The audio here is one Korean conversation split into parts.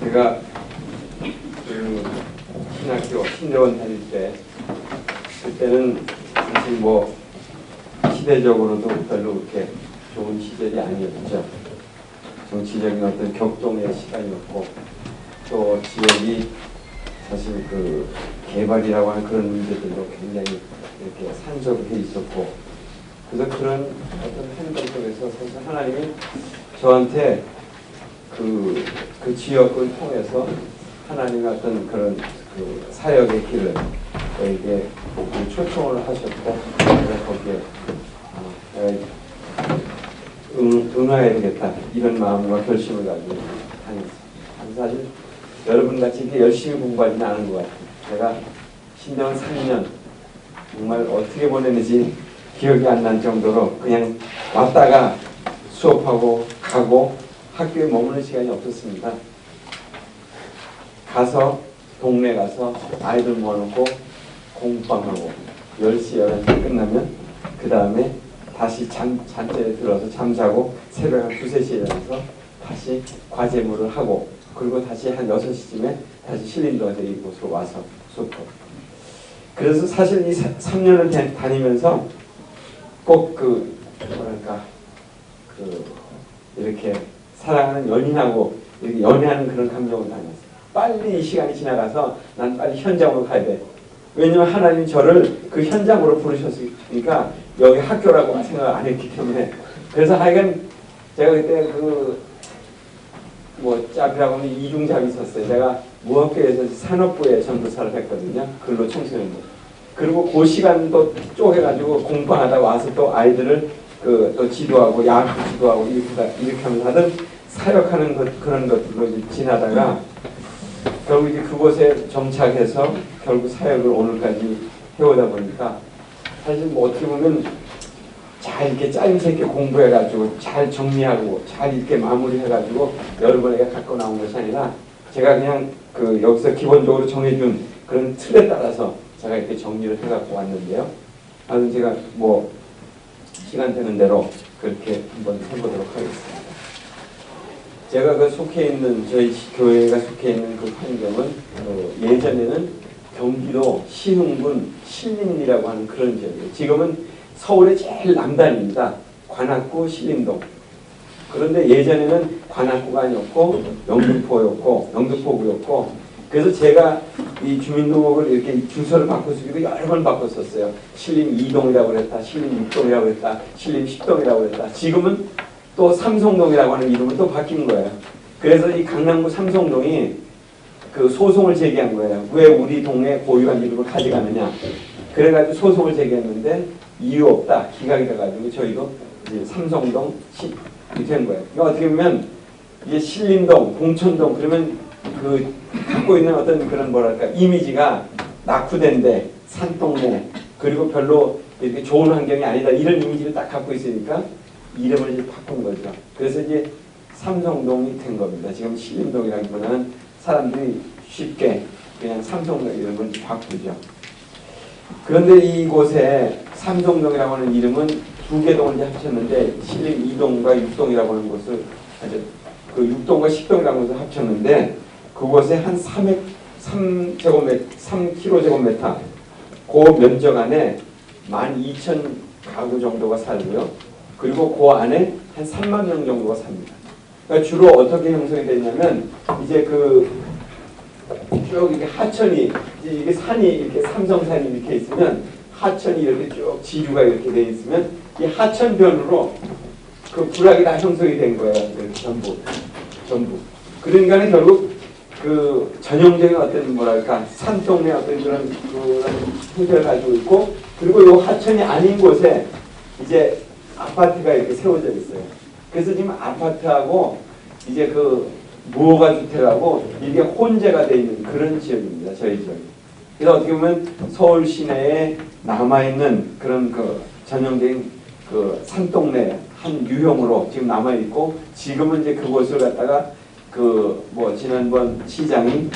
제가 그 신학교 신대원 다닐 때 그때는 사실 뭐 시대적으로도 별로 그렇게 좋은 시절이 아니었죠. 정치적인 어떤 격동의 시간이었고 또 지역이 사실 그 개발이라고 하는 그런 문제들도 굉장히 이렇게 산적해 있었고 그래서 그런 어떤 행동 속에서 사실 하나님이 저한테 그 지역을 통해서 하나님의 어떤 그런 그 사역의 길을 저에게 초청을 하셨고 내가 거기에 응해야 되겠다 이런 마음과 결심을 가지고 다녔어요. 사실 여러분같이 이렇게 열심히 공부하지는 않은 것 같아요. 제가 신대원 3년 정말 어떻게 보냈는지 기억이 안 날 정도로 그냥 왔다가 수업하고 가고 학교에 머무는 시간이 없었습니다. 가서 동네 가서 아이들 모아놓고 공부방하고 10시 11시 끝나면 그 다음에 다시 잠자리에 들어서 잠자고 새벽 한 2, 3시에 일어나서 다시 과제물을 하고 그리고 다시 한 6시쯤에 다시 신림동에서 이곳으로 와서 수업하고 그래서 사실 이 3년을 다니면서 꼭 이렇게 사랑하는 연인하고 이렇게 연애하는 그런 감정을 다녔어요. 빨리 이 시간이 지나가서 난 빨리 현장으로 가야 돼. 왜냐면 하나님이 저를 그 현장으로 부르셨으니까 여기 학교라고 생각 안 했기 때문에 그래서 하여간 제가 그때 짭이라고 하면 이중잡이 있었어요. 제가 무학교에서 산업부에 전도사를 했거든요. 근로 청소년부. 그리고 그 시간도 쪼개가지고 공부하다 와서 또 아이들을 또 지도하고 야구 지도하고 이렇게 하면서 하던 사역하는 그런 것들로 지나다가 결국 이제 그곳에 정착해서 결국 사역을 오늘까지 해오다 보니까 사실 뭐 어떻게 보면 잘 이렇게 짜임새 있게 공부해가지고 잘 정리하고 잘 이렇게 마무리해가지고 여러분에게 갖고 나온 것이 아니라 제가 그냥 여기서 기본적으로 정해준 그런 틀에 따라서 제가 이렇게 정리를 해갖고 왔는데요. 아무튼 제가 뭐 시간 되는 대로 그렇게 한번 해보도록 하겠습니다. 제가 속해 있는 저희 교회가 속해 있는 그 환경은 예전에는 경기도 시흥군 신림이라고 하는 그런 지역이에요. 지금은 서울의 제일 남단입니다. 관악구 신림동. 그런데 예전에는 관악구가 아니었고 영등포구였고 그래서 제가 이 주민등록을 이렇게 주소를 바꿔주기도 여러 번 바꿨었어요. 신림 2동이라고 그랬다, 신림 6동이라고 그랬다, 신림 10동이라고 그랬다. 지금은 또 삼성동이라고 하는 이름을 또 바뀐 거예요. 그래서 이 강남구 삼성동이 그 소송을 제기한 거예요. 왜 우리 동네 고유한 이름을 가져가느냐. 그래가지고 소송을 제기했는데 이유 없다. 기각이 돼가지고 저희도 이제 삼성동 된 거예요. 그러니까 어떻게 보면 이제 신림동, 공천동 그러면 갖고 있는 어떤 그런 이미지가 낙후된데 산동네 그리고 별로 이렇게 좋은 환경이 아니다 이런 이미지를 딱 갖고 있으니까 이름을 이제 바꾼 거죠. 그래서 이제 삼성동이 된 겁니다. 지금 신림동이라기보다는 사람들이 쉽게 그냥 삼성동 이름을 바꾸죠. 그런데 이곳에 삼성동이라고 하는 이름은 2개 동을 이제 합쳤는데 신림 2동과 6동이라고 하는 곳을 그 6동과 10동이라고 하는 것을 합쳤는데 그곳에 한 3km 그 면적 안에 12,000 가구 정도가 살고요. 그리고 그 안에 한 3만 명 정도가 삽니다. 그러니까 주로 어떻게 형성이 되냐면 이제 쭉 이렇게 하천이 이게 산이 이렇게 삼성산이 이렇게 있으면 하천이 이렇게 쭉 지류가 이렇게 돼 있으면 이 하천변으로 그 부락이 다 형성이 된 거예요. 이렇게 전부. 그러니까 결국 전형적인 어떤 산동네 어떤 그런 형태를 가지고 있고 그리고 이 하천이 아닌 곳에 이제 아파트가 이렇게 세워져 있어요. 그래서 지금 아파트하고 이제 무허가 주택하고 이게 혼재가 되어 있는 그런 지역입니다. 저희 지역이. 그래서 어떻게 보면 서울 시내에 남아있는 그런 전형적인 산동네 한 유형으로 지금 남아있고 지금은 이제 그곳을 갖다가 지난번 시장이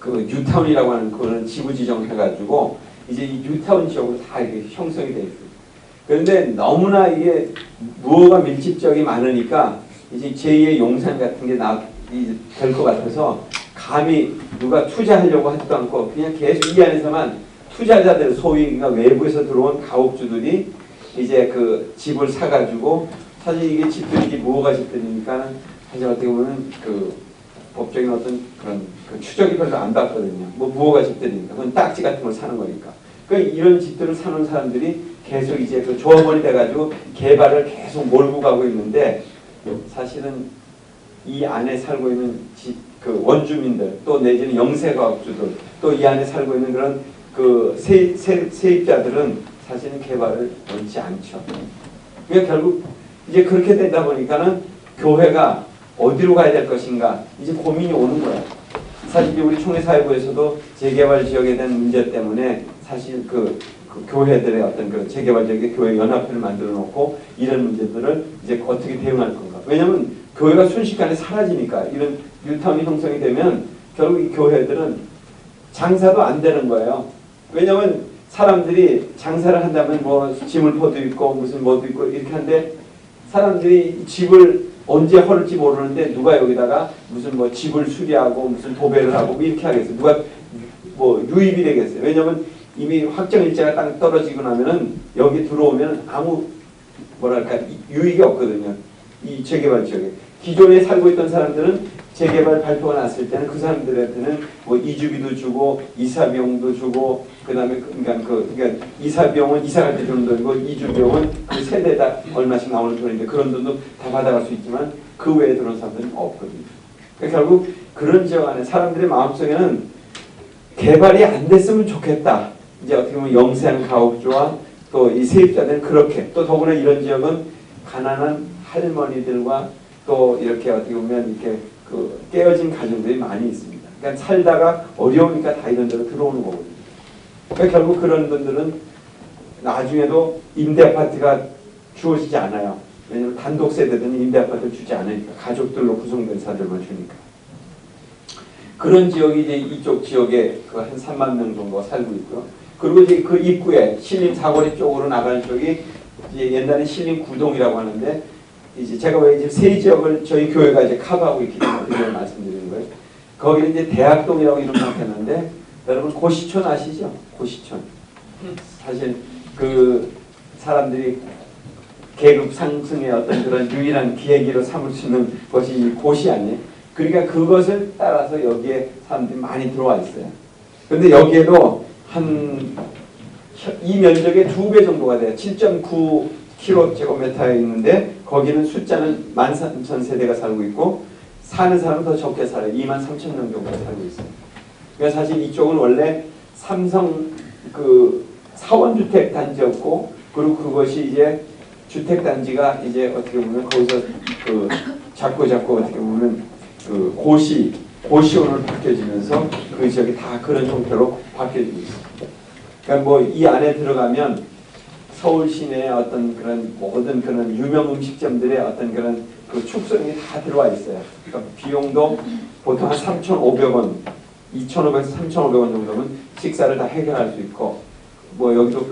뉴타운이라고 하는 그런 지구 지정을 해가지고 이제 이 뉴타운 지역으로 다 이렇게 형성이 되어 있습니다. 그런데 너무나 이게 무허가 밀집적이 많으니까 이제 제2의 용산 같은 게 될 것 같아서 감히 누가 투자하려고 하지도 않고 그냥 계속 이 안에서만 투자자들 소위 외부에서 들어온 가옥주들이 이제 그 집을 사가지고 사실 이게 집들이 뭐가 집들이니까 사실 어떻게 보면 그 법적인 어떤 그런 그 추적이 별로 안 받거든요. 뭐 무허가 집들이니까 그건 딱지 같은 걸 사는 거니까. 그러니까 이런 집들을 사는 사람들이 계속 이제 그 조합원이 돼가지고 개발을 계속 몰고 가고 있는데 사실은 이 안에 살고 있는 그 원주민들 또 내지는 영세가옥주들 또 이 안에 살고 있는 그런 그 세입자들은 사실은 개발을 원치 않죠. 그러니까 결국 이제 그렇게 되다 보니까는 교회가 어디로 가야 될 것인가 이제 고민이 오는 거예요. 사실 우리 총회사회부에서도 재개발 지역에 대한 문제 때문에 사실 그 교회들의 어떤 그 재개발 지역의 교회 연합회를 만들어 놓고 이런 문제들을 이제 어떻게 대응할 건가. 왜냐하면 교회가 순식간에 사라지니까 이런 뉴타운이 형성이 되면 결국 이 교회들은 장사도 안 되는 거예요. 왜냐하면 사람들이 장사를 한다면 뭐 지물포도 있고 무슨 뭐도 있고 이렇게 한데 사람들이 집을 언제 헐지 모르는데 누가 여기다가 무슨 뭐 집을 수리하고 무슨 도배를 하고 뭐 이렇게 하겠어요. 누가 뭐 유입이 되겠어요. 왜냐하면 이미 확정일자가 딱 떨어지고 나면은 여기 들어오면 아무 뭐랄까 유익이 없거든요. 이 재개발 지역에 기존에 살고 있던 사람들은 재개발 발표가 났을 때는 그 사람들한테는 뭐 이주비도 주고 이사비용도 주고 그다음에 그러니까 이사비용은 이사 갈 때 주는 돈이고 이주비용은 그 세대다 얼마씩 나오는 돈인데 그런 돈도 다 받아갈 수 있지만 그 외에 들어온 사람들은 없거든요. 그러니까 결국 그런 지역 안에 사람들의 마음속에는 개발이 안 됐으면 좋겠다. 이제 어떻게 보면 영세한 가옥주와 또 이 세입자들은 그렇게 또 더구나 이런 지역은 가난한 할머니들과 또 이렇게 어떻게 보면 이렇게 그 깨어진 가정들이 많이 있습니다. 그러니까 살다가 어려우니까 다 이런 데로 들어오는 거거든요. 그러니까 결국 그런 분들은 나중에도 임대 아파트가 주어지지 않아요. 왜냐하면 단독 세대들은 임대 아파트를 주지 않으니까 가족들로 구성된 사람들만 주니까. 그런 지역이 이제 이쪽 지역에 그 한 3만 명 정도가 살고 있고요. 그리고 이제 그 입구에 신림 사거리 쪽으로 나가는 쪽이 이제 옛날에 신림 구동이라고 하는데 이제 제가 왜 이제 세 지역을 저희 교회가 이제 커버하고 있기 때문에 말씀드리는 거예요. 거기는 이제 대학동이라고 이름 바뀌었는데 여러분 고시촌 아시죠? 고시촌. 사실 그 사람들이 계급 상승의 어떤 그런 유일한 기회기로 삼을 수 있는 것이 고시 아니에요? 그러니까 그것을 따라서 여기에 사람들이 많이 들어와 있어요. 그런데 여기에도 한 이 면적의 2배 정도가 돼요. 7.9km제곱미터에 있는데 거기는 숫자는 13,000세대가 살고 있고 사는 사람은 더 적게 살아요. 23,000명 정도가 살고 있어요. 그러니까 사실 이쪽은 원래 삼성 그 사원주택 단지였고 그리고 그것이 이제 주택단지가 이제 어떻게 보면 거기서 그 자꾸 어떻게 보면 그 고시원으로 바뀌어지면서 그 지역이 다 그런 형태로 바뀌어지고 있습니다. 그러니까 뭐 이 안에 들어가면 서울 시내의 어떤 그런 모든 그런 유명 음식점들의 어떤 그런 그 축성이 다 들어와 있어요. 그러니까 비용도 보통 한 3,500원, 2,500에서 3,500원 정도면 식사를 다 해결할 수 있고 뭐 여기도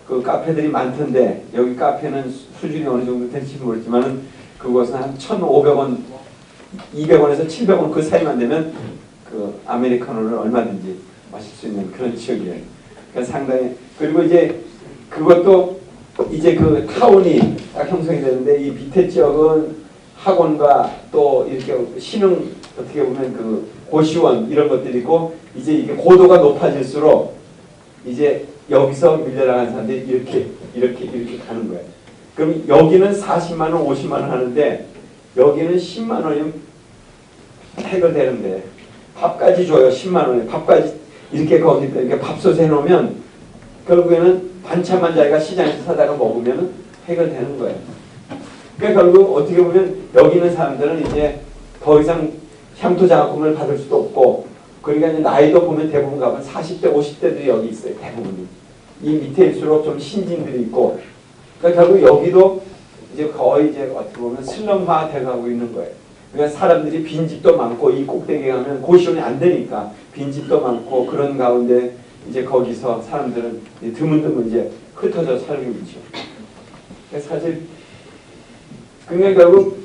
그 카페들이 많던데 여기 카페는 수준이 어느 정도 될지 모르지만은 그것은 한 1,500원, 200원에서 700원 그 사이만 되면 그 아메리카노를 얼마든지 마실 수 있는 그런 지역이에요. 그러니까 상당히 그리고 이제 그것도 이제 그 타운이 딱 형성이 되는데 이 밑에 지역은 학원과 또 이렇게 신흥 어떻게 보면 그 고시원 이런 것들이 있고 이제 이게 고도가 높아질수록 이제 여기서 밀려나간 사람들이 이렇게 가는 거예요. 그럼 여기는 40만 원, 50만 원 하는데 여기는 10만 원이면 해결되는데 밥까지 줘요. 10만 원에 밥까지 이렇게 거기다 이렇게 밥솥에 해놓으면 결국에는 반찬만 자기가 시장에서 사다가 먹으면 해결되는 거예요. 그러니까 결국 어떻게 보면 여기 있는 사람들은 이제 더 이상 향토장학금을 받을 수도 없고 그러니까 이제 나이도 보면 대부분 가면 40대, 50대들이 여기 있어요. 대부분이. 이 밑에일수록 좀 신진들이 있고 그러니까 결국 여기도 이제 거의 이제 어떻게 보면 슬럼화 돼가고 있는 거예요. 그러니까 사람들이 빈집도 많고 이 꼭대기에 가면 고시원이 안 되니까 빈집도 많고 그런 가운데 이제 거기서 사람들은 드문드문 이제 흩어져 살고 있죠. 사실 그러니까 결국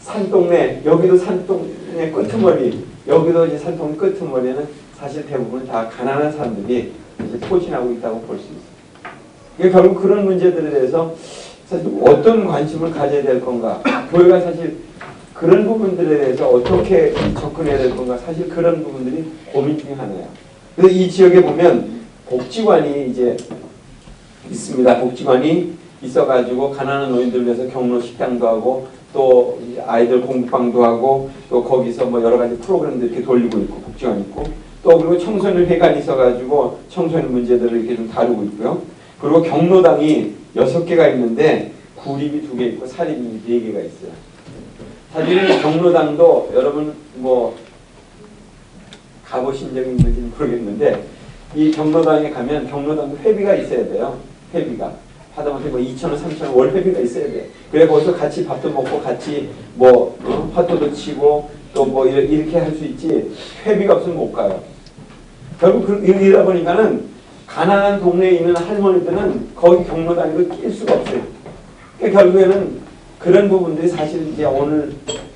산동네 여기도 산동 산통의 끄트머리, 여기도 이제 산통의 끄트머리는 사실 대부분 다 가난한 사람들이 이제 포진하고 있다고 볼 수 있어요. 이게 결국 그런 문제들에 대해서 사실 어떤 관심을 가져야 될 건가, 교회가 사실 그런 부분들에 대해서 어떻게 접근해야 될 건가, 사실 그런 부분들이 고민 중에 하나예요. 그래서 이 지역에 보면 복지관이 이제 있습니다. 복지관이 있어가지고 가난한 노인들을 위해서 경로 식당도 하고 또 아이들 공부방도 하고 또 거기서 뭐 여러 가지 프로그램들 이렇게 돌리고 있고 복지관 있고 또 그리고 청소년 회관이 있어가지고 청소년 문제들을 이렇게 좀 다루고 있고요. 그리고 경로당이 6개가 있는데 구립이 2개 있고 사립이 4개가 있어요. 사실은 경로당도 여러분 뭐 가보신 적이 있는지는 모르겠는데 이 경로당에 가면 경로당도 회비가 있어야 돼요. 회비가. 하다못해 뭐 2,000원, 3,000원 월 회비가 있어야 돼요. 그래 거기서 같이 밥도 먹고 같이 뭐 화토도 치고 또 뭐 이렇게 할 수 있지 회비가 없으면 못 가요. 결국 이러다 보니까는 가난한 동네에 있는 할머니들은 거기 경로당에도 낄 수가 없어요. 그러니까 결국에는 그런 부분들이 사실 이제 오늘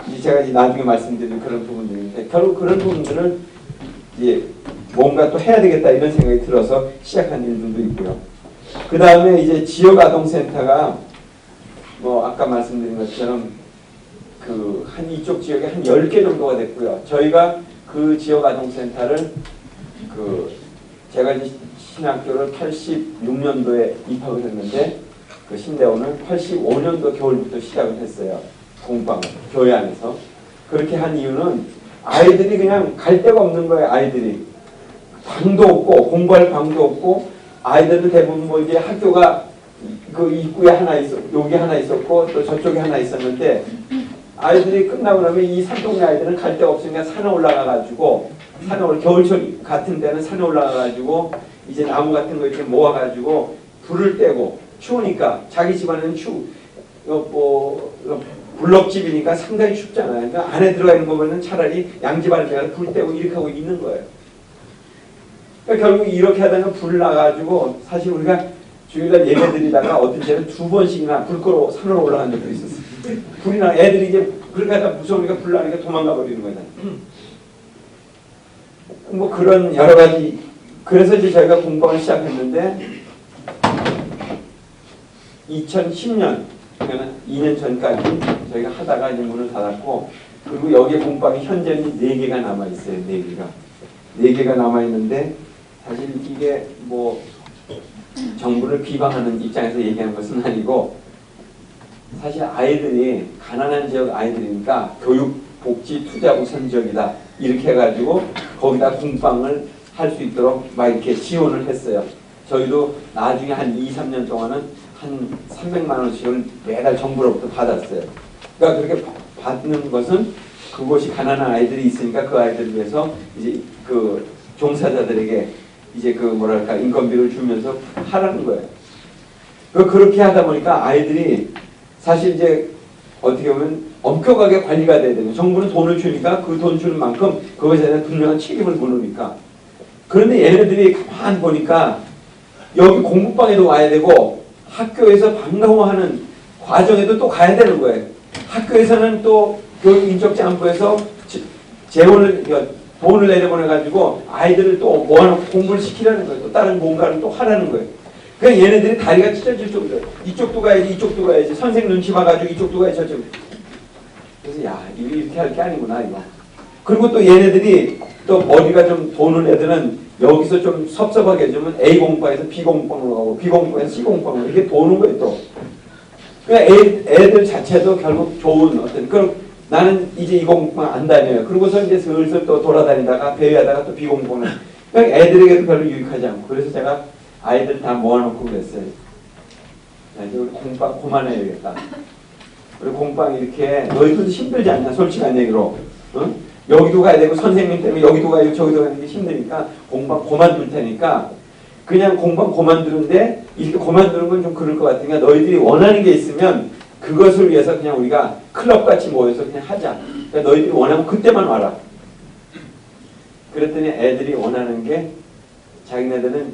이제 제가 이제 나중에 말씀드릴 그런 부분들인데 결국 그런 부분들을 이제 뭔가 또 해야 되겠다 이런 생각이 들어서 시작한 일들도 있고요. 그 다음에 이제 지역아동센터가 뭐 아까 말씀드린 것처럼 그 한 이쪽 지역에 한 10개 정도가 됐고요. 저희가 그 지역아동센터를 그 제가 이제 신학교를 86년도에 입학을 했는데 그 신대원은 85년도 겨울부터 시작을 했어요. 공방 교회 안에서. 그렇게 한 이유는 아이들이 그냥 갈 데가 없는 거예요. 아이들이 방도 없고 공부할 방도 없고 아이들은 대부분 뭐 이제 학교가 그 입구에 하나 있었고 여기 하나 있었고 또 저쪽에 하나 있었는데 아이들이 끝나고 나면 이 산동네 아이들은 갈 데가 없으니까 산에 올라가가지고 겨울철 같은 데는 산에 올라가가지고 이제 나무 같은 거 이렇게 모아가지고 불을 떼고 추우니까 자기 집안에는 블럭집이니까 상당히 춥잖아요. 그러니까 안에 들어가 있는 거 보면 차라리 양집안에 가서 불 떼고 이렇게 하고 있는 거예요. 그러니까 결국 이렇게 하다가 불 나가지고 사실 우리가 주일날 예배드리다가 어떤 때는 2번씩이나 불 끄러 산으로 올라간 적도 있었어요. 불이 나 애들이 이제 그렇게 하다 무서우니까 불 나니까 도망가 버리는 거잖아요. 뭐 그런 여러 가지 그래서 이제 저희가 공방을 시작했는데 2010년 그러니까 2년 전까지 저희가 하다가 이제 문을 닫았고 그리고 여기에 공방이 현재는 4개가 남아 있어요. 4개가 남아 있는데 사실 이게 뭐 정부를 비방하는 입장에서 얘기하는 것은 아니고 사실 아이들이 가난한 지역 아이들이니까 교육, 복지, 투자 우선 지역이다 이렇게 해가지고 거기다 공방을 할 수 있도록 막 이렇게 지원을 했어요. 저희도 나중에 한 2, 3년 동안은 한 300만 원씩을 매달 정부로부터 받았어요. 그러니까 그렇게 받는 것은 그곳이 가난한 아이들이 있으니까 그 아이들을 위해서 이제 그 종사자들에게 이제 그 뭐랄까 인건비를 주면서 하라는 거예요. 그렇게 하다 보니까 아이들이 사실 이제 어떻게 보면 엄격하게 관리가 돼야 되는 정부는 돈을 주니까 그 돈 주는 만큼 그것에 대한 분명한 책임을 물으니까 그런데 얘네들이 가만히 보니까 여기 공부방에도 와야 되고 학교에서 방과후하는 과정에도 또 가야 되는 거예요. 학교에서는 또 교육인적장부에서 돈을 내려보내가지고 아이들을 또 모아놓고 공부를 시키라는 거예요. 또 다른 뭔가를 또 하라는 거예요. 그러니까 얘네들이 다리가 찢어질 정도로 이쪽도 가야지 이쪽도 가야지 선생 눈치 봐가지고 이쪽도 가야지 저쪽. 그래서 야 이렇게 할 게 아니구나 이거. 그리고 또 얘네들이 또 머리가 좀 도는 애들은 여기서 좀 섭섭하게 해주면 A 공방에서 B 공방으로 가고 B 공방에서 C 공방으로 이렇게 도는 거예요 또. 그러니까 애들 자체도 결국 좋은 어떤 그럼 나는 이제 이 공방 안 다녀요. 그러고서 이제 슬슬 또 돌아다니다가 배회하다가 또 B 공방을. 그러니까 애들에게도 별로 유익하지 않고 그래서 제가 아이들 다 모아놓고 그랬어요. 야, 이제 우리 공방 그만해야겠다. 우리 공방 이렇게 너희들도 힘들지 않냐 솔직한 얘기로. 응? 여기도 가야 되고 선생님 때문에 여기도 가야 되고 저기도 가야 되는 게 힘드니까 공방 그만둘 테니까 그냥 공방 그만두는데 이렇게 그만두는 건 좀 그럴 것 같으니까 너희들이 원하는 게 있으면 그것을 위해서 그냥 우리가 클럽같이 모여서 그냥 하자. 그러니까 너희들이 원하면 그때만 와라. 그랬더니 애들이 원하는 게 자기네들은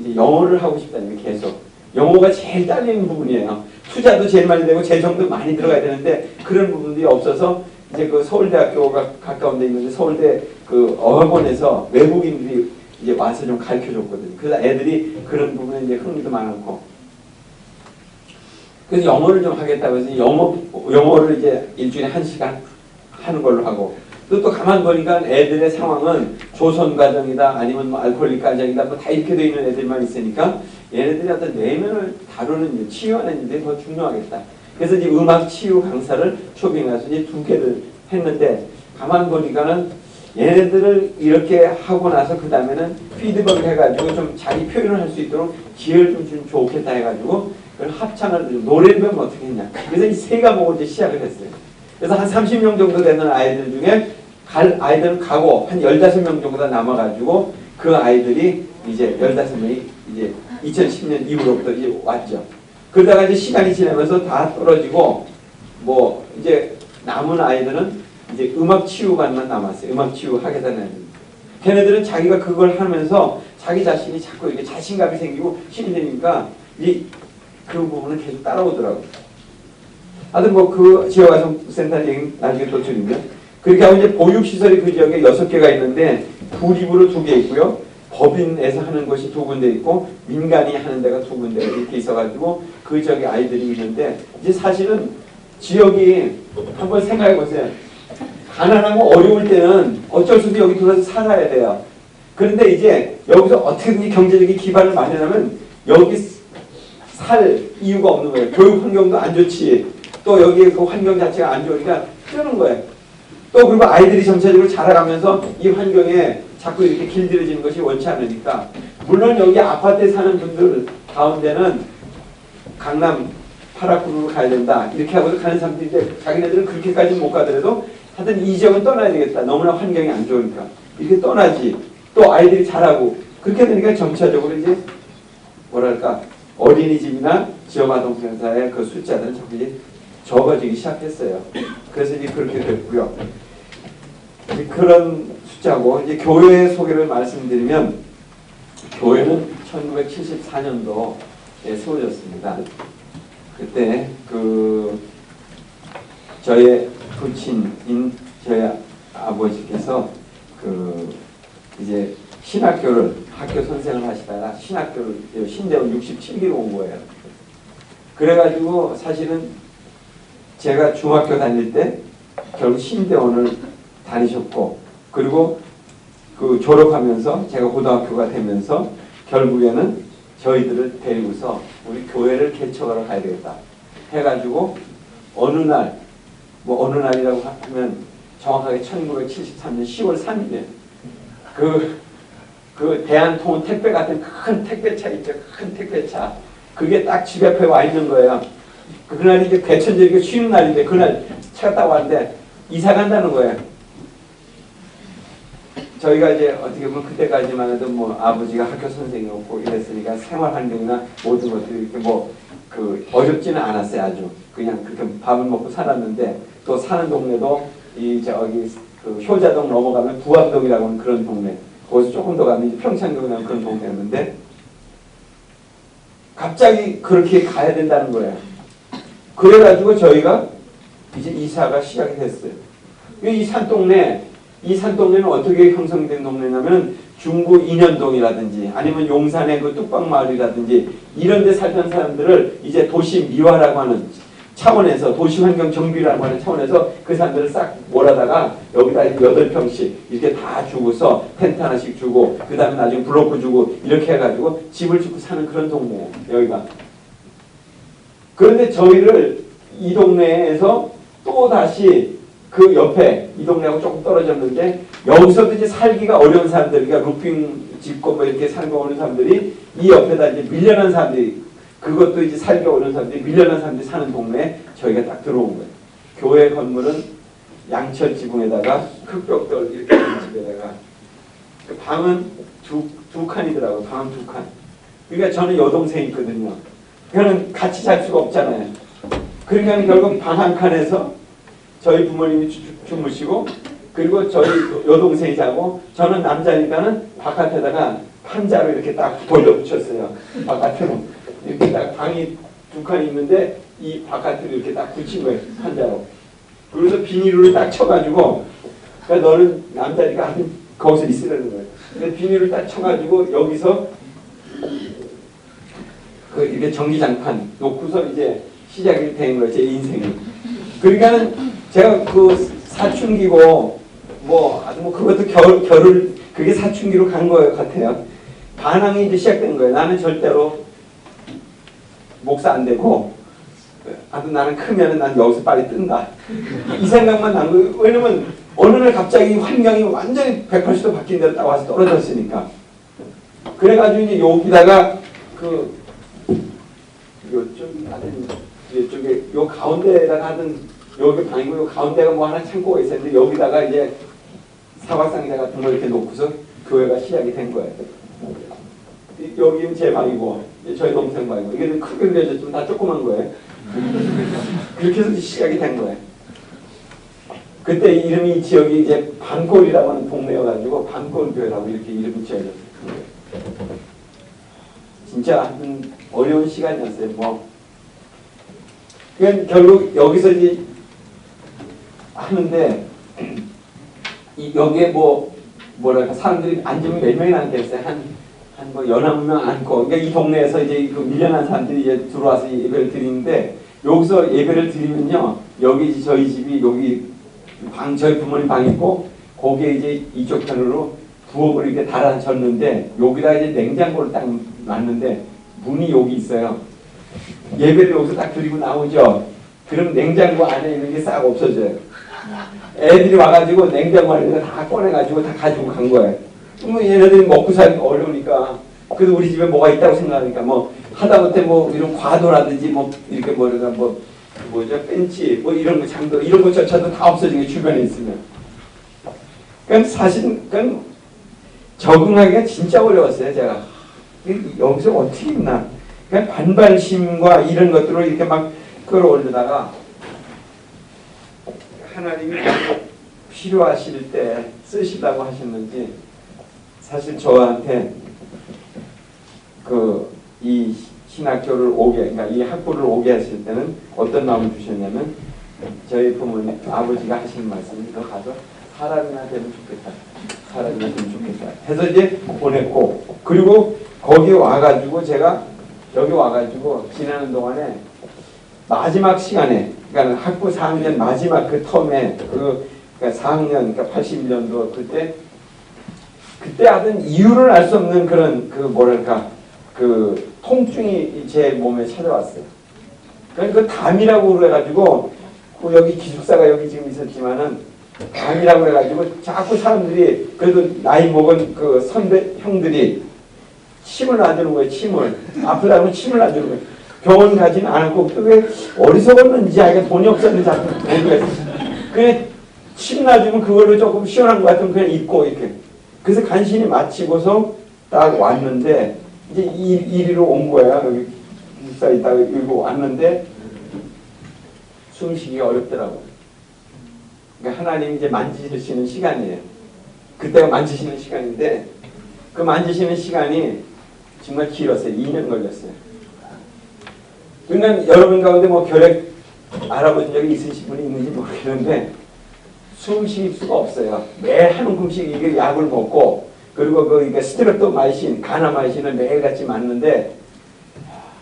이제 영어를 하고 싶다는 게 계속. 영어가 제일 딸리는 부분이에요. 투자도 제일 많이 되고 재정도 많이 들어가야 되는데 그런 부분들이 없어서 이제 그 서울대학교가 가까운 가운데 있는데 서울대 그 어학원에서 외국인들이 이제 와서 좀 가르쳐 줬거든요. 그래서 애들이 그런 부분에 이제 흥미도 많고. 그래서 영어를 좀 하겠다고 해서 영어를 이제 일주일에 1시간 하는 걸로 하고. 또 가만 보니까 애들의 상황은 조선 가정이다 아니면 뭐 알코올릭 가정이다 뭐 다 이렇게 돼 있는 애들만 있으니까 얘네들이 어떤 내면을 다루는 일, 치유하는 일이 더 중요하겠다. 그래서 이제 음악 치유 강사를 초빙 가서 이제 2개를 했는데 가만 보니까는 얘네들을 이렇게 하고 나서 그 다음에는 피드백을 해가지고 좀 자기 표현을 할 수 있도록 기회를 좀 주면 좋겠다 해가지고 그걸 합창을 노래를 배우면 어떻게 했냐. 그래서 이 3과목을 이제 시작을 했어요. 그래서 한 30명 정도 되는 아이들 중에 아이들은 가고 한 15명 정도가 남아가지고 그 아이들이 이제 15명이 이제 2010년 이후로부터 이제 왔죠. 그러다가 이제 시간이 지나면서 다 떨어지고 뭐 이제 남은 아이들은 이제 음악 치유반만 남았어요. 음악 치유 하겠다는 애들. 걔네들은 자기가 그걸 하면서 자기 자신이 자꾸 이렇게 자신감이 생기고 힘이 되니까 그 부분을 계속 따라오더라고요. 하여튼 뭐 그 지역아동센터 얘기 나중에 또 드리면 그렇게 하고 이제 보육시설이 그 지역에 6개가 있는데 구립으로 2개 있고요. 법인에서 하는 곳이 2군데 있고 민간이 하는 데가 2군데 이렇게 있어가지고 그 지역에 아이들이 있는데 이제 사실은 지역이 한번 생각해 보세요. 가난하고 어려울 때는 어쩔 수 없이 여기 들어서 살아야 돼요. 그런데 이제 여기서 어떻게든 경제적인 기반을 마련하면 여기 살 이유가 없는 거예요. 교육 환경도 안 좋지. 또 여기 그 환경 자체가 안 좋으니까 뜨는 거예요. 또 그리고 아이들이 전체적으로 자라가면서 이 환경에 자꾸 이렇게 길들여지는 것이 원치 않으니까 물론 여기 아파트에 사는 분들 가운데는 강남 파라쿠르로 가야 된다 이렇게 하고 가는 사람들인데 자기네들은 그렇게까지는 못 가더라도 하여튼 이 지역은 떠나야 되겠다. 너무나 환경이 안 좋으니까 이렇게 떠나지. 또 아이들이 자라고 그렇게 되니까 점차적으로 이제 뭐랄까 어린이집이나 지역아동센터의 그 숫자들은 자꾸 이제 적어지기 시작했어요. 그래서 이제 그렇게 됐고요. 이제 그런 숫자고 이제 교회 소개를 말씀드리면 교회는 1974년도에 세워졌습니다. 그때 그 저의 부친인 저희 아버지께서 그 이제 신학교를 학교 선생을 하시다가 신학교를 신대원 67기로 온 거예요. 그래가지고 사실은 제가 중학교 다닐 때 결국 신대원을 다니셨고 그리고 그 졸업하면서 제가 고등학교가 되면서 결국에는 저희들을 데리고서 우리 교회를 개척하러 가야 되겠다 해가지고 어느 날 뭐 어느 날이라고 하면 정확하게 1973년 10월 3일에 그 대한통운 택배 같은 큰 택배차 있죠. 큰 택배차. 그게 딱 집 앞에 와 있는 거예요. 그날이 이제 개천절기 쉬는 날인데 그날 차가 타고 왔는데 이사 간다는 거예요. 저희가 이제 어떻게 보면 그때까지만 해도 뭐 아버지가 학교 선생이었고 이랬으니까 생활 환경이나 모든 것들이 이렇게 뭐 그 어렵지는 않았어요. 아주 그냥 그렇게 밥을 먹고 살았는데 또 사는 동네도 이 저기 그 효자동 넘어가면 부암동이라고 하는 그런 동네. 거기서 조금 더 가면 이제 평창동이라는 그런 동네였는데 갑자기 그렇게 가야 된다는 거예요. 그래가지고 저희가 이제 이사가 시작이 됐어요. 이 산동네는 어떻게 형성된 동네냐면 중구 인현동이라든지 아니면 용산의 그 뚝방마을이라든지 이런 데 살던 사람들을 이제 도시 미화라고 하는 차원에서 도시환경 정비라고 하는 차원에서 그 사람들을 싹 몰아다가 여기다 8평씩 이렇게 다 주고서 텐트 하나씩 주고 그 다음에 나중에 블로크 주고 이렇게 해가지고 집을 짓고 사는 그런 동네예요. 여기가. 그런데 저희를 이 동네에서 또 다시 그 옆에 이 동네하고 조금 떨어졌는데 여기서도 이제 살기가 어려운 사람들, 그러니까 루핑 짓고 뭐 이렇게 살고 오는 사람들이 이 옆에다 이제 밀려난 사람들이 그것도 이제 살기 어려운 사람들이 밀려난 사람들이 사는 동네에 저희가 딱 들어온 거예요. 교회 건물은 양철 지붕에다가 흙벽돌 이렇게 된 집에다가 그 방은 두 칸이더라고요. 방은 2칸. 그러니까 저는 여동생이 있거든요. 그러니까 같이 잘 수가 없잖아요. 그러니까 결국 방 한 칸에서 저희 부모님이 주무시고 그리고 저희 여동생이 자고 저는 남자니까는 바깥에다가 판자로 이렇게 딱 돌려붙였어요. 바깥으로. 이렇게 딱 방이 2칸이 있는데 이 바깥으로 이렇게 딱 붙인 거예요. 판자로. 그래서 비닐을 딱 쳐가지고 그러니까 너는 남자니까 하여튼 거기서 있으라는 거예요. 근데 비닐을 딱 쳐가지고 여기서 그 이렇게 전기장판 놓고서 이제 시작이 된 거예요. 제 인생이. 그러니까는 제가 그 사춘기고 뭐 아주 뭐 그것도 결을 그게 사춘기로 간 거예요 같아요. 반항이 이제 시작된 거예요. 나는 절대로 목사 안 되고 아주 나는 크면은 난 여기서 빨리 뜬다. 이 생각만 난 거예요. 왜냐면 어느 날 갑자기 환경이 완전히 180도 바뀐 데로 딱 와서 떨어졌으니까. 그래가지고 이제 여기다가 그 요쪽에 요 가운데다가 하던 여기 방이고 요 가운데가 뭐 하나 창고가 있었는데 여기다가 이제 사각상자 같은 거 이렇게 놓고서 교회가 시작이 된 거예요. 여기는 제 방이고 저희 동생 방이고 이게 좀 크게 그려졌지만 다 조그만 거예요. 그렇게 해서 시작이 된 거예요. 그때 이름이 이 지역이 이제 반골이라고 하는 동네여가지고 반골교회라고 이렇게 이름이 지어졌어요. 진짜 하여튼 어려운 시간이었어요. 뭐 그냥 결국 여기서 이제 하는데 여기에 뭐랄까 사람들이 앉으면 몇 명이나 앉겠어요. 한 뭐 11명 앉고 그러니까 이 동네에서 이제 그 밀려난 사람들이 이제 들어와서 예배를 드리는데 여기서 예배를 드리면요 여기 저희 집이 여기 방 저희 부모님 방 있고 거기에 이제 이쪽 편으로 부엌을 이렇게 달아졌는데 여기다 이제 냉장고를 딱 놨는데 문이 여기 있어요. 예배를 여기서 딱 드리고 나오죠. 그럼 냉장고 안에 있는 게 싹 없어져요. 애들이 와가지고 냉장고 안에 다 꺼내가지고 다 가지고 간 거예요. 뭐 얘네들이 먹고 살기 어려우니까 그래도 우리 집에 뭐가 있다고 생각하니까 뭐 하다못해 뭐 이런 과도라든지 뭐 이렇게 뭐가 뭐죠 벤치 뭐 이런 거 장도 이런 것조차도 다 없어진 게 주변에 있으면 그럼 사실 그럼 적응하기가 진짜 어려웠어요. 제가 여기서 어떻게 있나 그냥 반발심과 이런 것들을 이렇게 막 끌어올리다가 하나님이 필요하실 때 쓰시다고 하셨는지 사실 저한테 이 신학교를 오게, 그러니까 이 학부를 오게 하실 때는 어떤 마음을 주셨냐면 저희 부모님 아버지가 하시는 말씀이 너 가서 사람이나 되면 좋겠다, 사람이나 되면 좋겠다 해서 이제 보냈고 그리고 거기 와가지고 제가 여기 와가지고 지나는 동안에 마지막 시간에 그러니까 학부 4학년 마지막 그 텀에 그러니까 4학년 그러니까 81년도 그때 하던 이유를 알 수 없는 그런 뭐랄까 그 통증이 제 몸에 찾아왔어요. 그러니까 그 담이라고 그래가지고 그 여기 기숙사가 여기 지금 있었지만은 담이라고 해가지고 자꾸 사람들이 그래도 나이 먹은 그 선배 형들이 침을 놔주는 거예요. 침을 아프다면 침을 놔주는 거예요. 병원 가지는 않았고 왜 어리석었는지 아이가 돈이 없었는지 모르겠어요. 그냥 침 놔주면 그걸로 조금 시원한 것 같으면 그냥 입고 이렇게. 그래서 간신히 마치고서 딱 왔는데 이제 이리로 온 거야. 여기 기숙사 있다가 이리로 왔는데 숨쉬기가 어렵더라고요. 그러니까 하나님 이제 만지시는 시간이에요. 그때가 만지시는 시간인데 그 만지시는 시간이 정말 길었어요. 2년 걸렸어요. 그러니까 여러분 가운데 뭐 결핵 알아본 적이 있으신 분이 있는지 모르겠는데 숨 쉴 수가 없어요. 매일 한 움큼씩 이게 약을 먹고 그리고 그 스테롭토마이신, 가나마이신을 매일같이 맞는데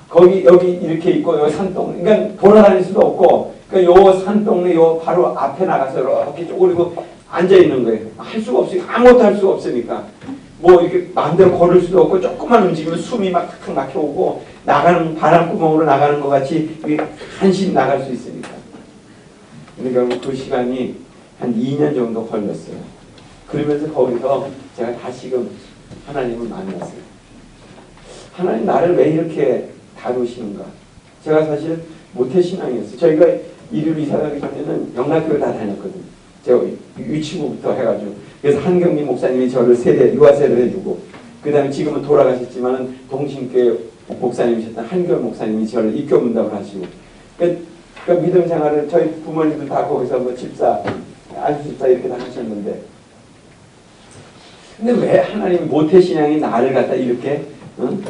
거기 여기 이렇게 있고 여기 산동 그러니까 돌아다닐 수도 없고 그러니까 요 산동네 요 바로 앞에 나가서 이렇게 쪼그리고 앉아 있는 거예요. 할 수가 없으니까 아무것도 할 수가 없으니까 뭐 이렇게 마음대로 걸을 수도 없고 조금만 움직이면 숨이 막 탁탁 막혀오고 나가는 바람구멍으로 나가는 것 같이 한심 나갈 수 있으니까. 근데 결국 그 시간이 한 2년 정도 걸렸어요. 그러면서 거기서 제가 다시금 하나님을 만났어요. 하나님 나를 왜 이렇게 다루시는가? 제가 사실 모태신앙이었어요. 저희가 이리로 이사가기 전에는 영락교를 다 다녔거든요. 제가 유치부부터 해가지고. 그래서 한경민 목사님이 저를 유아세를 해주고 그 다음에 지금은 돌아가셨지만 동신교회 목사님이셨던 한교회 목사님이 저를 입교문답을 하시고 그러니까 믿음 생활을 저희 부모님도 다 거기서 뭐 집사 안수집사 이렇게 다 하셨는데 근데 왜 하나님 모태신앙이 나를 갖다 이렇게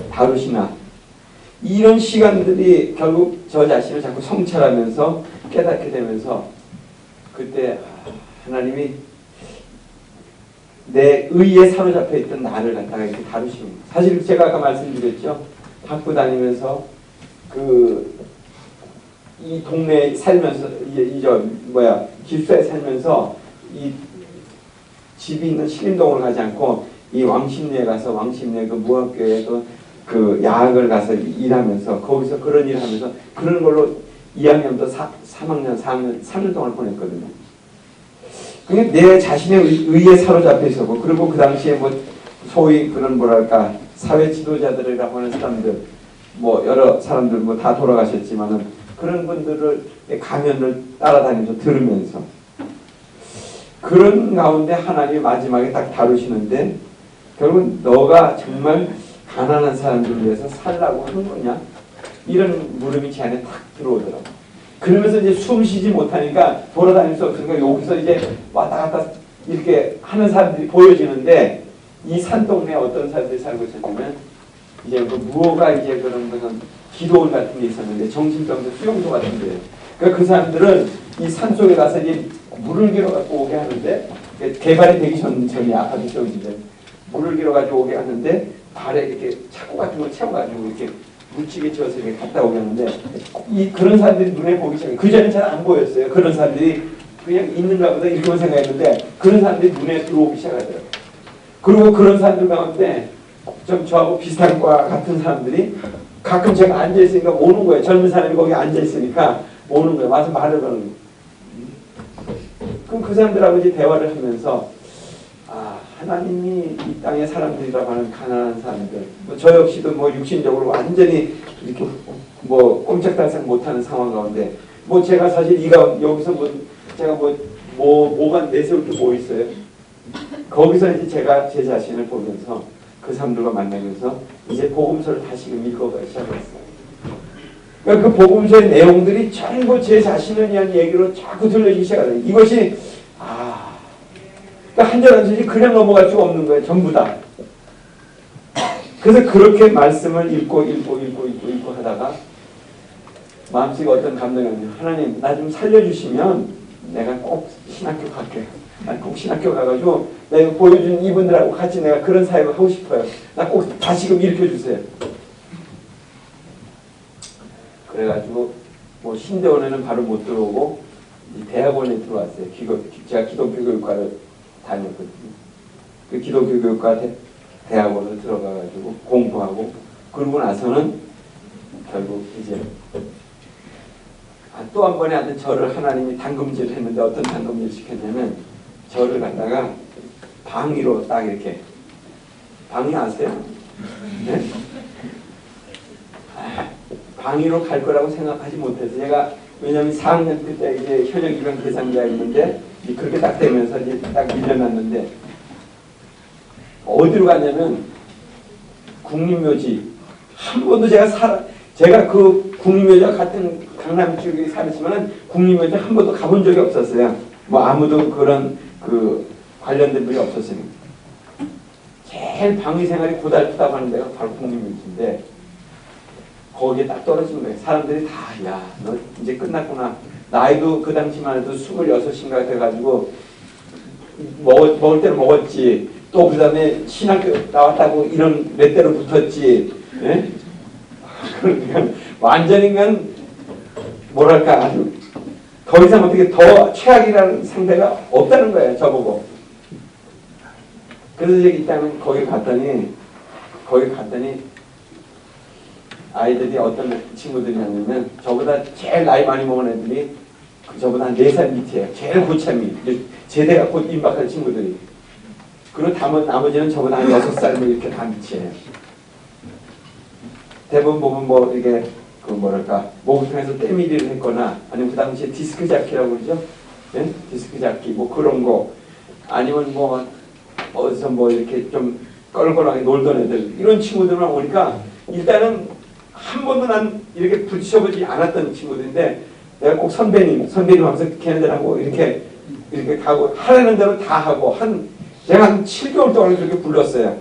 다루시나 이런 시간들이 결국 저 자신을 자꾸 성찰하면서 깨닫게 되면서 그때 하나님이 내 의에 사로잡혀 있던 나를 갖다가 이렇게 다루십니다. 사실 제가 아까 말씀드렸죠. 학교 다니면서 이 동네에 살면서 기숙사에 살면서 이 집이 있는 신림동으로 가지 않고 이 왕십리에 가서 왕십리에 그 무학교에도 그 야학을 가서 일하면서 거기서 그런 일을 하면서 그런 걸로 2학년부터 3학년, 4학년, 3년 동안 보냈거든요. 그게 내 자신의 의에 사로잡혀 있었고, 그리고 그 당시에 뭐 소위 그런 뭐랄까 사회 지도자들이라고 하는 사람들, 뭐 여러 사람들 뭐 다 돌아가셨지만은 그런 분들을 강연을 따라다니면서 들으면서 그런 가운데 하나님이 마지막에 딱 다루시는데 결국 너가 정말 가난한 사람들을 위해서 살라고 한 거냐? 이런 물음이 제 안에 탁 들어오더라고. 그러면서 이제 숨 쉬지 못하니까 돌아다닐 수 없으니까 여기서 이제 왔다 갔다 이렇게 하는 사람들이 보여지는데 이 산동네에 어떤 사람들이 살고 있었냐면 이제 그 무허가 이제 그런 기도원 같은 게 있었는데 정신병도 수용소 같은 데예요. 그러니까 그 사람들은 이 산속에 가서 이제 물을 길어 갖고 오게 하는데 개발이 되기 전이야. 아파트 쪽인데 물을 길어 가지고 오게 하는데 발에 이렇게 차고 같은 걸 채워가지고 이렇게 물찌개 지어서 이렇게 갔다 오게 하는데 그런 사람들이 눈에 보기 시작해. 그 전에 잘 안 보였어요. 그런 사람들이 그냥 있는가 보다 이렇게만 생각했는데 그런 사람들이 눈에 들어오기 시작하더라고요. 그리고 그런 사람들 가운데 좀 저하고 비슷한 과 같은 사람들이 가끔 제가 앉아있으니까 오는 거예요. 젊은 사람이 거기 앉아있으니까 오는 거예요. 와서 말을 거는 거예요. 그럼 그 사람들하고 이제 대화를 하면서 하나님이 이 땅의 사람들이라고 하는 가난한 사람들, 저 역시도 뭐 육신적으로 완전히 이렇게 뭐 꼼짝달싹 못하는 상황 가운데 제가 사실 여기서 제가 뭐가 내세울 게 뭐 있어요? 거기서 이제 제가 제 자신을 보면서 그 사람들과 만나면서 이제 복음서를 다시금 읽어가기 시작했어요. 그러니까 그 복음서의 내용들이 전부 제 자신을 위한 얘기로 자꾸 들려주기 시작해요. 이것이 그러니까 한 절 한 절이 그냥 넘어갈 수가 없는 거예요. 전부 다. 그래서 그렇게 말씀을 읽고 하다가 마음속에 어떤 감동이 왔는데 하나님 나 좀 살려주시면 내가 꼭 신학교 갈게요. 난 꼭 신학교 가가지고 내가 보여준 이분들하고 같이 내가 그런 사역을 하고 싶어요. 나 꼭 다시금 일으켜주세요. 그래가지고 신대원에는 바로 못 들어오고 대학원에 들어왔어요. 제가 기독교교육과를 다녔거든요. 그 기독교교육과 대학원을 들어가가지고 공부하고 그러고 나서는 결국 이제 또 한 번에 하여튼 저를 하나님이 당금질을 했는데 어떤 당금질을 시켰냐면 저를 갖다가 방위로 딱 이렇게 방위 아세요? 네? 방위로 갈 거라고 생각하지 못해서 제가 왜냐하면 4학년 그때 이제 현역입영 대상자였는데 그렇게 딱 되면서 이제 딱 밀려났는데 어디로 갔냐면 국립묘지 한 번도 제가 그 국립묘지와 같은 강남 쪽에 살았지만 국립묘지 한 번도 가본 적이 없었어요. 아무도 그런 관련된 분이 없었으니까 제일 방위 생활이 고달프다고 하는 데가 바로 국립묘지인데 거기에 딱 떨어지는 거예요. 사람들이 다 야 너 이제 끝났구나. 나이도 그 당시만 해도 26인가 돼가지고 먹을 때는 먹었지. 또 그 다음에 신학교 나왔다고 이런 몇 대로 붙었지. 예? 그러니까 완전히 그냥 뭐랄까 아주 더 이상 어떻게 더 최악이라는 상대가 없다는 거예요. 저보고. 그래서 일단은 거기 갔더니 아이들이 어떤 친구들이냐면 저보다 제일 나이 많이 먹은 애들이 저보다 한 4살 밑이에요. 제일 고참이 제대가 곧 임박할 친구들이. 그리고 나머지는 저보다 한 6살 뭐 이렇게 다 밑이에요. 대부분 보면 이게 목욕탕에서 때밀이를 했거나 아니면 그 당시에 디스크 자키라고 그러죠. 네? 디스크 자키 그런 거 아니면 어디서 이렇게 좀 껄껄하게 놀던 애들 이런 친구들만 오니까 일단은 한 번도 난 이렇게 부딪혀보지 않았던 친구들인데 내가 꼭 선배님 하면서 걔네들하고 이렇게 가고 하라는 대로 다 하고 제가 한 7개월 동안 그렇게 불렀어요.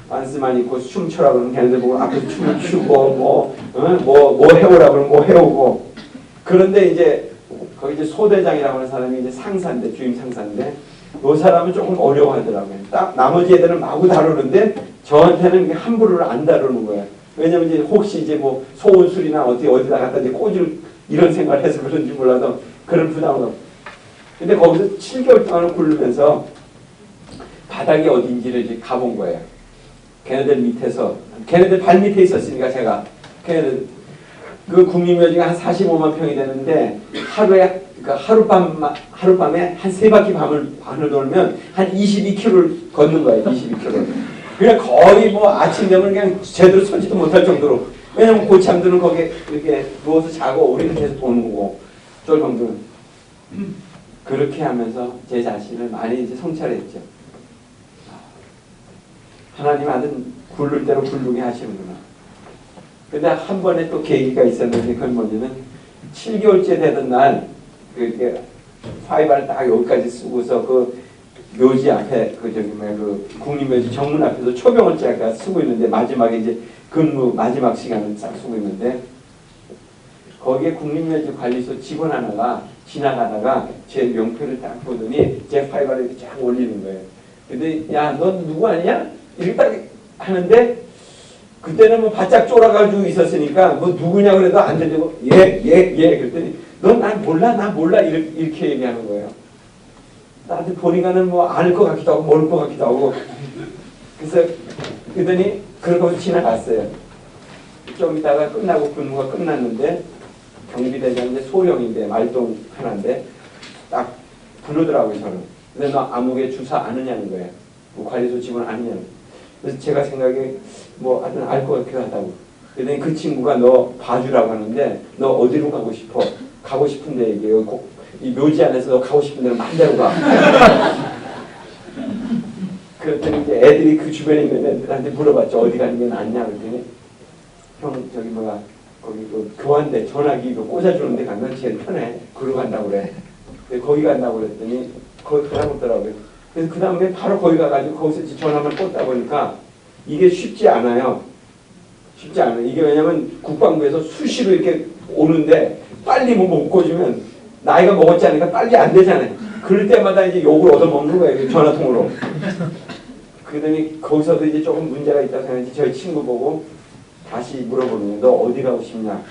반스만 입고 춤추라 그러면 걔네들 보고 앞에서 춤을 추고 해오라 그러면 해오고 그런데 이제 거기 이제 소대장이라고 하는 사람이 이제 상사인데 주임 상사인데 그 사람은 조금 어려워하더라고요. 딱 나머지 애들은 마구 다루는데 저한테는 함부로 안 다루는 거예요. 왜냐면 이제 혹시 이제 뭐 소원술이나 어디다 갖다 이제 꽂을 이런 생각을 해서 그런지 몰라도 그런 부담은 없고. 근데 거기서 7개월 동안을 굴르면서 바닥이 어딘지를 이제 가본 거예요. 걔네들 밑에서, 걔네들 발 밑에 있었으니까 제가. 걔네들, 그 국립묘지가 한 45만 평이 되는데 하루에, 그러니까 하룻밤에 한 3바퀴 반을 돌면 한 22km를 걷는 거예요. 22km. 그냥 거의 뭐 아침 되면 그냥 제대로 서지도 못할 정도로. 왜냐면 고참들은 거기에 이렇게 누워서 자고 우리는 계속 보는 거고, 쫄병들은. 그렇게 하면서 제 자신을 많이 이제 성찰했죠. 하나님 아들 굴를 대로 굴르게 하시는구나. 근데 한 번에 또 계기가 있었는데 그건 뭐냐면 7개월째 되던 날 그렇게 화이바를 딱 여기까지 쓰고서 그 묘지 앞에 그 국립묘지 정문 앞에서 초병을 제가 쓰고 있는데 마지막에 이제 근무 마지막 시간을 딱 쓰고 있는데 거기에 국립묘지 관리소 직원 하나가 지나가다가 제 명표를 딱 보더니 제 화이바를 이렇게 쫙 올리는 거예요. 근데 야, 넌 누구 아니야? 이렇게 딱 하는데 그때는 뭐 바짝 쫄아가지고 있었으니까 뭐 누구냐 그래도 안 들리고 예 그랬더니 넌 난 몰라 이렇게 얘기하는 거예요. 나한테 보니까는 뭐 아는 것 같기도 하고 모를 것 같기도 하고 그래서 그러더니 그러고 지나갔어요. 좀 있다가 끝나고 근무가 끝났는데 경비대장인데 소령인데 말동 하나인데 딱 부르더라고요 저는. 근데 너 아무개 주사 아느냐는 거예요. 뭐 관리소 직원 아니냐는. 그래서 제가 생각에 뭐 하여튼 알 것 같기도 하다고. 그랬더니 그 친구가 너 봐주라고 하는데 너 어디로 가고 싶어? 가고 싶은데 이게 이 묘지 안에서 너 가고 싶은 데는 마음대로 가. 그랬더니 이제 애들이 그 주변에 있는 애들한테 물어봤죠. 어디 가는 게 낫냐 그랬더니 형 저기 뭐야 거기 그 교환대 전화기 그 꽂아주는 데 가면 제일 편해. 그러고 간다고 그래. 거기 간다고 그랬더니 거기 가라고 하더라고요. 그래서 그 다음에 바로 거기 가가지고 거기서 전화만 꽂다 보니까 이게 쉽지 않아요. 쉽지 않아요. 이게 왜냐면 국방부에서 수시로 이렇게 오는데 빨리 뭐 못 꽂으면 나이가 먹었지 않으니까 빨리 안 되잖아요. 그럴 때마다 이제 욕을 얻어먹는 거예요. 전화통으로. 그러더니 거기서도 이제 조금 문제가 있다고 생각했지 저희 친구 보고 다시 물어보는 거예요. 너 어디 가고 싶냐?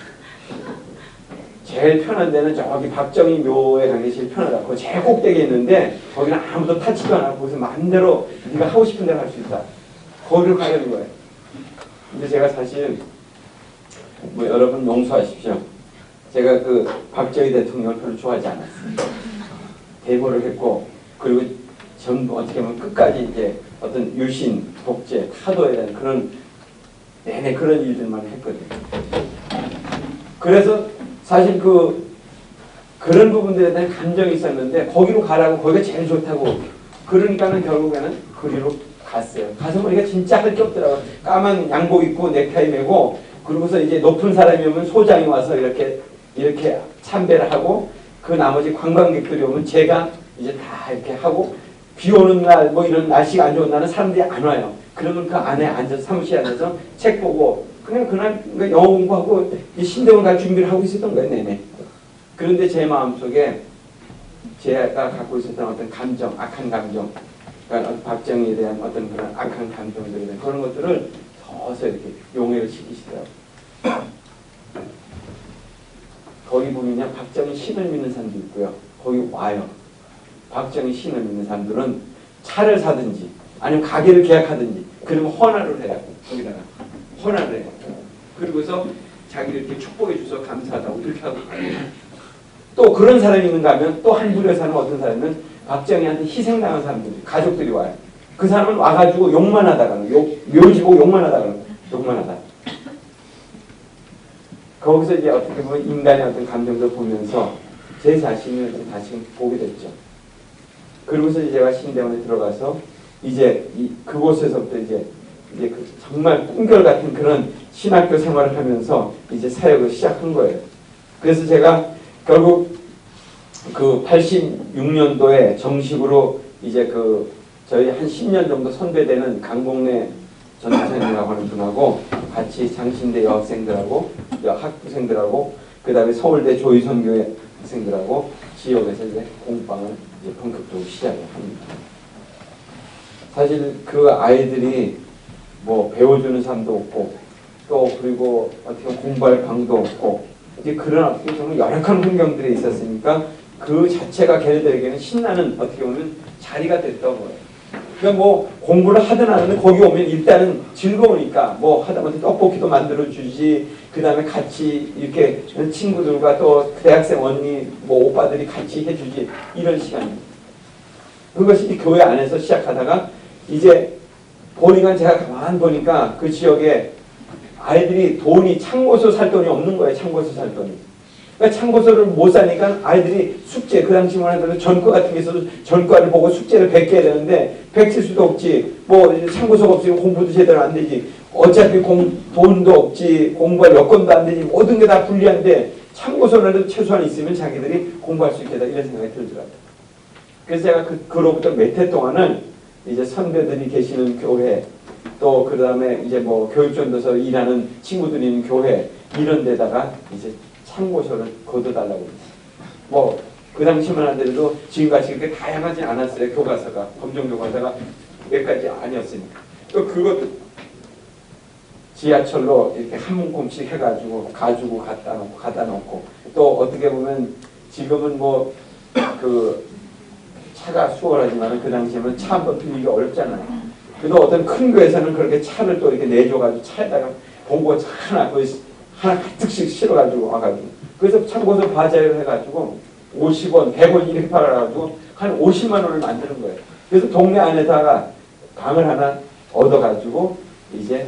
제일 편한 데는 저기 박정희 묘에 가는 게 제일 편하다. 그 제일 꼭대기에 있는데 거기는 아무도 타지도 않아. 거기서 마음대로 네가 하고 싶은 데로 갈 수 있다. 거기로 가려는 거예요. 근데 제가 사실 뭐 여러분 용서하십시오. 제가 그 박정희 대통령을 별로 좋아하지 않았어요. 대보를 했고 그리고 전부 어떻게 보면 끝까지 이제 어떤 유신, 독재, 타도에 대한 그런 내내 그런 일들만 했거든요. 그래서 사실 그런 부분들에 대한 감정이 있었는데 거기로 가라고 거기가 제일 좋다고 그러니까는 결국에는 거기로 갔어요. 가서 보니까 진짜 할 게 없더라고요. 까만 양복 입고 넥타이 메고 그러고서 이제 높은 사람이 오면 소장이 와서 이렇게 참배를 하고 그 나머지 관광객들이 오면 제가 이제 다 이렇게 하고 비 오는 날 뭐 이런 날씨가 안 좋은 날은 사람들이 안 와요. 그러면 그 안에 앉아서 사무실에 앉아서 책 보고 그냥 그날 영어 공부하고 신대원 갈 준비를 하고 있었던 거예요. 내내. 그런데 제 마음속에 제가 갖고 있었던 어떤 감정, 악한 감정 그러니까 박정희에 대한 어떤 그런 악한 감정들에 대한 그런 것들을 서서 이렇게 용해를 시키시더라고요. 거기 보면요. 박정희 신을 믿는 사람도 있고요. 거기 와요. 박정희 신을 믿는 사람들은 차를 사든지 아니면 가게를 계약하든지 그러면 헌화를 해요. 거기다가 헌화를 해요. 그리고서 자기를 이렇게 축복해 줘서 감사하다고 이렇게 하고 또 그런 사람이 있는가 하면 또 한 부류에 사는 어떤 사람은 박정희한테 희생당한 사람들이 가족들이 와요. 그 사람은 와가지고 욕만 하다가는 묘지 보고 욕만 하다가는 욕만 하다. 거기서 이제 어떻게 보면 인간의 어떤 감정도 보면서 제 자신을 이제 다시 보게 됐죠. 그러고서 이제 제가 신대원에 들어가서 이제 그곳에서부터 이제 그 정말 꿈결 같은 그런 신학교 생활을 하면서 이제 사역을 시작한 거예요. 그래서 제가 결국 그 86년도에 정식으로 이제 저희 한 10년 정도 선배되는 강복래 전도사님이라고 하는 분하고 같이 장신대 여학생들하고 학부생들하고 그 다음에 서울대 조희선교회 학생들하고 지역에서 이제 공방을 이제 본격적으로 시작을 합니다. 사실 그 아이들이 뭐 배워주는 사람도 없고 또 그리고 어떻게 보면 공부할 방도 없고 이제 그런 정말 열악한 환경들이 있었으니까 그 자체가 걔네들에게는 신나는 어떻게 보면 자리가 됐던 거예요. 그러니까 뭐 공부를 하든 안 하든 거기 오면 일단은 즐거우니까 뭐 하다못해 떡볶이도 만들어 주지, 그 다음에 같이 이렇게 친구들과 또 대학생 언니 뭐 오빠들이 같이 해주지, 이런 시간입니다. 그것이 교회 안에서 시작하다가 이제 보니까 제가 가만 보니까 그 지역에 아이들이 돈이 참고서 살 돈이 없는 거예요. 참고서 살 돈이. 그러니까 참고서를 못 사니까 아이들이 숙제, 그 당시만 해도 전과 같은 게 있어도 전과를 보고 숙제를 100개 해야 되는데 100칠 수도 없지. 뭐 참고서가 없으면 공부도 제대로 안 되지. 어차피 돈도 없지. 공부할 여건도 안 되지. 모든 게 다 불리한데 참고서라도 최소한 있으면 자기들이 공부할 수 있겠다, 이런 생각이 들더라고요. 그래서 제가 그로부터 몇 해 동안은 이제 선배들이 계시는 교회, 또 그 다음에 이제 뭐 교육전도서 일하는 친구들이 있는 교회, 이런 데다가 이제 참고서를 거둬달라고 했어요. 뭐 그 당시만 하더라도 지금같이 그렇게 다양하지 않았어요. 교과서가, 검정 교과서가 몇 가지 아니었으니까. 또 그것도 지하철로 이렇게 한 문금씩 해가지고 가지고 갖다 놓고 또 어떻게 보면 지금은 뭐 그 차가 수월하지만 그 당시에는 차 한 번 빌리기 어렵잖아요. 그래도 어떤 큰 교회에서는 그렇게 차를 또 이렇게 내줘가지고 차에다가 본고 하나 가득씩 실어가지고 와가지고, 그래서 참고서 바자회를 해가지고 50원, 100원 이렇게 팔아가지고 한 50만 원을 만드는 거예요. 그래서 동네 안에다가 방을 하나 얻어가지고 이제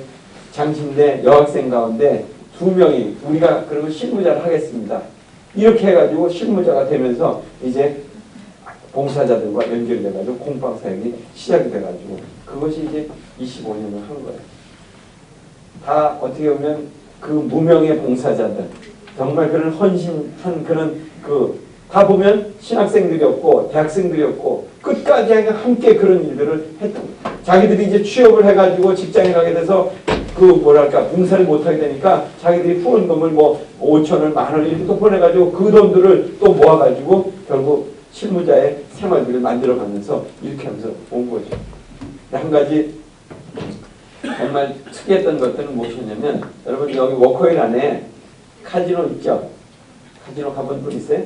장신대 여학생 가운데 2명이 우리가 그러면 실무자를 하겠습니다. 이렇게 해가지고 실무자가 되면서 이제 봉사자들과 연결돼가지고 공방 사역이 시작이 돼가지고 그것이 이제 25년을 한 거예요. 다 어떻게 보면 그 무명의 봉사자들, 정말 그런 헌신한 그런 다 보면 신학생들이었고 대학생들이었고 끝까지 함께 그런 일들을 했던 거예요. 자기들이 이제 취업을 해가지고 직장에 가게 돼서 그 뭐랄까 봉사를 못하게 되니까 자기들이 후원금을 뭐 5,000원, 10,000원 이렇게 또 보내가지고 그 돈들을 또 모아가지고 결국 실무자의 생활비를 만들어가면서 이렇게 하면서 온 거죠. 한 가지 정말 특이했던 것들은 무엇이냐면, 여러분 여기 워커힐 안에 카지노 있죠? 카지노 가본 분 있어요?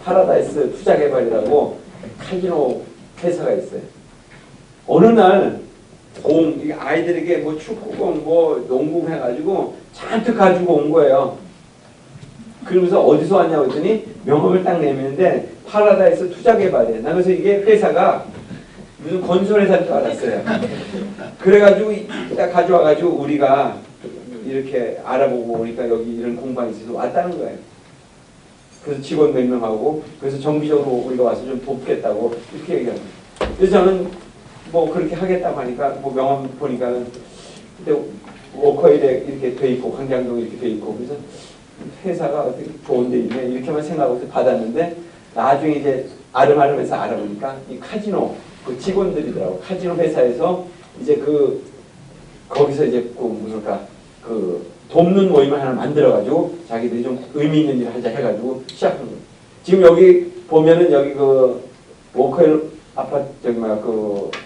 파라다이스 투자개발이라고 카지노 회사가 있어요. 어느 날 아이들에게 뭐 축구공, 뭐 농구 해가지고 잔뜩 가지고 온 거예요. 그러면서 어디서 왔냐고 했더니 명함을 딱 내미는데 파라다이스 투자개발이에요. 나 그래서 이게 회사가 무슨 건설회사인 줄 알았어요. 그래가지고 딱 가져와가지고 우리가 이렇게 알아보고 보니까 여기 이런 공방이 있어서 왔다는 거예요. 그래서 직원 몇 명하고 그래서 정기적으로 우리가 와서 좀 돕겠다고 이렇게 얘기합니다. 그래서 저는 뭐 그렇게 하겠다고 하니까 뭐 명함 보니까는 근데 워커힐에 이렇게 돼 있고 광장동 이렇게 돼 있고 그래서 회사가 어떻게 좋은 데 있네 이렇게만 생각하고 받았는데 나중에 이제 아름아름해서 알아보니까 이 카지노 그 직원들이더라고. 카지노 회사에서 이제 거기서 이제 돕는 모임을 하나 만들어가지고 자기들이 좀 의미 있는 일을 하자 해가지고 시작한 거예요. 지금 여기 보면은 여기 워커힐 아파트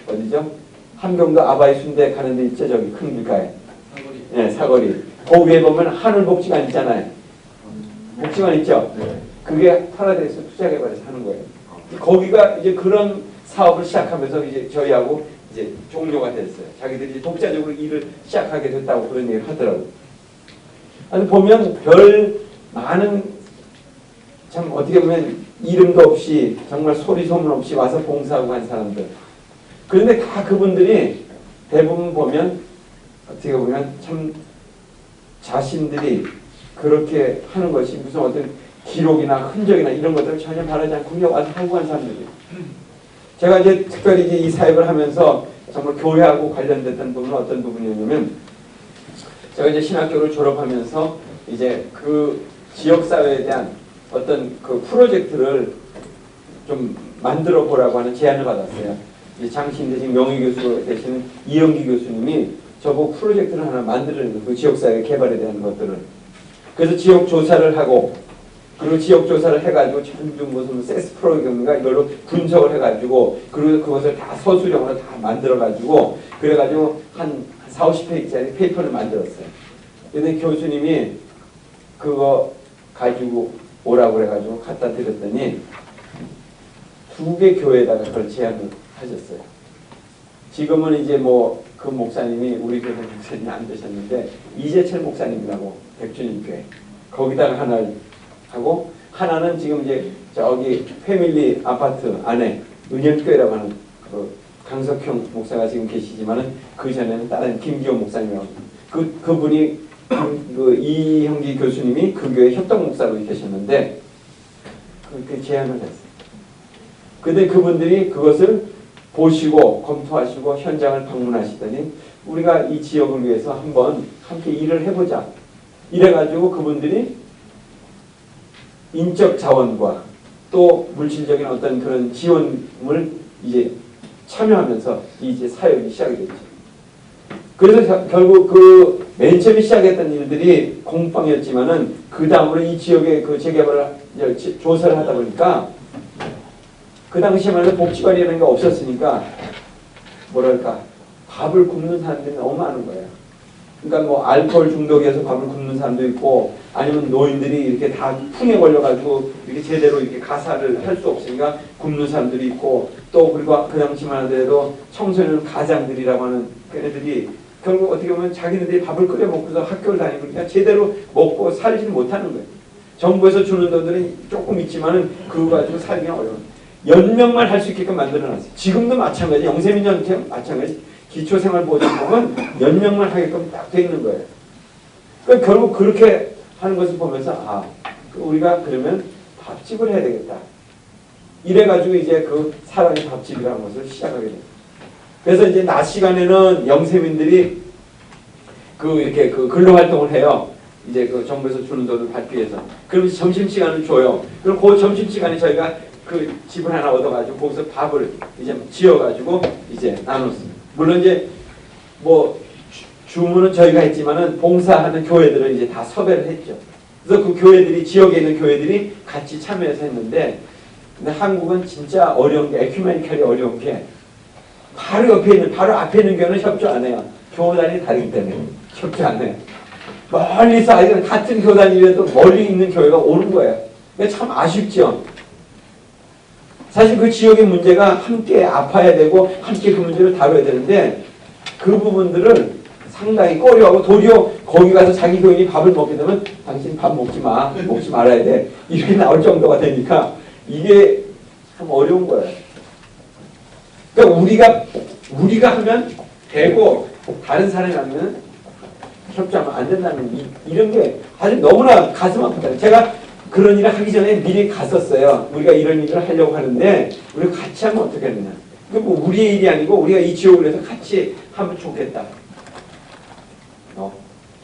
어디죠? 함경도 아바이 순대 가는 데 있죠? 저기 큰 길가에. 사거리. 네, 사거리. 그 위에 보면 하늘복지관 있잖아요. 복지관 있죠? 네. 그게 파라다이스 투자개발에서 하는 거예요. 거기가 이제 그런 사업을 시작하면서 이제 저희하고 이제 종료가 됐어요. 자기들이 이제 독자적으로 일을 시작하게 됐다고 그런 얘기를 하더라고요. 아니 보면 별 많은 참 어떻게 보면 이름도 없이 정말 소리 소문 없이 와서 봉사하고 한 사람들. 그런데 다 그분들이 대부분 보면 어떻게 보면 참 자신들이 그렇게 하는 것이 무슨 어떤 기록이나 흔적이나 이런 것들을 전혀 바라지 않고 그냥 와서 하고 한 사람들이에요. 제가 이제 특별히 이제 이 사역을 하면서 정말 교회하고 관련됐던 부분은 어떤 부분이었냐면, 제가 이제 신학교를 졸업하면서 이제 그 지역사회에 대한 어떤 그 프로젝트를 좀 만들어 보라고 하는 제안을 받았어요. 이제 장신대 지금 명의교수 되시는 이영기 교수님이 저보고 프로젝트를 하나 만들어내는 그 지역사회 개발에 대한 것들을. 그래서 지역 조사를 하고 그리고 지역 조사를 해가지고 전부 무슨 세스 프로그램인가 이걸로 분석을 해가지고 그리고 그것을 다 서술형으로 다 만들어가지고 그래가지고 한 4, 50페이지짜리 페이퍼를 만들었어요. 근데 교수님이 그거 가지고 오라고 그래가지고 갖다 드렸더니 2개 교회에다가 그걸 제안을 하셨어요. 지금은 이제 뭐 그 목사님이 우리 교회 목사님이 안 되셨는데 이재철 목사님이라고 백주님교회 거기다가 하나를 하고 하나는 지금 이제 저기 패밀리 아파트 안에 은현교회라고 하는 그 강석형 목사가 지금 계시지만은 그 전에는 다른 김기호 목사님이라고 그분이 그 이형기 교수님이 그 교회 협동 목사로 계셨는데 그렇게 제안을 했어요. 근데 그분들이 그것을 보시고 검토하시고 현장을 방문하시더니 우리가 이 지역을 위해서 한번 함께 일을 해보자. 이래가지고 그분들이 인적 자원과 또 물질적인 어떤 그런 지원을 이제 참여하면서 이제 사역이 시작이 됐죠. 그래서 결국 그 맨 처음에 시작했던 일들이 공방이었지만은 그 다음으로 이 지역의 그 재개발을 조사를 하다 보니까 그 당시에만 해도 복지관이라는 게 없었으니까 뭐랄까 밥을 굶는 사람들이 너무 많은 거예요. 그러니까 뭐 알코올 중독에서 밥을 굶는 사람도 있고 아니면 노인들이 이렇게 다 풍에 걸려가지고 이렇게 제대로 이렇게 가사를 할 수 없으니까 굶는 사람들이 있고 또 그리고 그 당시만 하더라도 청소년 가장들이라고 하는 걔네들이 결국 어떻게 보면 자기네들이 밥을 끓여 먹고서 학교를 다니고 그러니까 제대로 먹고 살지는 못하는 거예요. 정부에서 주는 돈들은 조금 있지만은 그거 가지고 살기는 어려워요. 연명만 할 수 있게끔 만들어놨어요. 지금도 마찬가지. 영세민정책 마찬가지. 기초생활보장법은 연명만 하게끔 딱 돼 있는 거예요. 그러니까 결국 그렇게 하는 것을 보면서 우리가 그러면 밥집을 해야 되겠다. 이래가지고 이제 그 사랑의 밥집이라는 것을 시작하게 됩니다. 그래서 이제 낮 시간에는 영세민들이 이렇게 근로활동을 해요. 이제 그 정부에서 주는 돈을 받기 위해서. 그럼 점심시간을 줘요. 그럼 그 점심시간에 저희가 그 집을 하나 얻어가지고 거기서 밥을 이제 지어가지고 이제 나눴습니다. 물론 이제 뭐 주문은 저희가 했지만은 봉사하는 교회들을 이제 다 섭외를 했죠. 그래서 그 교회들이 지역에 있는 교회들이 같이 참여해서 했는데 근데 한국은 진짜 어려운 게 에큐메니컬이 어려운 게 바로 옆에 있는 바로 앞에 있는 교회는 협조 안 해요. 교단이 다르기 때문에 협조 안 해요. 멀리서 아이들 같은 교단이라도 멀리 있는 교회가 오는 거예요. 그러니까 참 아쉽죠. 사실 그 지역의 문제가 함께 아파야 되고 함께 그 문제를 다뤄야 되는데 그 부분들을 상당히 꺼려하고 도리어 거기 가서 자기 교인이 밥을 먹게 되면 당신 밥 먹지 마, 먹지 말아야 돼 이렇게 나올 정도가 되니까 이게 참 어려운 거예요. 그러니까 우리가 하면 되고 다른 사람이 하면 협조하면 안 된다는 이런 게 아주 너무나 가슴 아프다. 제가 그런 일을 하기 전에 미리 갔었어요. 우리가 이런 일을 하려고 하는데 우리가 같이 하면 어떻게 하느냐. 뭐 우리의 일이 아니고 우리가 이 지역을 해서 같이 하면 좋겠다.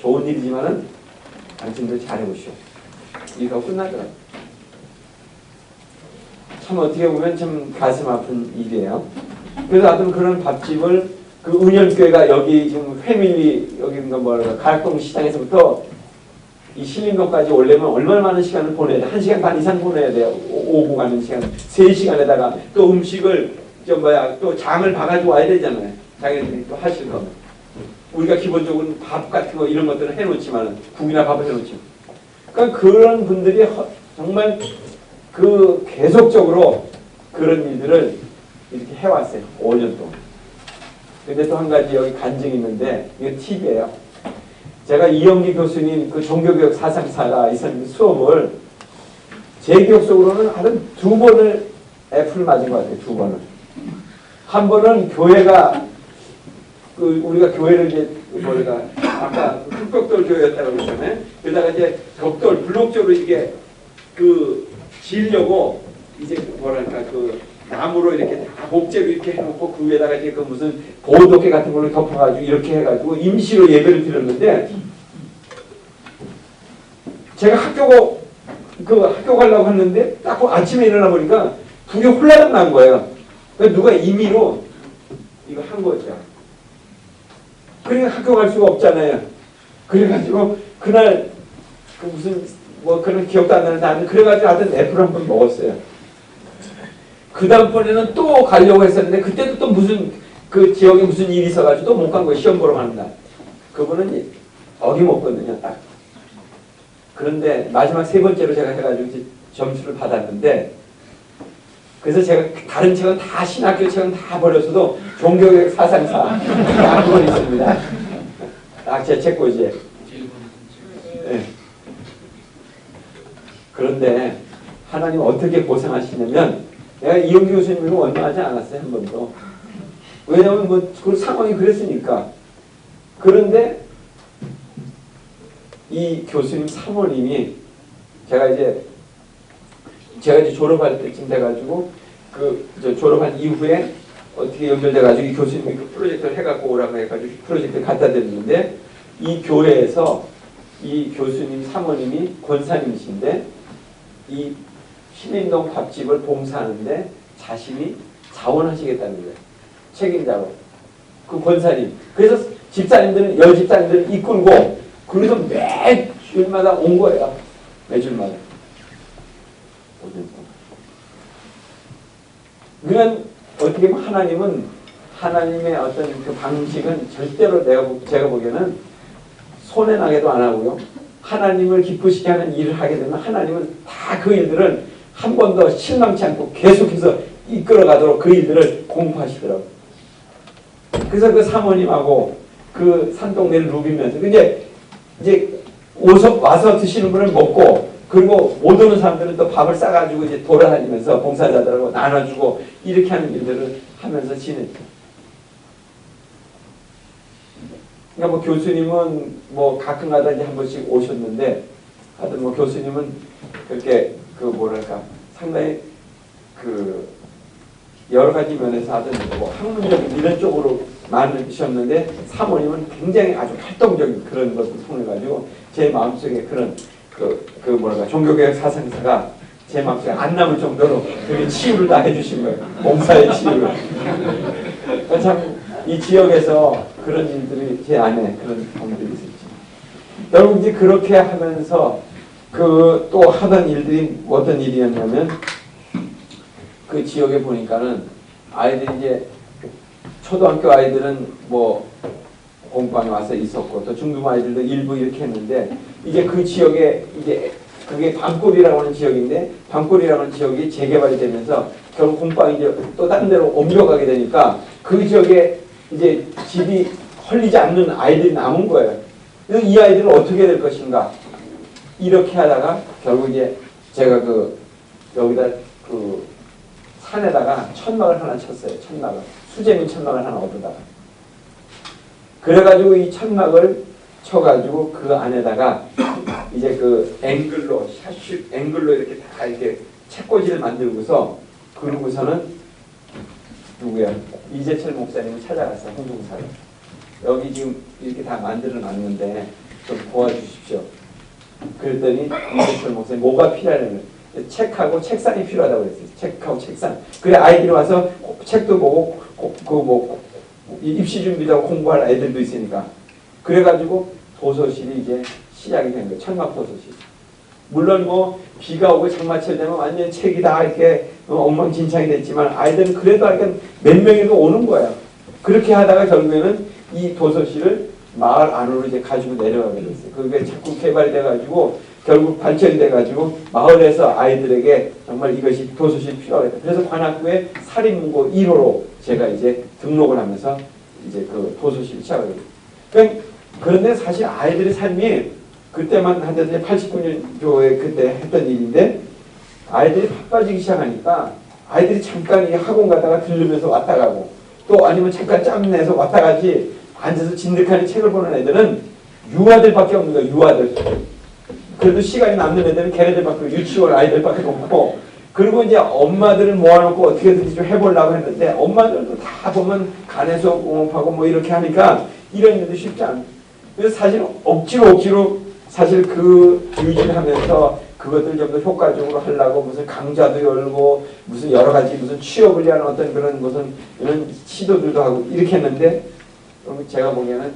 좋은 일이지만은 당신들 잘해보시오. 이거 끝나더라고요. 참 어떻게 보면 참 가슴 아픈 일이에요. 그래서 하여튼 그런 밥집을 그 은현교회가 여기 지금 패밀리 여기인가 뭐랄까 가락동 시장에서부터 이 신림동까지 오려면 얼마나 많은 시간을 보내야 돼? 1시간 반 이상 보내야 돼요. 오고 가는 시간. 3시간에다가 또 음식을 또 장을 봐가지고 와야 되잖아요. 자기들이 또 하실 거면. 우리가 기본적으로 밥 같은 거 이런 것들을 해놓지만은 국이나 밥을 해놓지만. 그러니까 그런 분들이 정말 계속적으로 그런 일들을 이렇게 해왔어요. 5년 동안. 근데 또 한 가지 여기 간증이 있는데 이게 팁이에요. 제가 이영기 교수님 그 종교교육 사상사가 있었는 수업을 제 기억 속으로는 한 2번을 F를 맞은 것 같아요. 2번을. 한 번은 교회가 우리가 교회를 이제 아까 흑벽돌 교회였다고 그랬잖아요. 그러다가 이제 벽돌 블록적으로 이게 지으려고 이제 나무로 이렇게 다 목재로 이렇게 해놓고 그 위에다가 이제 무슨 보도개 같은 걸로 덮어가지고 이렇게 해가지고 임시로 예배를 드렸는데 제가 학교 가려고 했는데 딱 아침에 일어나 보니까 불이 홀라당 난 거예요. 그러니까 누가 임의로 이거 한 거죠. 그러니까 학교 갈 수가 없잖아요. 그래가지고 그날 무슨 뭐 그런 기억도 안 나는데 하여튼 그래가지고 하여튼 애플을 한번 먹었어요. 그 다음번에는 또 가려고 했었는데 그때도 또 무슨 그 지역에 무슨 일이 있어가지고 또 못 간 거예요. 시험 보러 가는 날. 그분은 어김없거든요. 딱. 그런데 마지막 세 번째로 제가 해가지고 점수를 받았는데 그래서 제가 다른 책은 다 신학교 책은 다 버렸어도 종교개혁 사상사 딱 그건 있습니다. 딱 제 책꽂이에. 네. 그런데 하나님 어떻게 보상하시냐면 내가 이용규 교수님을 원망하지 않았어요. 한 번도. 왜냐하면 뭐 그 상황이 그랬으니까. 그런데 이 교수님 사모님이 제가 이제 졸업할 때쯤 돼가지고 졸업한 이후에 어떻게 연결돼가지고 이 교수님이 그 프로젝트를 해갖고 오라고 해가지고 프로젝트를 갖다 드렸는데 이 교회에서 이 교수님 사모님이 권사님이신데 이 신림동 밥집을 봉사하는데 자신이 자원하시겠다는 거예요. 책임자로. 그 권사님. 그래서 집사님들은 여집사님들은 이끌고 그래서 매주마다 온 거예요. 매주마다. 그러니까 어떻게 보면 하나님의 어떤 그 방식은 절대로 제가 보기에는 손해나게도 안 하고요. 하나님을 기쁘시게 하는 일을 하게 되면 하나님은 다 그 일들을 한 번도 실망치 않고 계속해서 이끌어가도록 그 일들을 공부하시더라고요. 그래서 그 사모님하고 그 산동네를 누비면서 이제 와서 드시는 분을 먹고 그리고 못 오는 사람들은 또 밥을 싸가지고 이제 돌아다니면서 봉사자들하고 나눠주고 이렇게 하는 일들을 하면서 지냈죠. 그러니까 뭐 교수님은 뭐 가끔가다 이제 한 번씩 오셨는데 하여튼 뭐 교수님은 그렇게 상당히 여러 가지 면에서 하여튼 뭐 학문적인 이런 쪽으로 많으셨는데 사모님은 굉장히 아주 활동적인 그런 것을 통해 가지고 제 마음속에 그런 종교개혁 사상사가 제 마음속에 안 남을 정도로 그게 치유를 다 해주신 거예요. 봉사의 치유를. 참 이 지역에서 그런 일들이 제 안에 그런 경험들이 있었죠. 여러분 이제 그렇게 하면서 또 하던 일들이 어떤 일이었냐면 그 지역에 보니까는 아이들이 이제 초등학교 아이들은 뭐 공방에 와서 있었고 또 중등 아이들도 일부 이렇게 했는데 이제 그 지역에 이제 그게 밤골이라고 하는 지역인데 밤골이라고 하는 지역이 재개발이 되면서 결국 공방이 이제 또 다른 데로 옮겨가게 되니까 그 지역에 이제 집이 헐리지 않는 아이들이 남은 거예요. 그래서 이 아이들은 어떻게 될 것인가 이렇게 하다가 결국 이제 제가 여기다 산에다가 천막을 하나 쳤어요. 천막을. 수제민 천막을 하나 얻어다가. 그래가지고 이 천막을 쳐가지고 그 안에다가 이제 앵글로 이렇게 다 이렇게 책꽂이를 만들고서 그러고서는 누구야? 이재철 목사님을 찾아갔어. 홍종사를. 여기 지금 이렇게 다 만들어 놨는데 좀 도와주십시오. 그랬더니 이재철 목사님 뭐가 필요하냐면 책하고 책상이 필요하다고 그랬어요. 책하고 책상. 그래 아이들이 와서 책도 보고 입시 준비도 하고 공부할 아이들도 있으니까. 그래가지고 도서실이 이제 시작이 된 거예요. 천막 도서실. 물론 뭐 비가 오고 장마철 되면 완전 책이 다 이렇게 엉망진창이 됐지만 아이들은 그래도 이렇게 몇 명이도 오는 거예요. 그렇게 하다가 결국에는 이 도서실을 마을 안으로 이제 가지고 내려가게 됐어요. 그게 자꾸 개발이 돼가지고 결국 발전이 돼가지고 마을에서 아이들에게 정말 이것이 도서실이 필요하겠다. 그래서 관악구에 사립문고 1호로 제가 이제 등록을 하면서 이제 그 도서실 시작을 했어요. 그런데 사실 아이들의 삶이 그때만 한데 89년 교회 그때 했던 일인데 아이들이 바빠지기 시작하니까 아이들이 잠깐 이 학원 가다가 들르면서 왔다 가고 또 아니면 잠깐 짬내서 왔다 가지 앉아서 진득하니 책을 보는 애들은 유아들밖에 없는 거예요. 유아들. 그래도 시간이 남는 애들은 걔네들밖에 유치원 아이들밖에 없고 그리고 이제 엄마들을 모아놓고 어떻게든지 좀 해보려고 했는데 엄마들도 다 보면 간에서 공업하고 뭐 이렇게 하니까 이런 일도 쉽지 않아요. 그래서 사실 억지로 사실 유지를 하면서 그것들 좀 더 효과적으로 하려고 무슨 강좌도 열고 무슨 여러 가지 무슨 취업을 위한 어떤 그런 무슨 이런 시도들도 하고 이렇게 했는데 제가 보기에는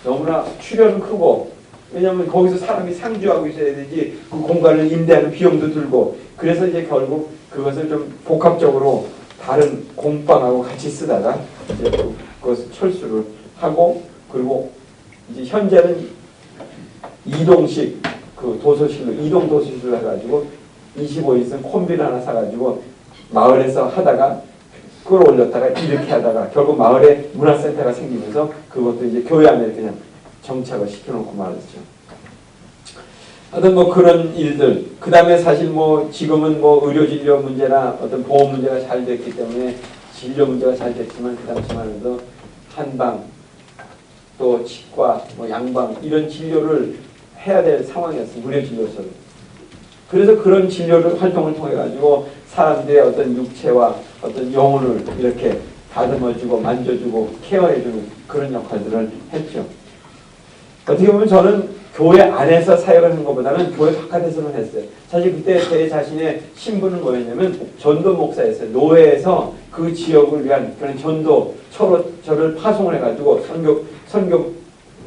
너무나 출혈은 크고 왜냐하면 거기서 사람이 상주하고 있어야 되지 그 공간을 임대하는 비용도 들고 그래서 이제 결국 그것을 좀 복합적으로 다른 공방하고 같이 쓰다가 이제 그것을 철수를 하고 그리고 이제 현재는 이동식 그 도서실로 이동 도서실로 해가지고 25인승 콤비를 하나 사가지고 마을에서 하다가 끌어올렸다가 이렇게 하다가 결국 마을에 문화센터가 생기면서 그것도 이제 교회 안에 그냥 정착을 시켜놓고 말았죠. 하여튼 뭐 그런 일들. 그 다음에 사실 뭐 지금은 뭐 의료진료 문제나 어떤 보험 문제가 잘 됐기 때문에 진료 문제가 잘 됐지만 그 당시만 해도 한방 또 치과 뭐 양방 이런 진료를 해야 될 상황이었어요. 의료진료소를. 그래서 그런 진료를 활동을 통해 가지고 사람들의 어떤 육체와 어떤 영혼을 이렇게 다듬어주고 만져주고 케어해주는 그런 역할들을 했죠. 어떻게 보면 저는 교회 안에서 사역을 한 것보다는 교회 바깥에서는 했어요. 사실 그때 제 자신의 신분은 뭐였냐면 전도 목사였어요. 노회에서 그 지역을 위한 그런 전도 저를 파송을 해가지고 선교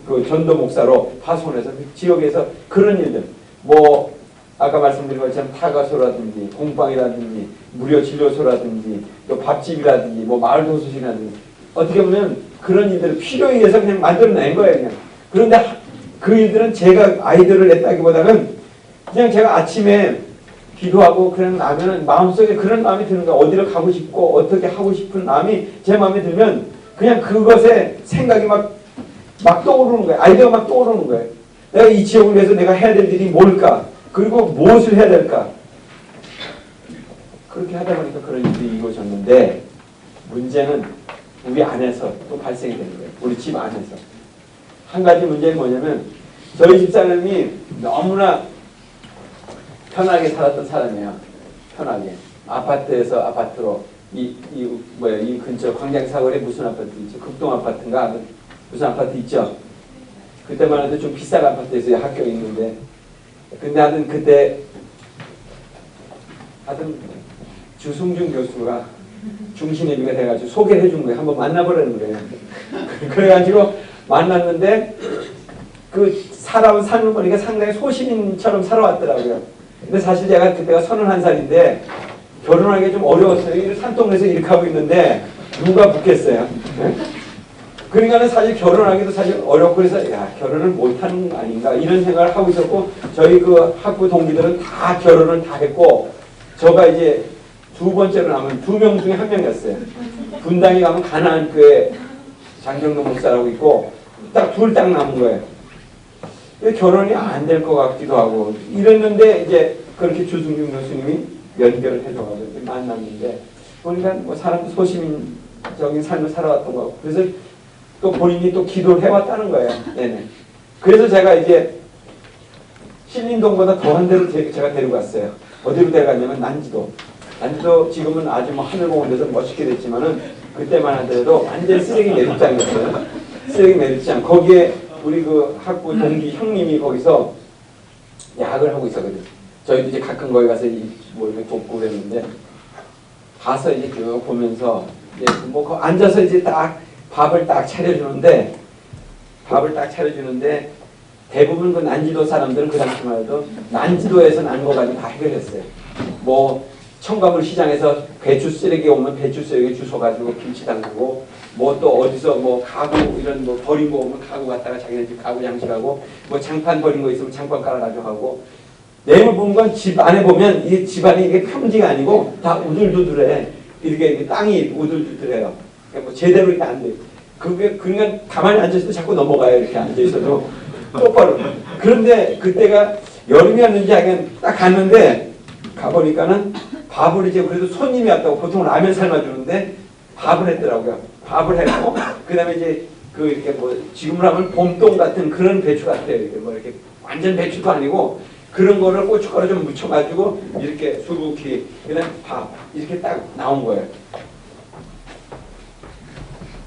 그 전도 목사로 파송을 해서 그 지역에서 그런 일들 뭐 아까 말씀드린 것처럼 타가소라든지 공방이라든지 무료 진료소라든지 또 밥집이라든지 뭐 마을 도서실이라든지 어떻게 보면 그런 일들을 필요에 의해서 그냥 만들어낸 거예요. 그냥. 그런데 그 일들은 제가 아이디어를 냈다기보다는 그냥 제가 아침에 기도하고 그런 나면은 마음속에 그런 마음이 드는 거야. 어디를 가고 싶고 어떻게 하고 싶은 마음이 제 마음에 들면 그냥 그것에 생각이 막 떠오르는 거예요. 아이디어가 막 떠오르는 거예요. 내가 이 지역을 위해서 내가 해야 될 일이 뭘까? 그리고 무엇을 해야 될까? 그렇게 하다 보니까 그런 일들이 이루어졌는데 문제는 우리 안에서 또 발생이 되는 거예요. 우리 집 안에서. 한 가지 문제는 뭐냐면 저희 집사람이 너무나 편하게 살았던 사람이에요. 편하게. 아파트에서 아파트로 이 근처 광장사거리에 무슨 아파트 있죠? 극동 아파트인가? 무슨 아파트 있죠? 그때만 해도 좀 비싼 아파트에서 학교 있는데 근데 하여튼 그때 주승준 교수가 중신예비가 돼가지고 소개를 해준 거예요. 한번 만나보라는 거예요. 그래가지고 만났는데 그 사는 거니까 상당히 소시민처럼 살아왔더라고요. 근데 사실 제가 그때가 31살인데 결혼하기가 좀 어려웠어요. 산동네에서 이렇게 하고 있는데 누가 붙겠어요. 그러니까는 사실 결혼하기도 사실 어렵고 그래서 야 결혼을 못하는 거 아닌가 이런 생각을 하고 있었고 저희 그 학부 동기들은 다 결혼을 다 했고 저가 이제 두 번째로 남은 2명 중에 1명이었어요. 분당에 가면 가나안 교회 장정동 목사라고 있고 딱 둘 딱 남은 거예요. 결혼이 안 될 것 같기도 하고 이랬는데 이제 그렇게 주승준 교수님이 연결을 해줘가지고 만났는데 보니까 뭐 사람도 소시민적인 삶을 살아왔던 거고 그래서 또 본인이 또 기도를 해왔다는 거예요. 네네. 그래서 제가 이제 신림동보다 더한 데로 제가 데리고 갔어요. 어디로 데려갔냐면 난지도. 난지도 지금은 아주 뭐 하늘공원 돼서 멋있게 됐지만은 그때만 하더라도 완전 쓰레기 매립장이었어요. 쓰레기 매립장. 거기에 우리 그 학부 동기 형님이 거기서 약을 하고 있었거든요. 저희도 이제 가끔 거기 가서 뭐 이렇게 돕고 그랬는데 가서 이제 쭉 보면서 이제 뭐 앉아서 이제 딱 밥을 딱 차려주는데 대부분 그 난지도 사람들은 그 당시만 해도 난지도에서 난 거 가지고 다 해결했어요. 뭐 청가물 시장에서 배추 쓰레기 오면 배추 쓰레기 주워가지고 김치 담그고 뭐 또 어디서 뭐 가구 이런 뭐 버린 거 오면 가구 갖다가 자기네 집 가구 양식하고 뭐 장판 버린 거 있으면 장판 깔아가지고 하고 내용을 보는 건 집 안에 보면 이 집안이 이게 평지가 아니고 다 우둘두둘해. 이렇게 땅이 우둘두둘해요. 그러니까 뭐 제대로 이렇게 안 돼. 그게 그러니까 가만히 앉아있어도 자꾸 넘어가요. 이렇게 앉아있어도 똑바로. 그런데 그때가 여름이었는지 하긴 딱 갔는데 가보니까는 밥을 이제 그래도 손님이 왔다고 보통 라면 삶아주는데 밥을 했더라고요. 밥을 했고 그 다음에 이제 그 이렇게 뭐 지금으로 하면 봄동 같은 그런 배추 같아요. 이렇게 뭐 이렇게 완전 배추도 아니고 그런 거를 고춧가루 좀 묻혀가지고 이렇게 수북히 그다음 밥 이렇게 딱 나온 거예요.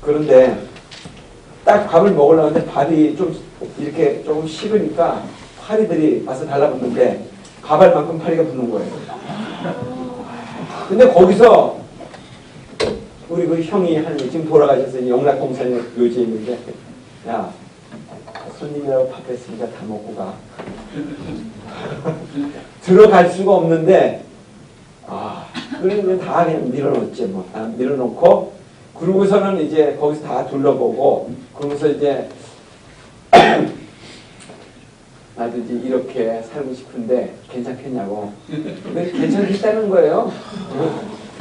그런데 딱 밥을 먹으려고 하는데 밥이 좀 이렇게 조금 식으니까 파리들이 와서 달라붙는데 가발만큼 파리가 붙는 거예요. 근데 거기서 우리 그 형이 한 지금 돌아가셔서 영락공산에 묘지에 있는데 야 손님이라고 밥 했으니까 다 먹고 가. 들어갈 수가 없는데, 그러면 다 그냥 밀어놓지 뭐. 다 밀어놓고, 그러고서는 이제 거기서 다 둘러보고, 그러면서 이제, 나도 이제 이렇게 살고 싶은데 괜찮겠냐고. 근데 괜찮겠다는 거예요.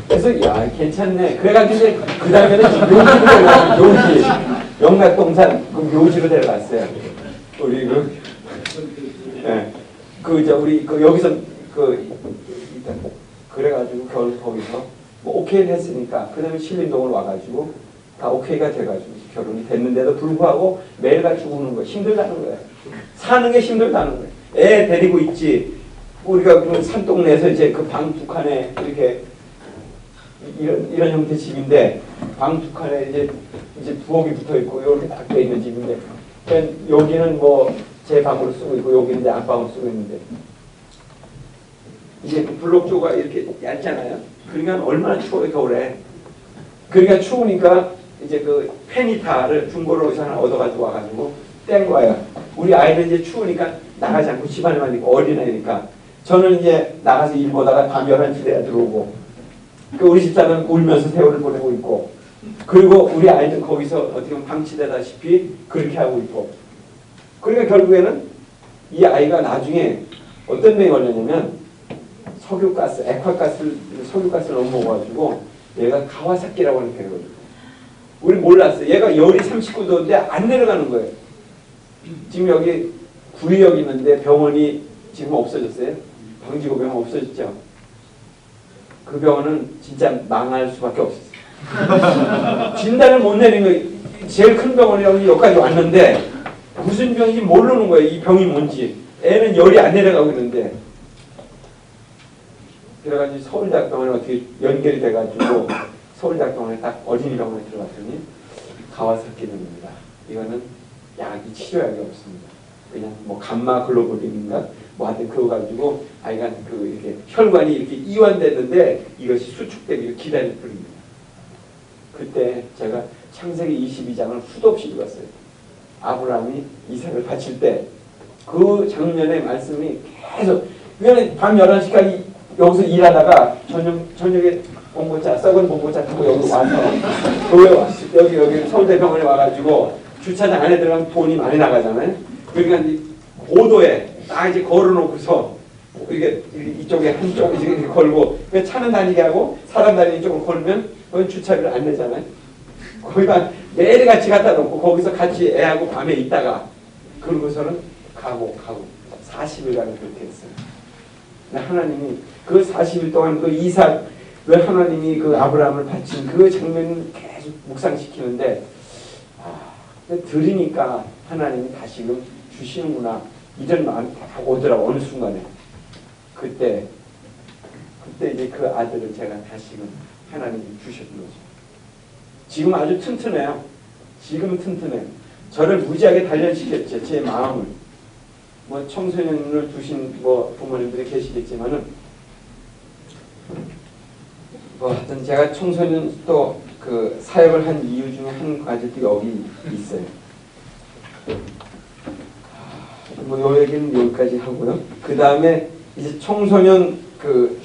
그래서 야 괜찮네. 그래가지고 이제 그 다음에는 묘지로 데려갔어요. 묘지. 영락동산 그 묘지로 데려갔어요. 우리 우리 여기서 일단 그래가지고 결국 거기서 뭐 오케이를 했으니까 그 다음에 신림동을 와가지고 다 오케이가 돼가지고 결혼이 됐는데도 불구하고 매일같이 우는 거예요. 힘들다는 거예요. 사는 게 힘들다는 거예요. 애 데리고 있지. 우리가 그 산동네에서 이제 그 방 두 칸에 이렇게 이런 형태 집인데 방 두 칸에 이제 부엌이 붙어 있고 이렇게 딱 돼 있는 집인데 여기는 뭐 제 방으로 쓰고 있고 여기는 이제 안방으로 쓰고 있는데 이제 블록 조가 이렇게 얇잖아요. 그러니까 얼마나 추워요 겨울에. 그러니까 추우니까 이제 그 페니타를 중고로 어디서 하나 얻어가지고 와가지고 뗀 거예요. 우리 아이는 이제 추우니까 나가지 않고 집안에만 있고 어린아이니까 저는 이제 나가서 일 보다가 밤 11시 돼야 들어오고 우리 집사람은 울면서 세월을 보내고 있고 그리고 우리 아이는 거기서 어떻게 보면 방치되다시피 그렇게 하고 있고 그러니까 결국에는 이 아이가 나중에 어떤 병이 걸렸냐면 석유가스, 석유가스를 너무 먹어가지고 얘가 가와사키라고 하는 병이 걸려요. 우리 몰랐어요. 얘가 열이 39도인데 안 내려가는 거예요. 지금 여기 구의역 있는데 병원이 지금 없어졌어요. 방지구 병원 없어졌죠. 그 병원은 진짜 망할 수밖에 없었어요. 진단을 못 내린 거예요. 제일 큰 병원이라고 여기까지 왔는데 무슨 병인지 모르는 거예요. 이 병이 뭔지. 애는 열이 안 내려가고 있는데 그래가지고 서울대학병원에 어떻게 연결이 돼가지고 서울대학병원에 딱 어린이병원에 들어갔더니 가와사키병입니다. 이거는 약이 치료약이 없습니다. 그냥 뭐 감마 글로불린인가 뭐 하여튼 그거 가지고 아이가 그 이렇게 혈관이 이렇게 이완됐는데 이것이 수축되기를 기다릴 뿐입니다. 그때 제가 창세기 22장을 수도 없이 읽었어요. 아브라함이 이삭을 바칠 때 그 장면의 말씀이 계속 그냥 밤 11시까지 여기서 일하다가 저녁에 봉고차 썩은 봉고차 타고 여기 와서 여기 서울대병원에 와가지고 주차장 안에 들어가면 돈이 많이 나가잖아요. 그러니까 고도에 딱 이제 걸어놓고서 이게 이쪽에 한쪽 이렇게 걸고 차는 다니게 하고 사람 다니는 쪽으로 걸면 거기 주차비를 안 내잖아요. 거기다 매일같이 갖다 놓고 거기서 같이 애하고 밤에 있다가 그러고서는 가고 40일간을 그렇게 했어요. 근데 하나님이 그 40일 동안 그 이삭 왜 하나님이 그 아브라함을 바친 그 장면을 계속 묵상시키는데 들으니까 하나님이 다시금 주시는구나 이런 마음이 딱 오더라고. 어느 순간에 그때 이제 그 아들을 제가 다시금 하나님이 주셨던 거죠. 지금 아주 튼튼해요. 지금은 튼튼해요. 저를 무지하게 단련시켰죠. 제 마음을. 뭐 청소년을 두신 뭐 부모님들이 계시겠지만은 뭐 하여튼 제가 청소년 또 그 사역을 한 이유 중에 한 가지도 여기 있어요. 뭐 요 얘기는 여기까지 하고요. 그 다음에 이제 청소년 그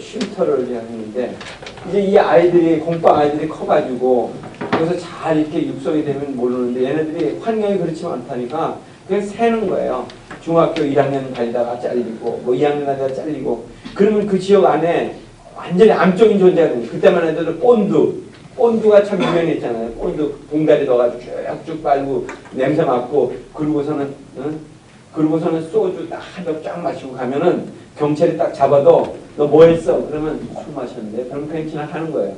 쉼터를 하는데 이제 이 아이들이 공방 아이들이 커가지고 그래서 잘 이렇게 육성이 되면 모르는데 얘네들이 환경이 그렇지 않다니까 그냥 새는 거예요. 중학교 1학년 다니다가 잘리고 뭐 2학년 다니다가 잘리고 그러면 그 지역 안에 완전히 암적인 존재가 됩니다. 그때만 해도 본드가 참 유명했잖아요. 본드 봉다리 넣어가지고 쭉쭉 빨고 냄새 맡고 그러고서는 소주 딱 한 병 쫙 마시고 가면은 경찰이 딱 잡아도 너 뭐 했어? 그러면 술 마셨는데 그럼 그냥 지나가는 거예요.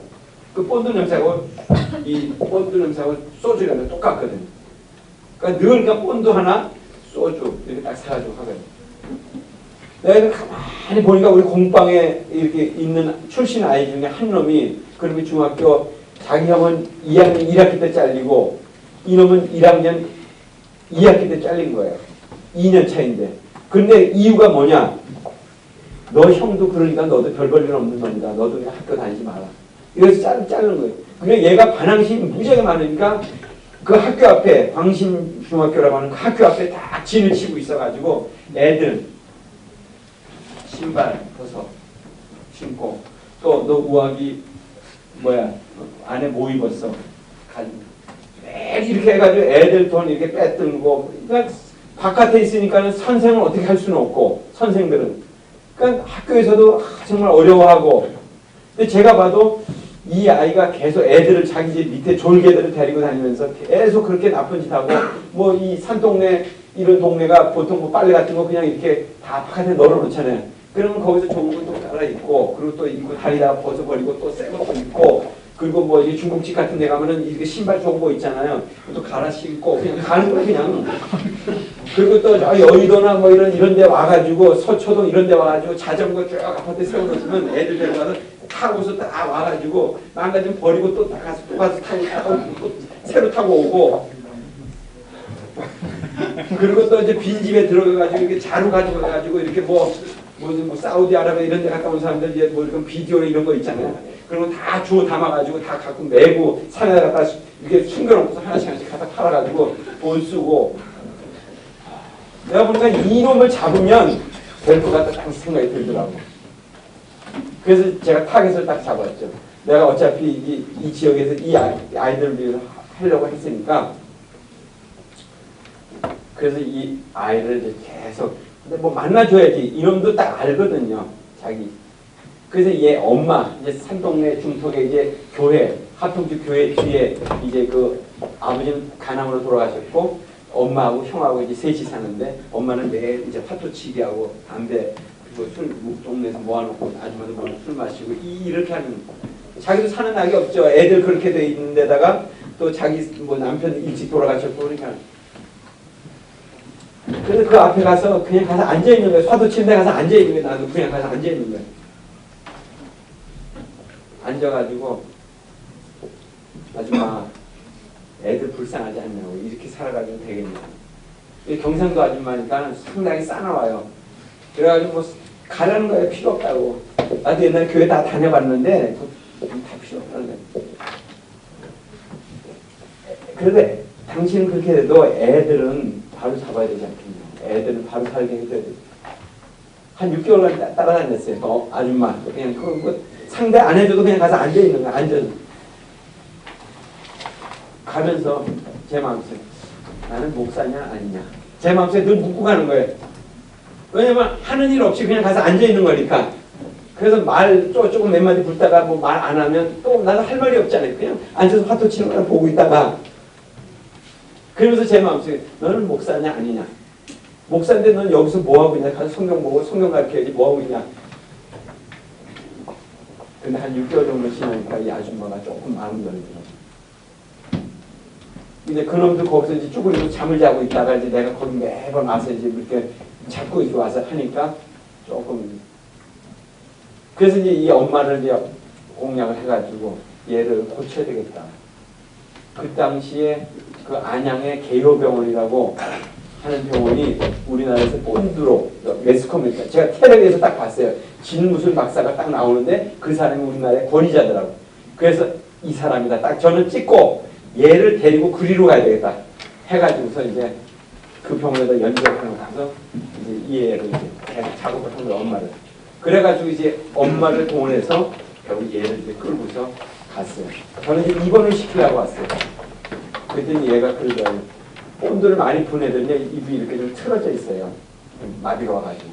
그 본드 냄새하고 이 본드 냄새하고 소주가 똑같거든요. 그러니까 늘 본드 하나 소주 이렇게 딱 사가지고 하거든요. 내가 가만히 보니까 우리 공방에 이렇게 있는 출신 아이 중에 한 놈이 그러면 중학교 자기 형은 2학년 1학기 때 잘리고 이놈은 1학년 2학기 때 잘린 거예요. 2년 차인데. 근데 이유가 뭐냐? 너 형도 그러니까 너도 별 볼 일 없는 놈이다. 너도 그냥 학교 다니지 마라. 이래서 자른 거예요. 근데 얘가 반항심이 무지하게 많으니까 그 학교 앞에 광신중학교라고 하는 그 학교 앞에 딱 진을 치고 있어가지고 애들 신발 벗어 신고 또 너 우아기 뭐야 안에 뭐 입었어 매일 이렇게 해가지고 애들 돈 이렇게 빼들고 그러니까 바깥에 있으니까는 선생을 어떻게 할 수는 없고 선생들은 그러니까 학교에서도 정말 어려워하고 근데 제가 봐도 이 아이가 계속 애들을 자기 집 밑에 졸개들을 데리고 다니면서 계속 그렇게 나쁜 짓 하고 뭐 이 산동네 이런 동네가 보통 뭐 빨래 같은 거 그냥 이렇게 다 바깥에 널어놓잖아요. 그러면 거기서 좋은 거또 갈아 입고 그리고 또 입고 다리다가 벗어버리고 또 새 것도 입고 그리고 뭐 이 중국집 같은 데 가면은 이렇게 신발 좋은 거 있잖아요. 또 갈아 신고 그냥 가는 거 그냥. 그리고 또 여의도나 뭐 이런 데 와가지고 서초동 이런 데 와가지고 자전거 쭉 아파트에 세워놓으면 애들 데려가서 타고서 딱 와가지고 망가지면 버리고 또 가서 타고 또 새로 타고 오고 그리고 또 이제 빈집에 들어가가지고 이렇게 자루 가지고 가가지고 이렇게 뭐 사우디아라비아 이런 데 갔다 온 사람들 이제 뭐 이런 비디오 이런 거 있잖아요. 그런 거 다 주워 담아가지고 다 갖고 메고 산에 갖다 이렇게 숨겨놓고서 하나씩 갖다 팔아가지고 돈 쓰고 내가 보니까 이놈을 잡으면 될 것 같다 딱 생각이 들더라고. 그래서 제가 타겟을 딱 잡았죠. 내가 어차피 이 지역에서 이 아이들을 위해서 하려고 했으니까 그래서 이 아이를 이제 계속 근데 뭐 만나줘야지 이놈도 딱 알거든요. 자기. 그래서 얘 엄마 이제 산동네 중턱에 이제 교회 하통주 교회 뒤에 이제 그 아버지는 간암으로 돌아가셨고 엄마하고 형하고 이제 셋이 사는데 엄마는 매일 이제 화투치기하고 담배 그리고 술 동네에서 모아놓고 아줌마도 모아놓고 술 마시고 이렇게 하는 자기도 사는 낙이 없죠. 애들 그렇게 돼 있는 데다가 또 자기 뭐 남편 일찍 돌아가셨고 그러니까 그래서 그 앞에 가서 그냥 가서 앉아 있는 거예요. 화도 치는 데 가서 앉아 있는 거예요. 나도 그냥 가서 앉아 있는 거예요. 앉아가지고 아줌마 애들 불쌍하지 않냐고 이렇게 살아가면 되겠냐. 경상도 아줌마니까 상당히 싸나와요. 그래가지고 뭐 가라는 거에 필요 없다고. 나도 옛날에 교회 다 다녀봤는데 다 필요 없다는 거예요. 그런데 당신은 그렇게 해도 애들은 바로 잡아야 되지 않겠냐. 애들은 바로 살게 해줘야 돼. 한 6개월간 따라다녔어요. 아줌마 그냥 그 상대 안 해줘도 그냥 가서 앉아 있는 거야. 앉아서 가면서 제 마음속에 나는 목사냐 아니냐. 제 마음속에 늘 묻고 가는 거예요. 왜냐면 하는 일 없이 그냥 가서 앉아 있는 거니까. 그래서 말 조금 몇 마디 붙다가 뭐 말 안 하면 또 나는 할 말이 없잖아요. 그냥 앉아서 화투 치는 거나 보고 있다가 그러면서 제 마음속에 너는 목사냐 아니냐. 목사인데 넌 여기서 뭐하고 있냐. 가서 성경 보고 성경 가르쳐야지 뭐하고 있냐. 근데 한 6개월 정도 지나니까 이 아줌마가 조금 마음 열더라고요. 근데 그놈도 거기서 이제 쭈그리고 잠을 자고 있다가 이제 내가 거기 매번 와서 이제 이렇게 잡고 이렇게 와서 하니까 조금. 그래서 이제 이 엄마를 이제 공략을 해가지고 얘를 고쳐야 되겠다. 그 당시에 그 안양의 개요병원이라고 하는 병원이 우리나라에서 본드로 매스컴에서 제가 텔레비에서 딱 봤어요. 진 무슨 박사가 딱 나오는데 그 사람이 우리나라의 권위자더라고. 그래서 이 사람이다. 딱 저는 찍고 얘를 데리고 그리로 가야 되겠다. 해가지고서 이제 그 병원에다 연결하는 가서 이제 이 애를 이제 계속 작업을 한 거예요. 엄마를. 그래가지고 이제 엄마를 동원해서 결국 얘를 이제 끌고서 갔어요. 저는 이제 입원을 시키려고 왔어요. 그랬더니 얘가 그러더라고요. 본드를 많이 푼 애들은 입이 이렇게 좀 틀어져 있어요. 마비가 와가지고.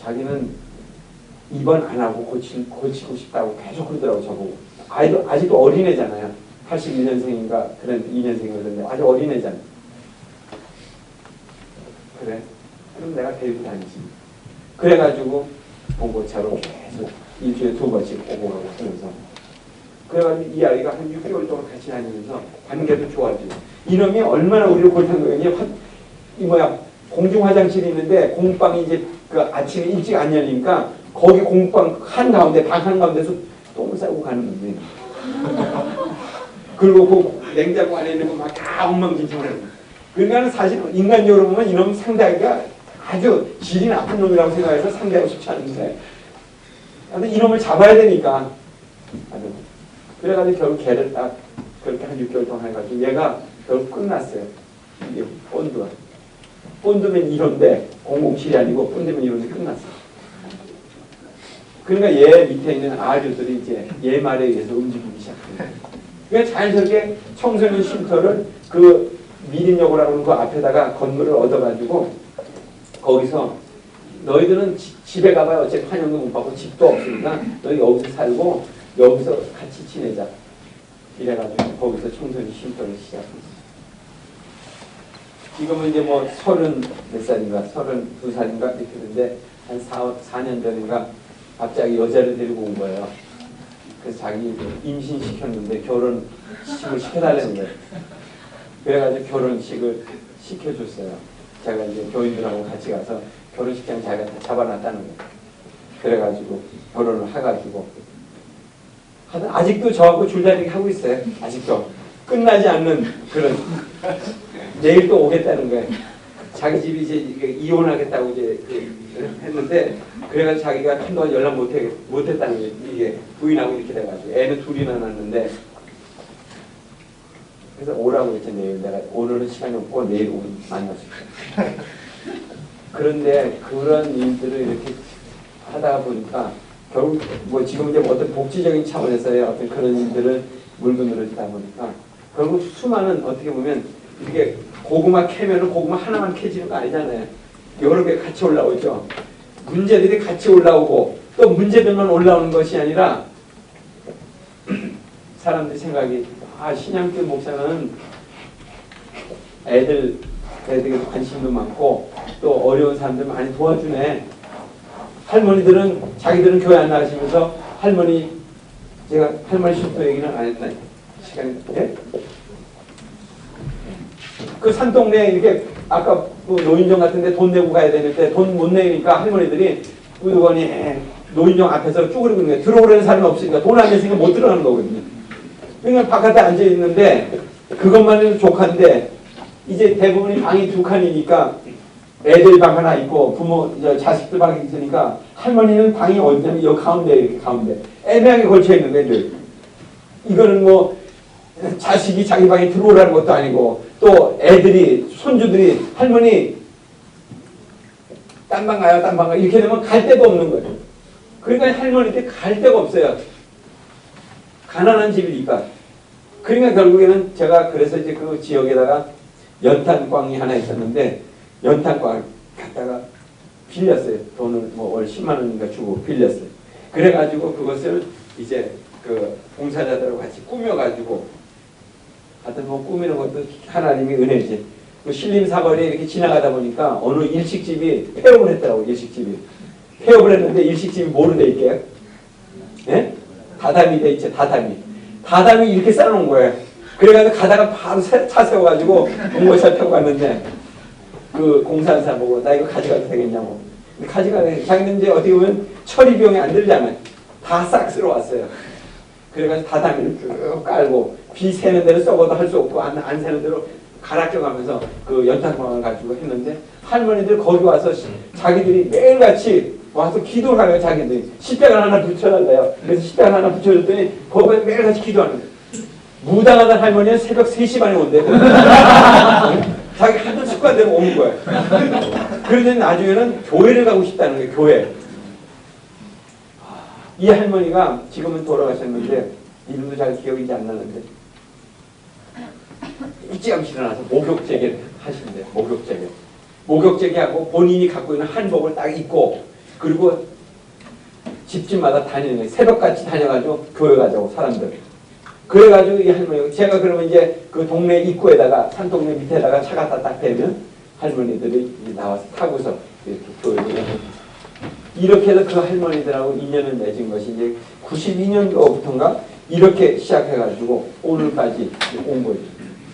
자기는 입원 안 하고 고치고 싶다고 계속 그러더라고 저보고. 아직도 어린애잖아요. 81년생인가 그런 2년생이었는데 아주 어린애잖아요. 그래? 그럼 내가 데리고 다니지. 그래가지고 봉고차로 계속 일주일에 2번씩 오고 가고 하면서 그래가지고 이 아이가 한 6개월 동안 같이 다니면서 관계도 좋아지고 이놈이 얼마나 우리를 골탕 거였냐. 공중 화장실이 있는데 공방이 이제 그 아침에 일찍 안 열리니까 거기 공방 한가운데 방 한가운데서 똥을 싸고 가는 거예요. 그리고 그 냉장고 안에 있는 거 막 다 엉망진창을 하는 거예요. 그러니까 사실 인간적으로 보면 이놈 상대하기가 아주 질이 나쁜 놈이라고 생각해서 상대하고 싶지 않은데 근데 이놈을 잡아야 되니까 그래가지고 결국 걔를 딱 그렇게 한 6개월 동안 해가지고 얘가 결국 끝났어요. 이게 본드가. 본드면 1호인데 007이 아니고 본드면 1호인데 끝났어요. 그러니까 얘 밑에 있는 아류들이 이제 얘 말에 의해서 움직이기 시작합니다. 그러니까 자연스럽게 청소년 쉼터를 그 미림역이라고 하는 그 앞에다가 건물을 얻어가지고 거기서 너희들은 집에 가봐야 어차피 환영도 못 받고 집도 없으니까 너희 여기서 살고 여기서 같이 지내자. 이래가지고 거기서 청소년 쉼터를 시작했어요. 지금은 이제 뭐 30몇 살인가 32살인가 이렇게 되는데 한 4년 전인가 갑자기 여자를 데리고 온 거예요. 그래서 자기 임신시켰는데 결혼식을 시켜달라는 거예요. 그래가지고 결혼식을 시켜줬어요. 제가 이제 교인들하고 같이 가서 결혼식장 자기가 다 잡아놨다는 거예요. 그래가지고 결혼을 해가지고 아직도 저하고 줄다리기 하고 있어요. 아직도 끝나지 않는 그런 내일 또 오겠다는 거예요. 자기 집이 이제 이혼하겠다고 이제 했는데 그래가지고 자기가 한동안 연락 못했다는 거예요. 이게 부인하고 이렇게 돼가지고 애는 둘이나 낳았는데 그래서 오라고 했지. 내일 내가 오늘은 시간이 없고 내일 오면 만날 수 있어요. 그런데 그런 일들을 이렇게 하다가 보니까 결국 뭐 지금 이제 어떤 복지적인 차원에서의 어떤 그런 일들을 물건으로 하다 보니까 결국 수많은 어떻게 보면 이게 고구마 캐면은 고구마 하나만 캐지는 거 아니잖아요. 여러 개 같이 올라오죠. 문제들이 같이 올라오고 또 문제들만 올라오는 것이 아니라 사람들이 생각이 신양교 목사는 애들에게 관심도 많고 또 어려운 사람들 많이 도와주네. 할머니들은 자기들은 교회 안 나가시면서 제가 할머니 쉼터 얘기는 안 했나 시간이 예? 그 산동네에 이렇게 아까 그 노인정 같은데 돈 내고 가야 되는데 돈 못 내니까 할머니들이 우두건이 노인정 앞에서 쭈그리고 있는 거예요. 들어오려는 사람이 없으니까 돈 안 냈으니까 못 들어가는 거거든요. 그러니까 바깥에 앉아 있는데 그것만 해도 족한데 이제 대부분이 방이 2칸이니까 애들 방 하나 있고 자식들 방이 있으니까 할머니는 방이 어디냐면 여기 가운데 이렇게 가운데 애매하게 걸쳐 있는 애들. 이거는 뭐 자식이 자기 방에 들어오라는 것도 아니고 또 애들이 손주들이 할머니 딴 방 가요 딴 방 가요 이렇게 되면 갈 데도 없는 거예요. 그러니까 할머니한테 갈 데가 없어요. 가난한 집이니까. 그러니까 결국에는 제가 그래서 이제 그 지역에다가 연탄광이 하나 있었는데 연탄광 갖다가 빌렸어요. 돈을 뭐 월 10만 원인가 주고 빌렸어요. 그래가지고 그것을 이제 그 봉사자들하고 같이 꾸며가지고 하여튼 뭐 꾸미는 것도 하나님의 은혜지. 그 신림사거리에 이렇게 지나가다 보니까 어느 일식집이 폐업을 했더라고. 일식집이 폐업을 했는데 일식집이 뭐로 돼 있게요? 예? 다담이 돼 있죠. 다담이 이렇게 쌓아놓은 거예요. 그래가지고 가다가 바로 차 세워가지고 공모차 타고 갔는데 그 공사한 사람 보고 나 이거 가져가도 되겠냐고. 근데 가져가네. 자기는 이제 어떻게 보면 처리 비용이 안 들잖아요. 다 싹 쓸어왔어요. 그래가지고 다담이를 쭉 깔고 비 새는 대로 썩어도 할 수 없고 안 새는 대로 갈아껴가면서 그 연탄광을 가지고 했는데 할머니들 거기 와서 자기들이 매일같이 와서 기도를 하는 거예요. 자기들이 십자가 하나 붙여달래요. 그래서 십자가 하나 붙여줬더니 거기에 매일같이 기도하는 거예요. 무당하던 할머니는 새벽 3시 반에 온대. 자기 하도 습관대로 오는 거예요. 그러더니 나중에는 교회를 가고 싶다는 거예요. 교회. 이 할머니가 지금은 돌아가셨는데 이름도 잘 기억이 안 나는데 일찌감치 일어나서 목욕제기를 하신대요. 목욕제기하고 본인이 갖고 있는 한복을 딱 입고 그리고 집집마다 다니는 거예요. 새벽같이 다녀가지고 교회 가자고 사람들. 그래가지고 이 할머니가 제가 그러면 이제 그 동네 입구에다가 산동네 밑에다가 차 갖다 딱 대면 할머니들이 나와서 타고서 이렇게 교회를 이렇게 해서 그 할머니들하고 인연을 맺은 것이 이제 92년도부터인가 이렇게 시작해가지고 오늘까지 온 거예요.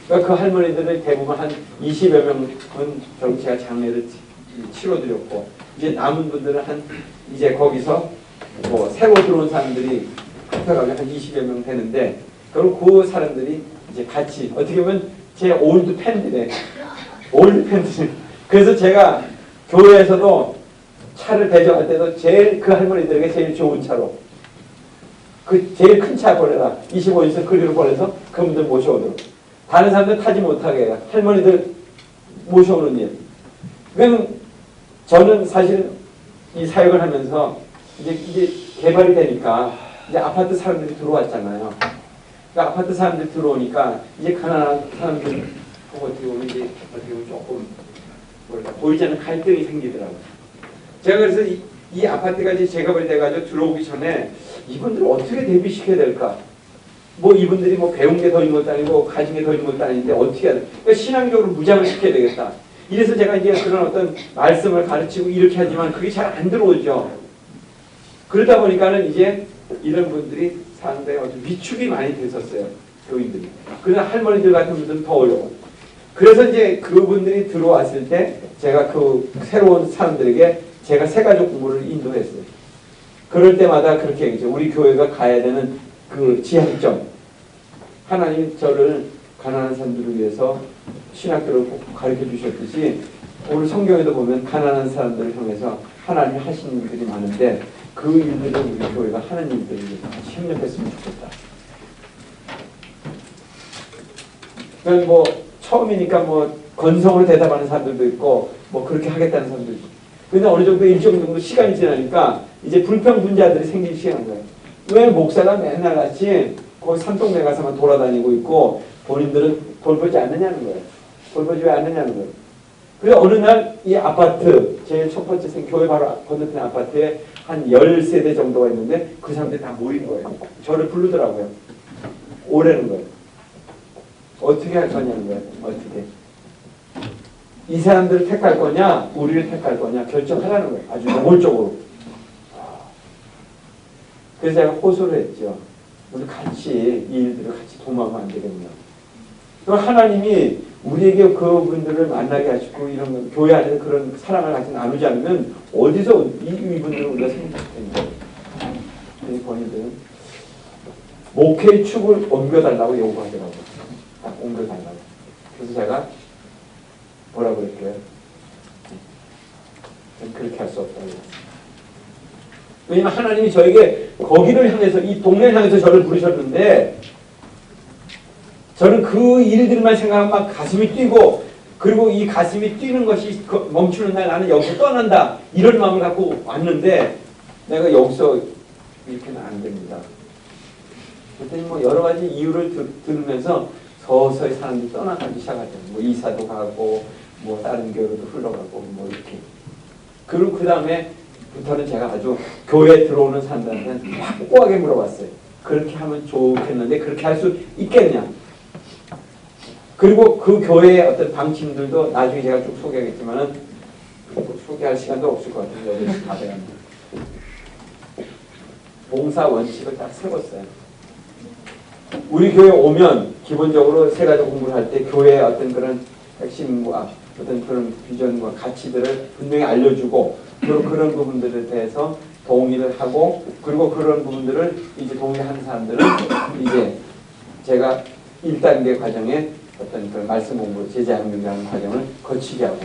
그러니까 그 할머니들을 대부분 한 20여 명은 결국 제가 장례를 치러드렸고 이제 남은 분들은 이제 거기서 뭐 새로 들어온 사람들이 합쳐가지고 한 20여 명 되는데 결국 그 사람들이 이제 같이 어떻게 보면 제 올드 팬들이에요. 그래서 제가 교회에서도 차를 배정할 때도 제일 그 할머니들에게 제일 좋은 차로 그 제일 큰 차 보내라 25인승 그리로 보내서 그분들 모셔오도록. 다른 사람들 타지 못하게 해요. 할머니들 모셔오는 일. 그럼 저는 사실 이 사역을 하면서 이제 개발이 되니까 이제 아파트 사람들이 들어왔잖아요. 그러니까 아파트 사람들이 들어오니까 이제 가난한 사람들 어떻게 보면 이제 어떻게 보면 조금 뭐랄까 보이지 않는 갈등이 생기더라고요. 제가 그래서 이 아파트가 이제 재개발이 돼가지고 들어오기 전에 이분들을 어떻게 대비시켜야 될까? 뭐 이분들이 뭐 배운 게 더 있는 것도 아니고 가진 게 더 있는 것도 아닌데 어떻게 해야 돼? 그러니까 신앙적으로 무장을 시켜야 되겠다. 이래서 제가 이제 그런 어떤 말씀을 가르치고 이렇게 하지만 그게 잘 안 들어오죠. 그러다 보니까는 이제 이런 분들이 상당히 위축이 많이 됐었어요. 교인들이. 그러나 할머니들 같은 분들은 더 어려워. 그래서 이제 그분들이 들어왔을 때 제가 그 새로운 사람들에게 제가 새가족 공부를 인도했어요. 그럴 때마다 그렇게 얘기죠. 우리 교회가 가야 되는 그 지향점. 하나님이 저를 가난한 사람들을 위해서 신학교를 꼭 가르쳐 주셨듯이 오늘 성경에도 보면 가난한 사람들을 향해서 하나님이 하시는 일들이 많은데 그 일들을 우리 교회가 하는 일들을 같이 협력했으면 좋겠다. 그냥 뭐 처음이니까 뭐 건성으로 대답하는 사람들도 있고 뭐 그렇게 하겠다는 사람들도 있고. 근데 어느 정도 일정 정도 시간이 지나니까 이제 불평분자들이 생기기 시작한 거예요. 왜 목사가 맨날 같이 거기 산동네 가서만 돌아다니고 있고 본인들은 돌보지 않느냐는 거예요. 돌보지 왜 않느냐는 거예요. 그래서 어느 날 이 아파트 제일 첫 번째 교회 바로 건너편 아파트에 한 10세대 정도가 있는데 그 사람들이 다 모인 거예요. 저를 부르더라고요. 오라는 거예요. 어떻게 할 거냐는 거예요. 어떻게. 이 사람들을 택할 거냐 우리를 택할 거냐 결정하라는 거예요. 아주 노골적으로. 그래서 제가 호소를 했죠. 우리 같이 이 일들을 같이 도모하면 안 되겠냐. 또 하나님이 우리에게 그분들을 만나게 하시고 이런 교회 안에서 그런 사랑을 같이 나누지 않으면 어디서 이분들을 우리가 생각했는데 이 본인들은 목회의 축을 옮겨달라고 요구하더라고요. 딱 옮겨달라고. 그래서 제가 뭐라고 그랬어요? 그렇게 할 수 없다고. 왜냐하면 하나님이 저에게 거기를 향해서 이 동네를 향해서 저를 부르셨는데 저는 그 일들만 생각하면 막 가슴이 뛰고 그리고 이 가슴이 뛰는 것이 멈추는 날 나는 여기서 떠난다 이런 마음을 갖고 왔는데 내가 여기서 이렇게는 안 됩니다. 그랬더니 뭐 여러 가지 이유를 들으면서 서서히 사람들이 떠나가기 시작하죠. 뭐 이사도 가고 뭐 다른 교회로 흘러가고 뭐 이렇게. 그리고 그 다음에 부터는 제가 아주 교회에 들어오는 사람들한테 확고하게 물어봤어요. 그렇게 하면 좋겠는데 그렇게 할 수 있겠냐? 그리고 그 교회의 어떤 방침들도 나중에 제가 쭉 소개하겠지만은 소개할 시간도 없을 것 같아요. 8시 다 돼갑니다. 봉사 원칙을 딱 세웠어요. 우리 교회 오면 기본적으로 세 가지 공부를 할 때 교회의 어떤 그런 핵심과 어떤 그런 비전과 가치들을 분명히 알려주고 그리고 그런 부분들에 대해서 동의를 하고 그리고 그런 부분들을 이제 동의하는 사람들은 이제 제가 1단계 과정에 어떤 그런 말씀 공부, 제자학명이라는 과정을 거치게 하고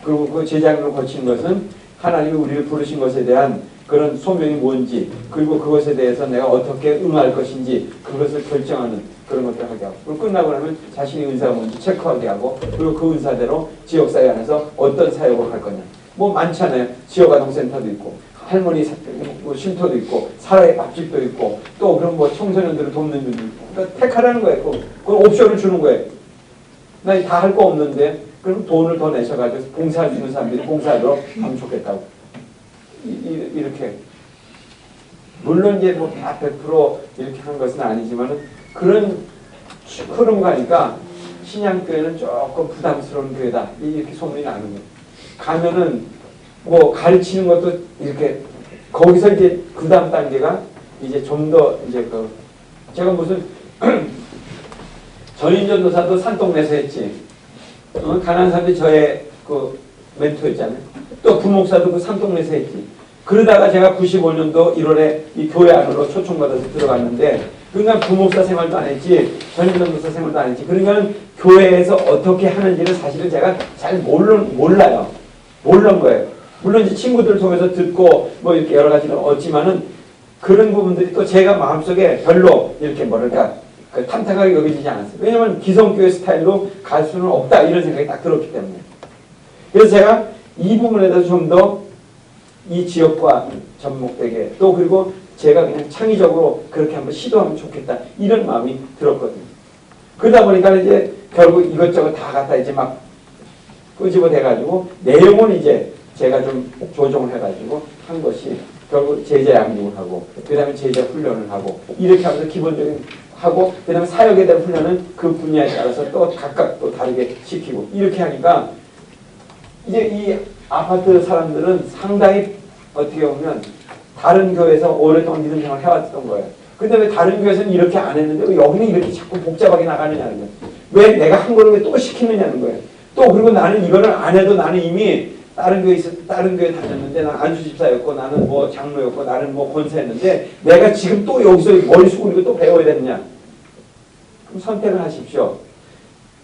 그리고 그 제자학명을 거치는 것은 하나님이 우리를 부르신 것에 대한 그런 소명이 뭔지 그리고 그것에 대해서 내가 어떻게 응할 것인지 그것을 결정하는 그런 것들을 하게 하고 그리고 끝나고 나면 자신의 은사가 뭔지 체크하게 하고 그리고 그 은사대로 지역사회 안에서 어떤 사역을 할 거냐 뭐 많잖아요. 지역아동센터도 있고 할머니 쉼터도 있고 사회의 밥집도 있고 또 그런 뭐 청소년들을 돕는 분도 있고 그러니까 택하라는 거예요. 그 옵션을 주는 거예요. 나 다 할 거 없는데 그럼 돈을 더 내셔가지고 봉사할 수 있는 사람들이 봉사하도록 하면 좋겠다고 이렇게 물론 이제 뭐 다 100% 이렇게 한 것은 아니지만은 그런 흐름 가니까 신양교회는 조금 부담스러운 교회다 이렇게 소문이 나는 거예요. 가면은 뭐 가르치는 것도 이렇게 거기서 이제 그 다음 단계가 이제 좀 더 이제 그 제가 무슨 전인전도사도 산동네에서 했지. 가난한 사람들이 저의 그 멘토였잖아요. 또 부목사도 그 산동네에서 했지. 그러다가 제가 95년도 1월에 이 교회 안으로 초청받아서 들어갔는데 그러니까 부목사 생활도 안 했지 전인전도사 생활도 안 했지. 그러니까 교회에서 어떻게 하는지를 사실은 제가 잘 몰라요. 모르는 거예요. 물론 이제 친구들을 통해서 듣고 뭐 이렇게 여러 가지를 얻지만은 그런 부분들이 또 제가 마음속에 별로 이렇게 뭐랄까 그 탐탁하게 여겨지지 않았어요. 왜냐하면 기성교회 스타일로 갈 수는 없다 이런 생각이 딱 들었기 때문에. 그래서 제가 이 부분에 대해서 좀 더 이 지역과 접목되게 또 그리고 제가 그냥 창의적으로 그렇게 한번 시도하면 좋겠다 이런 마음이 들었거든요. 그러다 보니까 이제 결국 이것저것 다 갖다 이제 막 끄집어 대가지고 내용은 이제 제가 좀 조정을 해가지고 한 것이 결국 제자 양육을 하고 그 다음에 제자 훈련을 하고 이렇게 하면서 기본적인 하고 그 다음에 사역에 대한 훈련은 그 분야에 따라서 또 각각 또 다르게 시키고 이렇게 하니까 이제 이 아파트 사람들은 상당히 어떻게 보면 다른 교회에서 오랫동안 믿음 생활을 해왔던 거예요. 근데 왜 다른 교회에서는 이렇게 안 했는데 왜 여기는 이렇게 자꾸 복잡하게 나가느냐는 거예요. 왜 내가 한 거를 왜 또 시키느냐는 거예요. 또 그리고 나는 이거를 안 해도 나는 이미 다른 교회 다녔는데 나는 안수집사였고 나는 뭐 장로였고 나는 뭐 권사였는데 내가 지금 또 여기서 머리 숙이고 또 배워야 되느냐. 그럼 선택을 하십시오.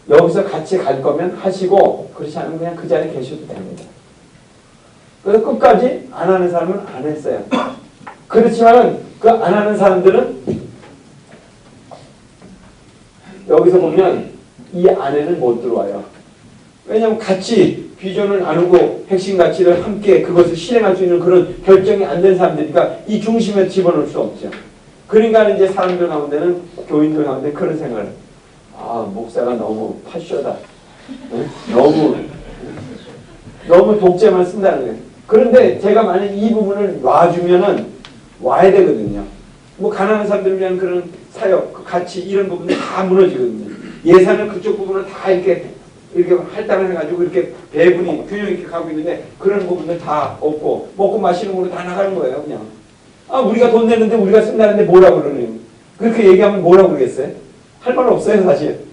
여기서 같이 갈 거면 하시고 그렇지 않으면 그냥 그 자리에 계셔도 됩니다. 그래서 끝까지 안 하는 사람은 안 했어요. 그렇지만 그 안 하는 사람들은 여기서 보면 이 안에는 못 들어와요. 왜냐하면 같이 비전을 나누고 핵심 가치를 함께 그것을 실행할 수 있는 그런 결정이 안 된 사람들이니까 이 중심에 집어넣을 수 없죠. 그러니까 이제 사람들 가운데는 교인들 가운데 그런 생각을 목사가 너무 파쇼다. 너무 독재만 쓴다는 거예요. 그런데 제가 만약 이 부분을 놔주면은 와야 되거든요. 뭐 가난한 사람들을 위한 그런 사역, 그 가치 이런 부분이 다 무너지거든요. 예산을 그쪽 부분을 다 이렇게 할당을 해가지고 이렇게 배분이 균형 있게 가고 있는데 그런 부분들 다 없고 먹고 마시는 걸로 다 나가는 거예요. 그냥 우리가 돈 내는데 우리가 쓴다는데 뭐라고 그러네요. 그렇게 얘기하면 뭐라고 그러겠어요? 할 말 없어요 사실.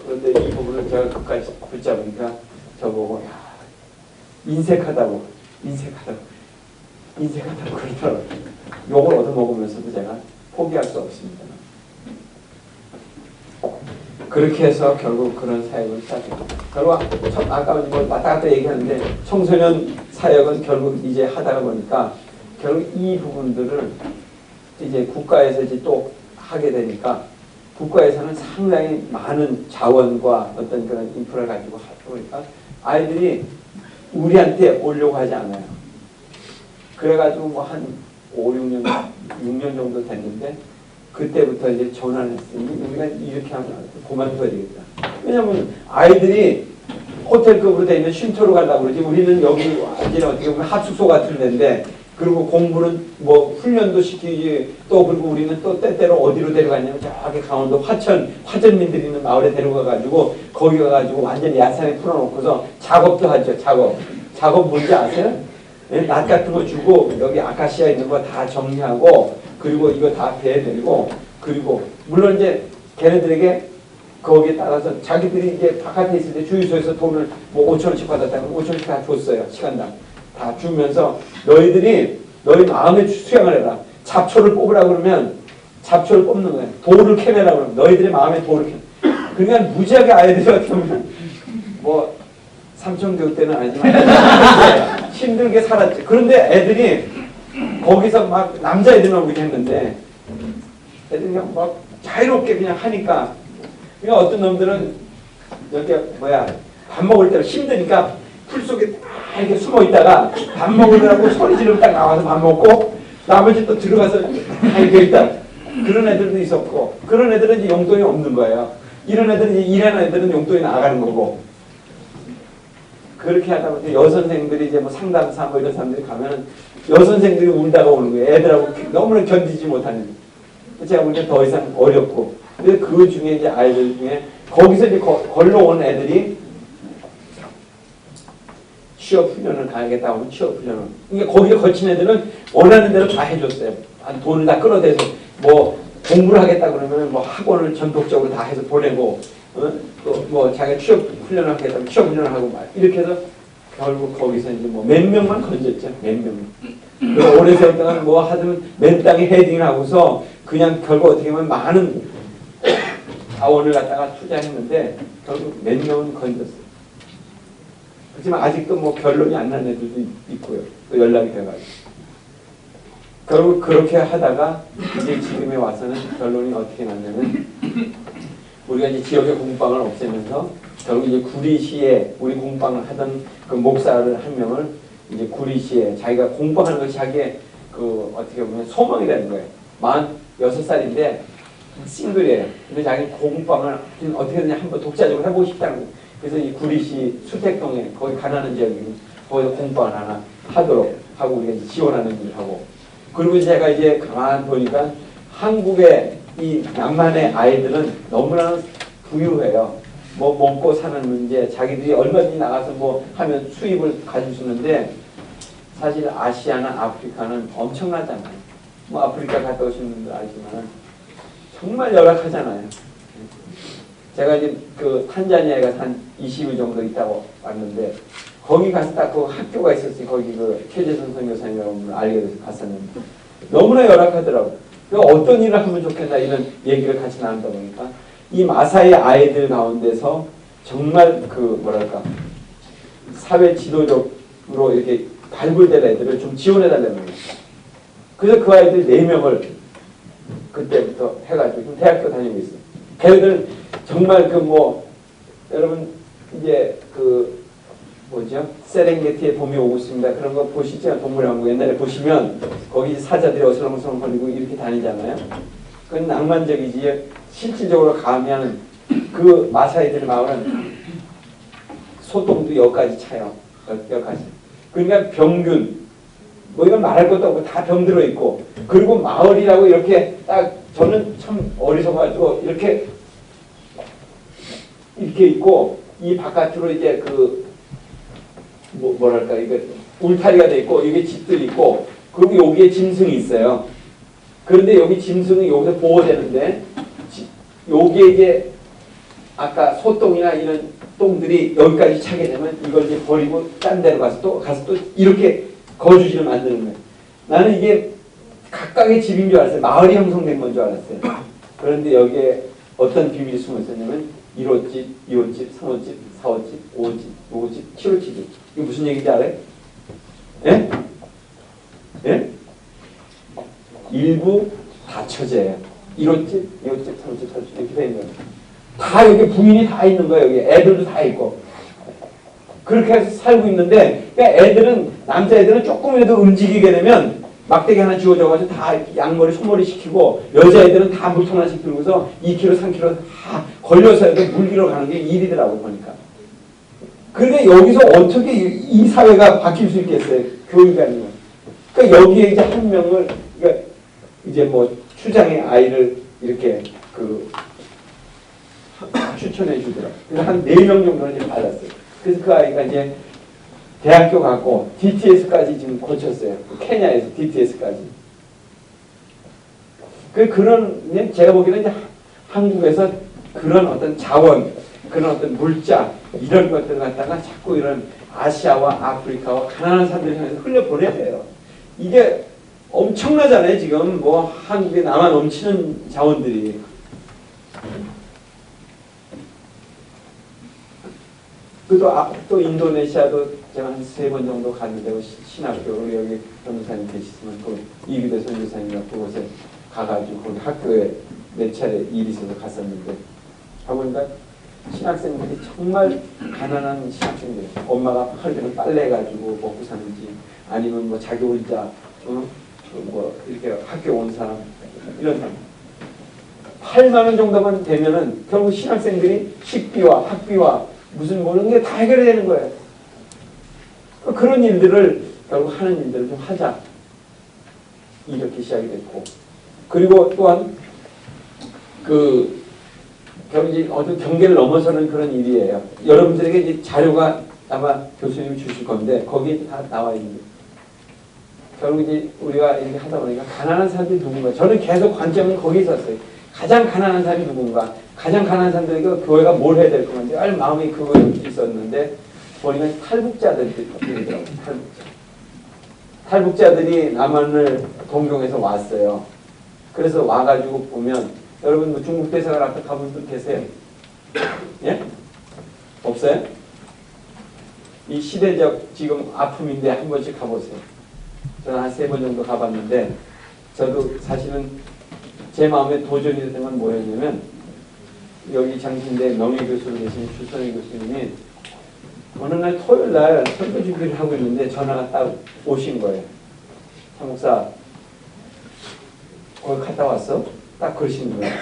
그런데 이 부분을 제가 끝까지 붙잡으니까 저보고 인색하다고 그러더라고요. 욕을 얻어먹으면서도 제가 포기할 수 없습니다. 그렇게 해서 결국 그런 사역을 시작했고 결국 아까 뭐 왔다 갔다 얘기하는데 청소년 사역은 결국 이제 하다가 보니까 결국 이 부분들을 이제 국가에서 이제 또 하게 되니까 국가에서는 상당히 많은 자원과 어떤 그런 인프라를 가지고 하다 보니까 아이들이 우리한테 오려고 하지 않아요. 그래가지고 뭐 한 5, 6년 정도 됐는데 그때부터 이제 전환했으니 우리가 이렇게 하면 그만둬야 되겠다. 왜냐하면 아이들이 호텔급으로 되어 있는 쉼터로 가려고 그러지 우리는 여기 완전히 어떻게 보면 합숙소 같은 데인데 그리고 공부는 뭐 훈련도 시키지 또 그리고 우리는 또 때때로 어디로 데려갔냐면 저기 강원도 화천민들이 있는 마을에 데려가가지고 거기 가가지고 완전히 야산에 풀어놓고서 작업도 하죠. 작업 뭔지 아세요? 네? 낫 같은 거 주고 여기 아카시아 있는 거 다 정리하고 그리고 이거 다 배해드리고 그리고 물론 이제 걔네들에게 거기에 따라서 자기들이 이제 바깥에 있을 때 주유소에서 돈을 뭐 5,000원씩 받았다면 5,000원씩 다 줬어요. 시간당 다 주면서 너희 마음에 수양을 해라. 잡초를 뽑으라 그러면 잡초를 뽑는 거예요. 돌을 캐내라 그러면 너희들의 마음에 돌을 캐. 그러니까 무지하게 아이들이 어떻게 보면 뭐 삼천교육 때는 아니지만 힘들게 살았지. 그런데 애들이 거기서 막 남자애들만 오게 했는데 애들이 그냥 막 자유롭게 그냥 하니까 그러니까 어떤 놈들은 여기 밥 먹을 때 힘드니까 풀 속에 다 이렇게 숨어 있다가 밥 먹으려고 소리 지르고 딱 나와서 밥 먹고 나머지 또 들어가서 다 이렇게 있다. 그런 애들도 있었고 그런 애들은 이제 용돈이 없는 거예요. 이런 애들은 이제 일하는 애들은 용돈이 나가는 거고 그렇게 하다 보니 여선생들이 이제 뭐 상담사 뭐 이런 사람들이 가면 여선생들이 울다가 오는 거예요. 애들하고 너무나 견디지 못하는. 제가 보니까 더 이상 어렵고. 근데 그 중에 이제 아이들 중에 거기서 이제 걸러온 애들이 취업 훈련을 가야겠다고 하면 취업 훈련을. 그러니까 거기에 거친 애들은 원하는 대로 다 해줬어요. 돈을 다 끌어대서 뭐 공부를 하겠다 그러면 뭐 학원을 전폭적으로 다 해서 보내고 또 뭐 자기가 취업 훈련을 하겠다면 취업 훈련을 하고 막 이렇게 해서 결국 거기서 이제 뭐 몇 명만 건졌죠. 몇 명. 그리고 오래 세웠다가 뭐 하든 맨 땅에 헤딩을 하고서 그냥 결국 어떻게 보면 많은 자원을 갖다가 투자했는데 결국 몇 명은 건졌어요. 그렇지만 아직도 뭐 결론이 안 난 애들도 있고요. 또 연락이 돼가지고. 결국 그렇게 하다가 이제 지금에 와서는 결론이 어떻게 났냐면 우리가 이제 지역의 공방을 없애면서 결국 이제 구리시에 우리 공방을 하던 그 목사를 한 명을 이제 구리시에 자기가 공방하는 것이 자기의 그 어떻게 보면 소망이 되는 거예요. 46살인데 싱글이에요. 근데 자기 공방을 어떻게든 한번 독자적으로 해보고 싶다는 거예요. 그래서 이 구리시 수택동에 거기 가난한 지역이고 거기서 공방을 하나 하도록 하고 우리가 이제 지원하는 일을 하고 그리고 제가 이제 가만 보니까 한국의 이 남한의 아이들은 너무나 부유해요. 뭐 먹고 사는 문제, 자기들이 얼마든지 나가서 뭐 하면 수입을 가질 수 있는데 사실 아시아나 아프리카는 엄청나잖아요. 뭐 아프리카 갔다 오신 분들 알지만 정말 열악하잖아요. 제가 이제 그 탄자니아에 가서 한 20일 정도 있다고 왔는데 거기 가서 딱 그 학교가 있었어요. 거기 그 최재선 선교사님이라고 분을 알게 돼서 갔었는데 너무나 열악하더라고요. 어떤 일을 하면 좋겠나 이런 얘기를 같이 나누다 보니까 이 마사이 아이들 가운데서 정말 그 뭐랄까 사회 지도적으로 이렇게 발굴된 애들을 좀 지원해달라는 거예요. 그래서 그 아이들 4명을 그때부터 해가지고 지금 대학교 다니고 있어요. 걔네들 정말 그 뭐 여러분 이제 그 뭐죠? 세렝게티에 봄이 오고 있습니다. 그런 거 보시죠? 동물왕국 옛날에 보시면 거기 사자들이 어슬렁어슬렁 거리고 이렇게 다니잖아요. 그건 낭만적이지 실질적으로 가면 그 마사이들 마을은 소똥도 여기까지 차요. 여기까지. 그러니까 병균 뭐 이건 말할 것도 없고 다 병들어 있고 그리고 마을이라고 이렇게 딱 저는 참 어리석어가지고 이렇게 있고 이 바깥으로 이제 그 뭐랄까 이게 울타리가 돼 있고 여기 집들이 있고 그리고 여기에 짐승이 있어요. 그런데 여기 짐승이 여기서 보호되는데 여기에 이제 아까 소똥이나 이런 똥들이 여기까지 차게 되면 이걸 이제 버리고 딴 데로 가서 또 이렇게 거주지를 만드는 거예요. 나는 이게 각각의 집인 줄 알았어요. 마을이 형성된 건 줄 알았어요. 그런데 여기에 어떤 비밀이 숨어 있었냐면 1호집, 2호집, 3호집, 4호집, 5호집, 6호집, 7호집이. 이게 무슨 얘기인지 알아요? 예? 예? 일부 다처제예요. 1호집, 2호집, 3호집, 4호집 이렇게 돼 있는 거예요. 다 여기 부인이 다 있는 거예요. 여기 애들도 다 있고. 그렇게 해서 살고 있는데 그러니까 애들은 남자애들은 조금이라도 움직이게 되면 막대기 하나 쥐어줘가지고 다 양머리 소머리 시키고 여자애들은 다 물통 하나씩 들고서 2kg 3kg 다 걸려서라도 물기로 가는 게 일이더라고 보니까. 그런데 여기서 어떻게 이 사회가 바뀔 수 있겠어요? 교육이 아니면. 그러니까 여기에 이제 한 명을 그러니까 이제 뭐 추장의 아이를 이렇게 그 추천해 주더라고요. 그래서 한 4명 정도는 이제 받았어요. 그래서 그 아이가 이제 대학교 갔고 DTS까지 지금 고쳤어요. 케냐에서 DTS까지. 그런 제가 보기에는 이제 한국에서 그런 어떤 자원, 그런 어떤 물자 이런 것들을 갖다가 자꾸 이런 아시아와 아프리카와 가난한 사람들 향해서 흘려보내야 돼요. 이게 엄청나잖아요. 지금 뭐 한국에 남아 넘치는 자원들이. 또 인도네시아도 제가 한 3번 정도 갔는데 신학교로 여기 변호사님 계시지만 그 이규대 선교사님과 그곳에 가가지고 거기 학교에 몇 차례 일이 있어서 갔었는데 가보니까 신학생들이 정말 가난한 신학생들 엄마가 할 때는 빨래 해가지고 먹고 사는지 아니면 뭐 자기 혼자 뭐 이렇게 학교 온 사람 이런 사람 8만 원 정도만 되면은 결국 신학생들이 식비와 학비와 무슨 모르는 게 다 해결이 되는 거예요. 그런 일들을 결국 하는 일들을 좀 하자. 이렇게 시작이 됐고. 그리고 또한 결국 이제 어떤 경계를 넘어서는 그런 일이에요. 여러분들에게 이제 자료가 아마 교수님이 주실 건데 거기에 다 나와 있는 거예요. 결국 이제 우리가 이렇게 하다 보니까 가난한 사람들이 누군가. 저는 계속 관점은 거기 있었어요. 가장 가난한 사람이 누군가. 가장 가난한 사람들에게 교회가 뭘 해야 될 건지 알 마음이 그거 있었는데 보니까 탈북자들이더라고요. 탈북자들이 남한을 동경해서 왔어요. 그래서 와가지고 보면 여러분 뭐 중국 대사관 앞에 가본 분 계세요? 예? 없어요? 이 시대적 지금 아픔인데 한 번씩 가보세요. 저는 한 3번 정도 가봤는데 저도 사실은 제 마음에 도전이 됐던 건 뭐였냐면 여기 장신대 명예교수로 계신 주선희 교수님이 어느 날 토요일 날 설교 준비를 하고 있는데 전화가 딱 오신 거예요. 장 목사 거기 갔다 왔어? 딱 그러시는 거예요.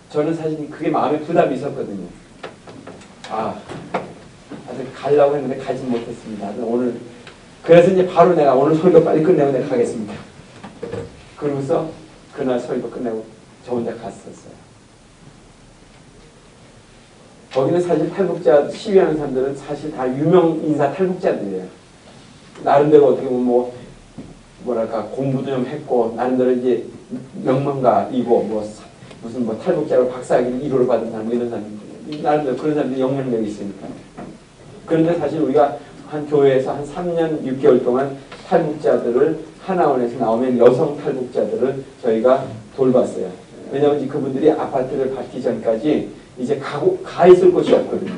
저는 사실 그게 마음에 부담이 있었거든요. 아직 가려고 했는데 가진 못했습니다. 오늘 그래서 이제 바로 내가 오늘 설교 빨리 끝내고 내가 가겠습니다. 그러면서 그날 설교 끝내고 저 혼자 갔었어요. 거기는 사실 탈북자 시위하는 사람들은 사실 다 유명 인사 탈북자들이에요. 나름대로 어떻게 보면 뭐랄까 공부도 좀 했고 나름대로 이제 명문가이고 무슨 탈북자로 박사학위를 1호를 받은 사람 이런 사람 나름대로 그런 사람들이 영향력이 있으니까. 그런데 사실 우리가 한 교회에서 한 3년 6개월 동안 탈북자들을 하나원에서 나오면 여성 탈북자들을 저희가 돌봤어요. 왜냐하면 그분들이 아파트를 받기 전까지 이제 가 있을 곳이 없거든요.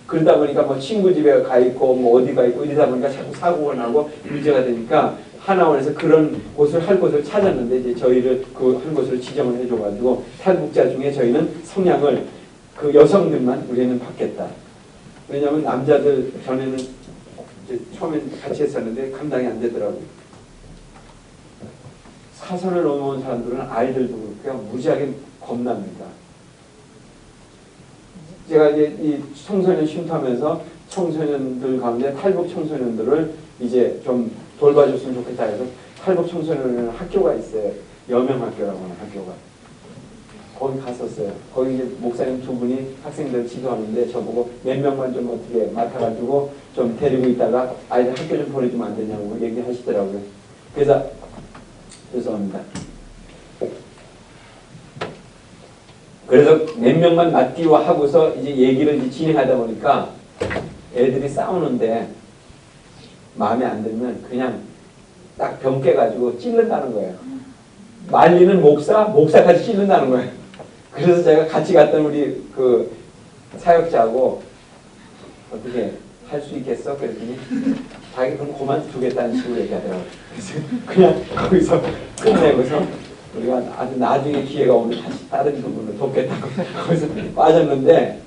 그러다 보니까 친구 집에 가 있고 어디 가 있고 이러다 보니까 자꾸 사고가 나고 문제가 되니까 하나원에서 그런 곳을 할 곳을 찾았는데 이제 저희를 그 한 곳을 지정을 해줘가지고 탈북자 중에 저희는 성향을 그 여성들만 우리는 받겠다. 왜냐하면 남자들 전에는 이제 처음엔 같이 했었는데 감당이 안 되더라고요. 사선을 넘어온 사람들은 아이들도 그렇고요. 무지하게 겁납니다. 제가 이제 이 청소년 쉼터하면서 청소년들 가운데 탈북 청소년들을 이제 좀 돌봐줬으면 좋겠다 해서 탈북 청소년 학교가 있어요. 여명학교라고 하는 학교가. 거기 갔었어요. 거기 이제 목사님 두 분이 학생들 지도하는데 저보고 몇 명만 좀 어떻게 맡아가지고 좀 데리고 있다가 아이들 학교 좀 보내주면 안 되냐고 얘기하시더라고요. 그래서 죄송합니다. 그래서 몇 명만 맡기고 하고서 이제 얘기를 이제 진행하다 보니까 애들이 싸우는데 마음에 안 들면 그냥 딱 병 깨가지고 찔른다는 거예요. 말리는 목사까지 찔른다는 거예요. 그래서 제가 같이 갔던 우리 그 사역자하고 어떻게 할 수 있겠어? 그랬더니 자기 그럼 그만두겠다는 식으로 얘기하더라고요. 그래서 그냥 거기서 끝내고서 우리가 아주 나중에 기회가 오면 다시 다른 부분을 돕겠다고 거기서 빠졌는데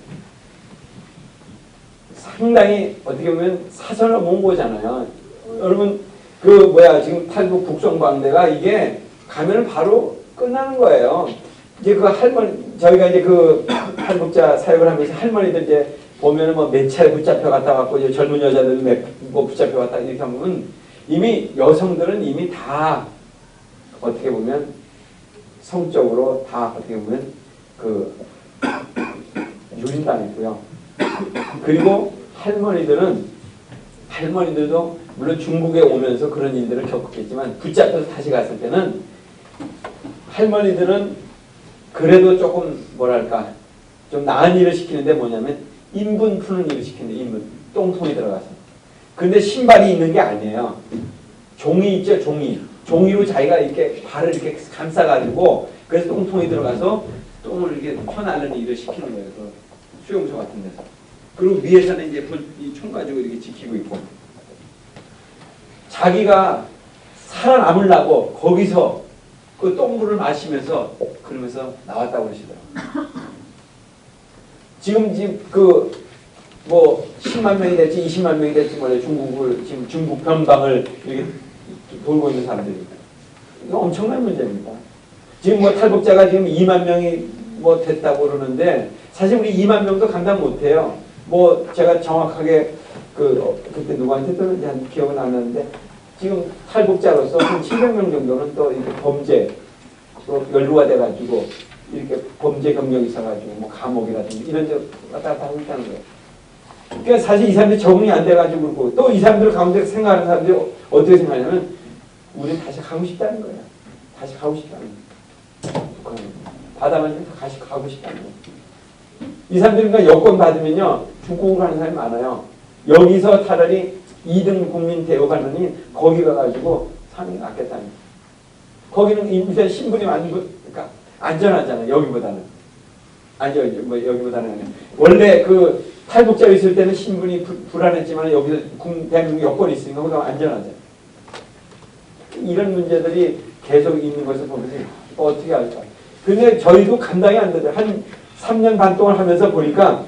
상당히 어떻게 보면 사선을 모은 거잖아요. 여러분 지금 탈북 북송방대가 이게 가면 바로 끝나는 거예요. 이제 그 저희가 이제 그 탈북자 사역을 하면서 할머니들 이제 보면은 몇 차례 붙잡혀 갔다 왔고 이제 젊은 여자들 붙잡혀 갔다 이렇게 하면 이미 여성들은 이미 다 어떻게 보면 성적으로 다 어떻게 보면 유린당했고요. 그리고 할머니들도 물론 중국에 오면서 그런 일들을 겪었겠지만 붙잡혀서 다시 갔을 때는 할머니들은 그래도 조금 뭐랄까 좀 나은 일을 시키는데 뭐냐면 인분 푸는 일을 시키는데 인분 똥통이 들어가서 근데 신발이 있는 게 아니에요. 종이 있죠. 종이로 자기가 이렇게 발을 이렇게 감싸가지고 그래서 똥통이 들어가서 똥을 이렇게 퍼나르는 일을 시키는 거예요. 그 수용소 같은 데서. 그리고 위에서는 이제 이 총 가지고 이렇게 지키고 있고 자기가 살아남으려고 거기서 그 똥물을 마시면서 그러면서 나왔다고 그러시더라고요. 지금 10만 명이 될지 20만 명이 될지 몰라요. 지금 중국 변방을 이렇게 돌고 있는 사람들입니다. 이거 엄청난 문제입니다. 지금 탈북자가 지금 2만 명이 됐다고 그러는데 사실 우리 2만 명도 감당 못해요. 제가 정확하게 그때 누구한테 들었는지 한 기억은 안 나는데 지금 탈북자로서 한 700명 정도는 또 이렇게 범죄 또 연루가 돼가지고 이렇게 범죄 경력이 있어가지고 감옥이라든지 이런 데 왔다 갔다 하고 있다는 거예요. 그러니까 사실 이 사람들이 적응이 안 돼가지고 그렇고 또 이 사람들 가운데 생각하는 사람들이 어떻게 생각하냐면 우리는 다시 가고 싶다는 거예요. 다시 가고 싶다는 거예요. 받아만지면 다시 가고 싶다는 거예요. 이 사람들이 그러니까 여권 받으면요 중국으로 가는 사람이 많아요. 여기서 차라리 2등 국민 대우가느니 거기 가가지고 사는 게 낫겠다는 거예요. 거기는 일단 신분이 그러니까 안전하잖아요. 여기보다는. 아니요, 여기보다는. 원래 그 탈북자 있을 때는 신분이 불안했지만 여기서 대한민국 여권이 있으니까 거기가 안전하잖아요. 이런 문제들이 계속 있는 것을 보면서 어떻게 할까. 근데 저희도 감당이 안 되더라고요. 한 3년 반 동안 하면서 보니까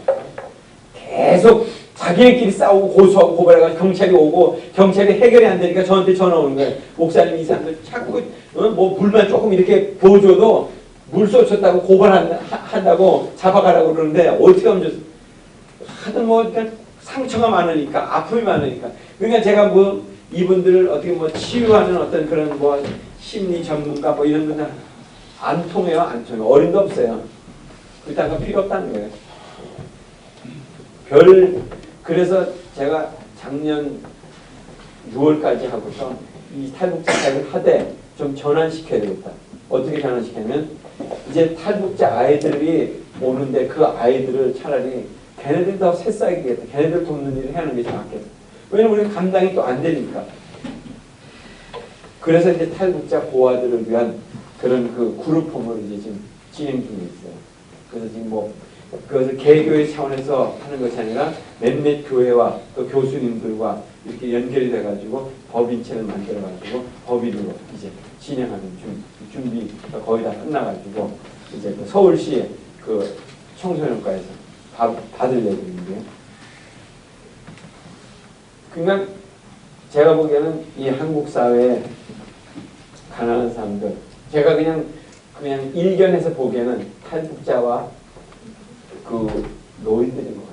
계속 자기네끼리 싸우고 고소하고 고발해가지고 경찰이 오고 경찰이 해결이 안 되니까 저한테 전화 오는 거예요. 목사님 이 사람들 자꾸 뭐 물만 조금 이렇게 부어줘도 물 쏟쳤다고 고발한다고 잡아가라고 그러는데 어떻게 하면 좋습니까? 하여튼 뭐 그냥 상처가 많으니까 아픔이 많으니까 그러니까 제가 뭐 이분들을 어떻게 뭐 치유하는 어떤 그런 뭐 심리 전문가 뭐 이런 분들 안 통해요. 안 통해요. 어림도 없어요. 그딴 거 필요 없다는 거예요. 그래서 제가 작년 6월까지 하고서 이 탈북자 사역을 하되 좀 전환시켜야 되겠다. 어떻게 전환시키냐면 이제 탈북자 아이들이 오는데 그 아이들을 차라리 걔네들이 더 새싹이겠다. 걔네들 돕는 일을 하는 게 낫겠다. 왜냐면 우리는 감당이 또 안 되니까. 그래서 이제 탈북자 고아들을 위한 그런 그 그룹홈을 이제 지금 진행 중에 있어요. 그래서 지금 뭐 그것을 개교회 차원에서 하는 것이 아니라 몇몇 교회와 또 교수님들과 이렇게 연결이 돼가지고 법인체를 만들어가지고 법인으로 이제 진행하는 준비가 거의 다 끝나가지고 이제 그 서울시 그 청소년과에서 받을 예정인데요. 그러니까 제가 보기에는 이 한국 사회에 가난한 사람들, 제가 그냥 일견해서 보기에는 탈북자와 그 노인들인 것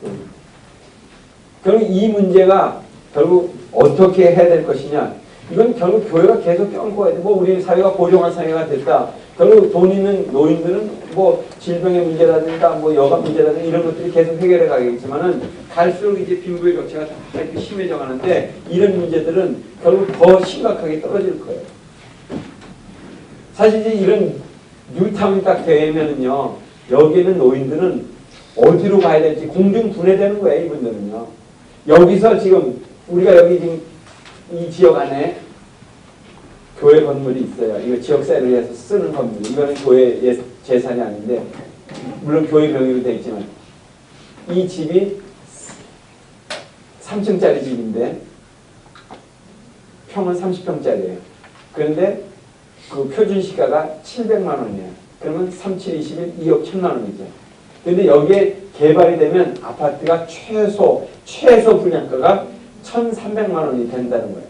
같아요. 결국 이 문제가 결국 어떻게 해야 될 것이냐. 이건 결국 교회가 계속 껴안고 가야 돼. 뭐 우리 사회가 고령한 사회가 됐다. 결국 돈 있는 노인들은 뭐 질병의 문제라든가 뭐 여가 문제라든가 이런 것들이 계속 해결해 가겠지만은 갈수록 이제 빈부의 격차가 다 이렇게 심해져 가는데 이런 문제들은 결국 더 심각하게 떨어질 거예요. 사실 이제 이런 뉴타운이 딱 되면은요. 여기 있는 노인들은 어디로 가야 될지 공중 분해되는 거예요. 이분들은요. 여기서 지금 우리가 여기 지금 이 지역 안에 교회 건물이 있어요. 이거 지역사회를 위해서 쓰는 건물. 이거는 교회 재산이 아닌데 물론 교회 명의로 되어 있지만 이 집이 3층짜리 집인데 평은 30평짜리예요. 그런데 그 표준시가가 700만 원이에요. 그러면 3721 2억 1천만 원이죠. 그런데 여기에 개발이 되면 아파트가 최소 분양가가 1,300만 원이 된다는 거예요.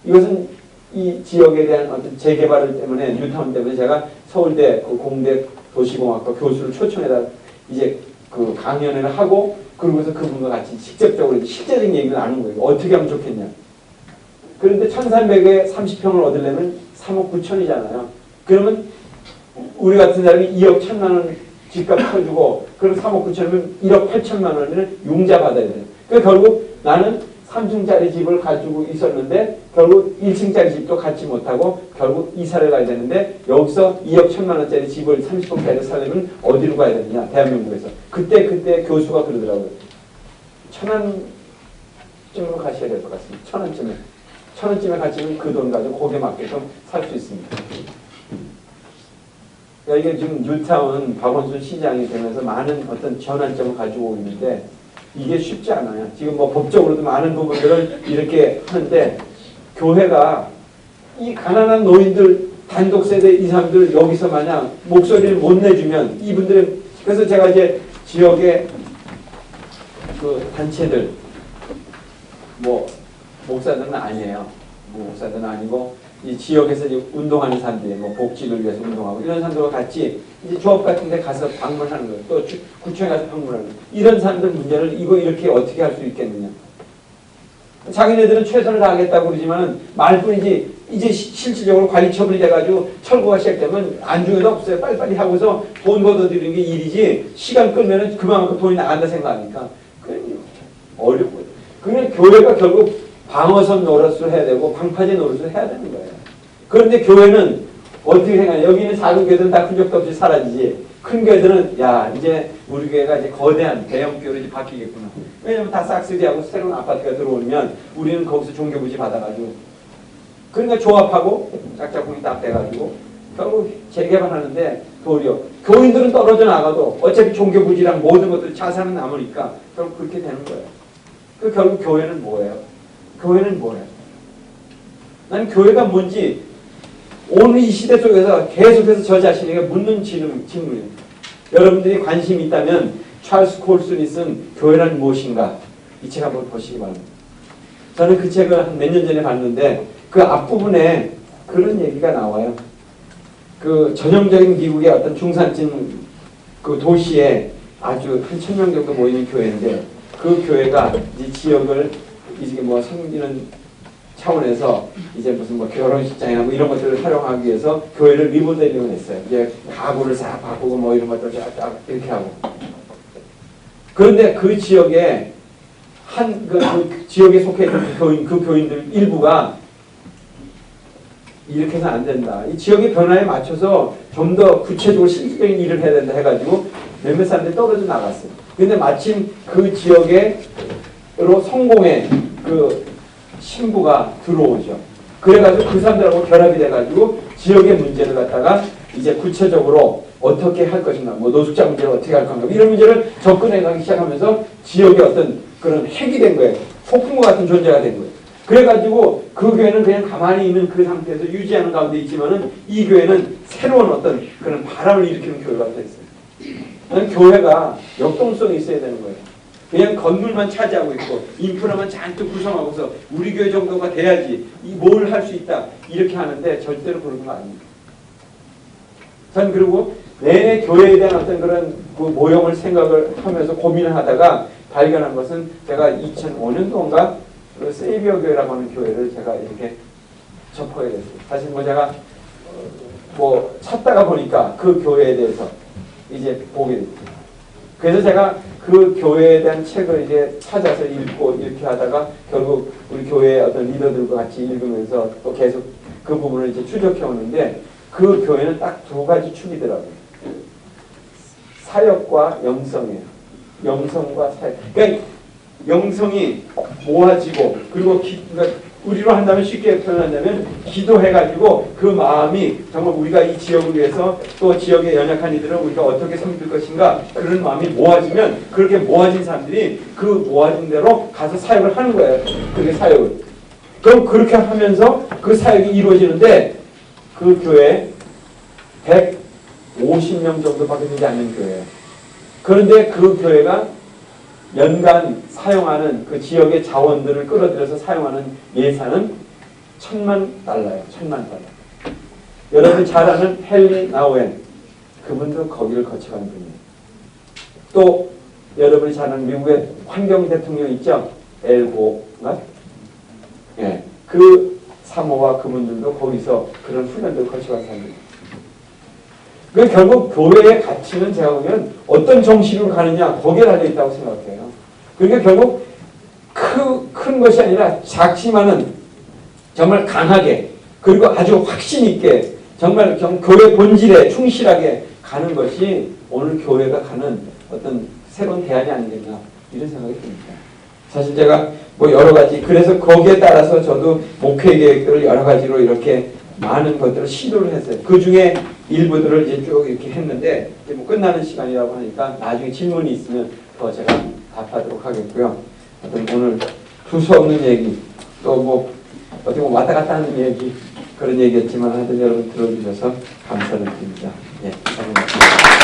이것은 이 지역에 대한 어떤 재개발 때문에 뉴타운 때문에 제가 서울대 그 공대 도시공학과 교수를 초청해다 이제 그 강연을 하고 그러고서 그분과 같이 직접적으로 실제적인 얘기를 나눈 거예요. 어떻게 하면 좋겠냐. 그런데 1,300에 30평을 얻으려면 3억 9천이잖아요. 그러면 우리 같은 사람이 2억 1천만 원 집값 쳐주고 그럼 3억 9천이면 1억 8천만 원을 융자 받아야 돼요. 그러니까 결국 나는 3층짜리 집을 가지고 있었는데 결국 1층짜리 집도 갖지 못하고 결국 이사를 가야 되는데 여기서 2억 1천만 원짜리 집을 30평짜리 살려면 어디로 가야 되느냐. 대한민국에서. 그때 교수가 그러더라고요. 1,000원쯤으로 가셔야 될 것 같습니다. 1,000원쯤에. 1,000원쯤에 가시면 그 돈 가지고 거기에 맞게끔 살 수 있습니다. 그러니까 이게 지금 뉴타운 박원순 시장이 되면서 많은 어떤 전환점을 가지고 있는데 이게 쉽지 않아요. 지금 뭐 법적으로도 많은 부분들을 이렇게 하는데 교회가 이 가난한 노인들 단독 세대 이 사람들 여기서 마냥 목소리를 못 내주면 이분들은 그래서 제가 이제 지역의 그 단체들 뭐 목사들은 아니에요. 목사들은 아니고 이 지역에서 이제 운동하는 사람들이 뭐 복지를 위해서 운동하고 이런 사람들과 같이 이제 조합 같은 데 가서 방문하는 거예요. 또 구청에 가서 방문하는 거예요. 이런 사람들 문제를 이거 이렇게 어떻게 할 수 있겠느냐. 자기네들은 최선을 다하겠다고 그러지만은 말뿐이지 이제 실질적으로 관리 처분이 돼가지고 철거가 시작되면 안중에도 없어요. 빨리빨리 하고서 돈 걷어들이는 게 일이지 시간 끌면은 그만큼 돈이 나간다 생각하니까 그건 어렵고 그러면 교회가 결국 방어선 노릇을 해야 되고 방파제 노릇을 해야 되는 거예요. 그런데 교회는 어떻게 생각해요? 여기 있는 작은 교회들은 다 흔적도 없이 사라지지. 큰 교회들은 야 이제 우리 교회가 이제 거대한 대형 교회로 이제 바뀌겠구나. 왜냐면 다 싹쓸이하고 새로운 아파트가 들어오면 우리는 거기서 종교부지 받아가지고 그러니까 조합하고 짝짝꿍이 딱 돼가지고 결국 재개발하는데 도리어 교인들은 떨어져 나가도 어차피 종교부지랑 모든 것들 자산은 남으니까 결국 그렇게 되는 거예요. 그 결국 교회는 뭐예요? 교회는 뭐예요? 난 교회가 뭔지 오늘 이 시대 속에서 계속해서 저 자신에게 묻는 질문이에요. 여러분들이 관심이 있다면 찰스 콜슨이 쓴 교회란 무엇인가 이 책 한번 보시기 바랍니다. 저는 그 책을 한 몇 년 전에 봤는데 그 앞부분에 그런 얘기가 나와요. 그 전형적인 미국의 어떤 중산층 그 도시에 아주 한 1000명 정도 모이는 교회인데 그 교회가 이제 지역을 이제 뭐 섬기는 차원에서 이제 무슨 뭐 결혼식장이나 뭐 이런 것들을 활용하기 위해서 교회를 리모델링을 했어요. 이제 가구를 싹 바꾸고 뭐 이런 것들 쫙 이렇게 하고. 그런데 그 지역에 그 지역에 속해 있는 그 교인들 일부가 이렇게 해서는 안 된다. 이 지역의 변화에 맞춰서 좀 더 구체적으로 실질적인 일을 해야 된다 해가지고 몇몇 사람들이 떨어져 나갔어요. 근데 마침 그 지역으로 성공의 그 신부가 들어오죠. 그래가지고 그 사람들하고 결합이 돼가지고 지역의 문제를 갖다가 이제 구체적으로 어떻게 할 것인가, 뭐 노숙자 문제를 어떻게 할 건가, 이런 문제를 접근해가기 시작하면서 지역의 어떤 그런 핵이 된 거예요. 폭풍과 같은 존재가 된 거예요. 그래가지고 그 교회는 그냥 가만히 있는 그 상태에서 유지하는 가운데 있지만은 이 교회는 새로운 어떤 그런 바람을 일으키는 교회가 됐어요. 교회가 역동성이 있어야 되는 거예요. 그냥 건물만 차지하고 있고 인프라만 잔뜩 구성하고서 우리 교회 정도가 돼야지 뭘 할 수 있다 이렇게 하는데 절대로 그런 거 아닙니다. 전 그리고 내내 교회에 대한 어떤 그런 그 모형을 생각을 하면서 고민을 하다가 발견한 것은 제가 2005년도인가 그 세이비어 교회라고 하는 교회를 제가 이렇게 접하게 됐어요. 사실 뭐 제가 뭐 찾다가 보니까 그 교회에 대해서 이제 보게 됐죠. 그래서 제가 그 교회에 대한 책을 이제 찾아서 읽고 이렇게 하다가 결국 우리 교회의 어떤 리더들과 같이 읽으면서 또 계속 그 부분을 이제 추적해 오는데 그 교회는 딱 두 가지 축이더라고요. 사역과 영성이에요. 영성과 사역. 그러니까 영성이 모아지고 그리고 그러니까 우리로 한다면 쉽게 표현한다면 기도해가지고 그 마음이 정말 우리가 이 지역을 위해서 또 지역의 연약한 이들을 우리가 어떻게 섬길 것인가 그런 마음이 모아지면 그렇게 모아진 사람들이 그 모아진 대로 가서 사역을 하는 거예요. 그게 사역을. 그럼 그렇게 하면서 그 사역이 이루어지는데 그 교회 150명 정도밖에 되지 않는 교회예요. 그런데 그 교회가 연간 사용하는 그 지역의 자원들을 끌어들여서 사용하는 예산은 $10,000,000예요. $10,000,000. 여러분 잘 아는 헨리 나우엔 그분도 거기를 거쳐가는 분이에요. 또 여러분이 잘 아는 미국의 환경 대통령 있죠? 엘고가 예, 그 사모와 그분들도 거기서 그런 훈련들을 거쳐간 사람들이에요. 그 결국 교회의 가치는 제가 보면 어떤 정신으로 가느냐 거기에 달려있다고 생각해요. 그러니까 결국 큰 것이 아니라 작지만은 정말 강하게 그리고 아주 확신 있게 정말 교회 본질에 충실하게 가는 것이 오늘 교회가 가는 어떤 새로운 대안이 아니겠나 이런 생각이 듭니다. 사실 제가 뭐 여러 가지 그래서 거기에 따라서 저도 목회 계획들을 여러 가지로 이렇게 많은 것들을 시도를 했어요. 그 중에 일부들을 이제 쭉 이렇게 했는데 이제 뭐 끝나는 시간이라고 하니까 나중에 질문이 있으면 더 제가 답하도록 하겠고요. 어떤 오늘 두서없는 얘기 또 뭐 어떻게 보면 왔다 갔다 하는 얘기 그런 얘기였지만 하여튼 여러분 들어주셔서 감사를 드립니다. 예, 감사합니다.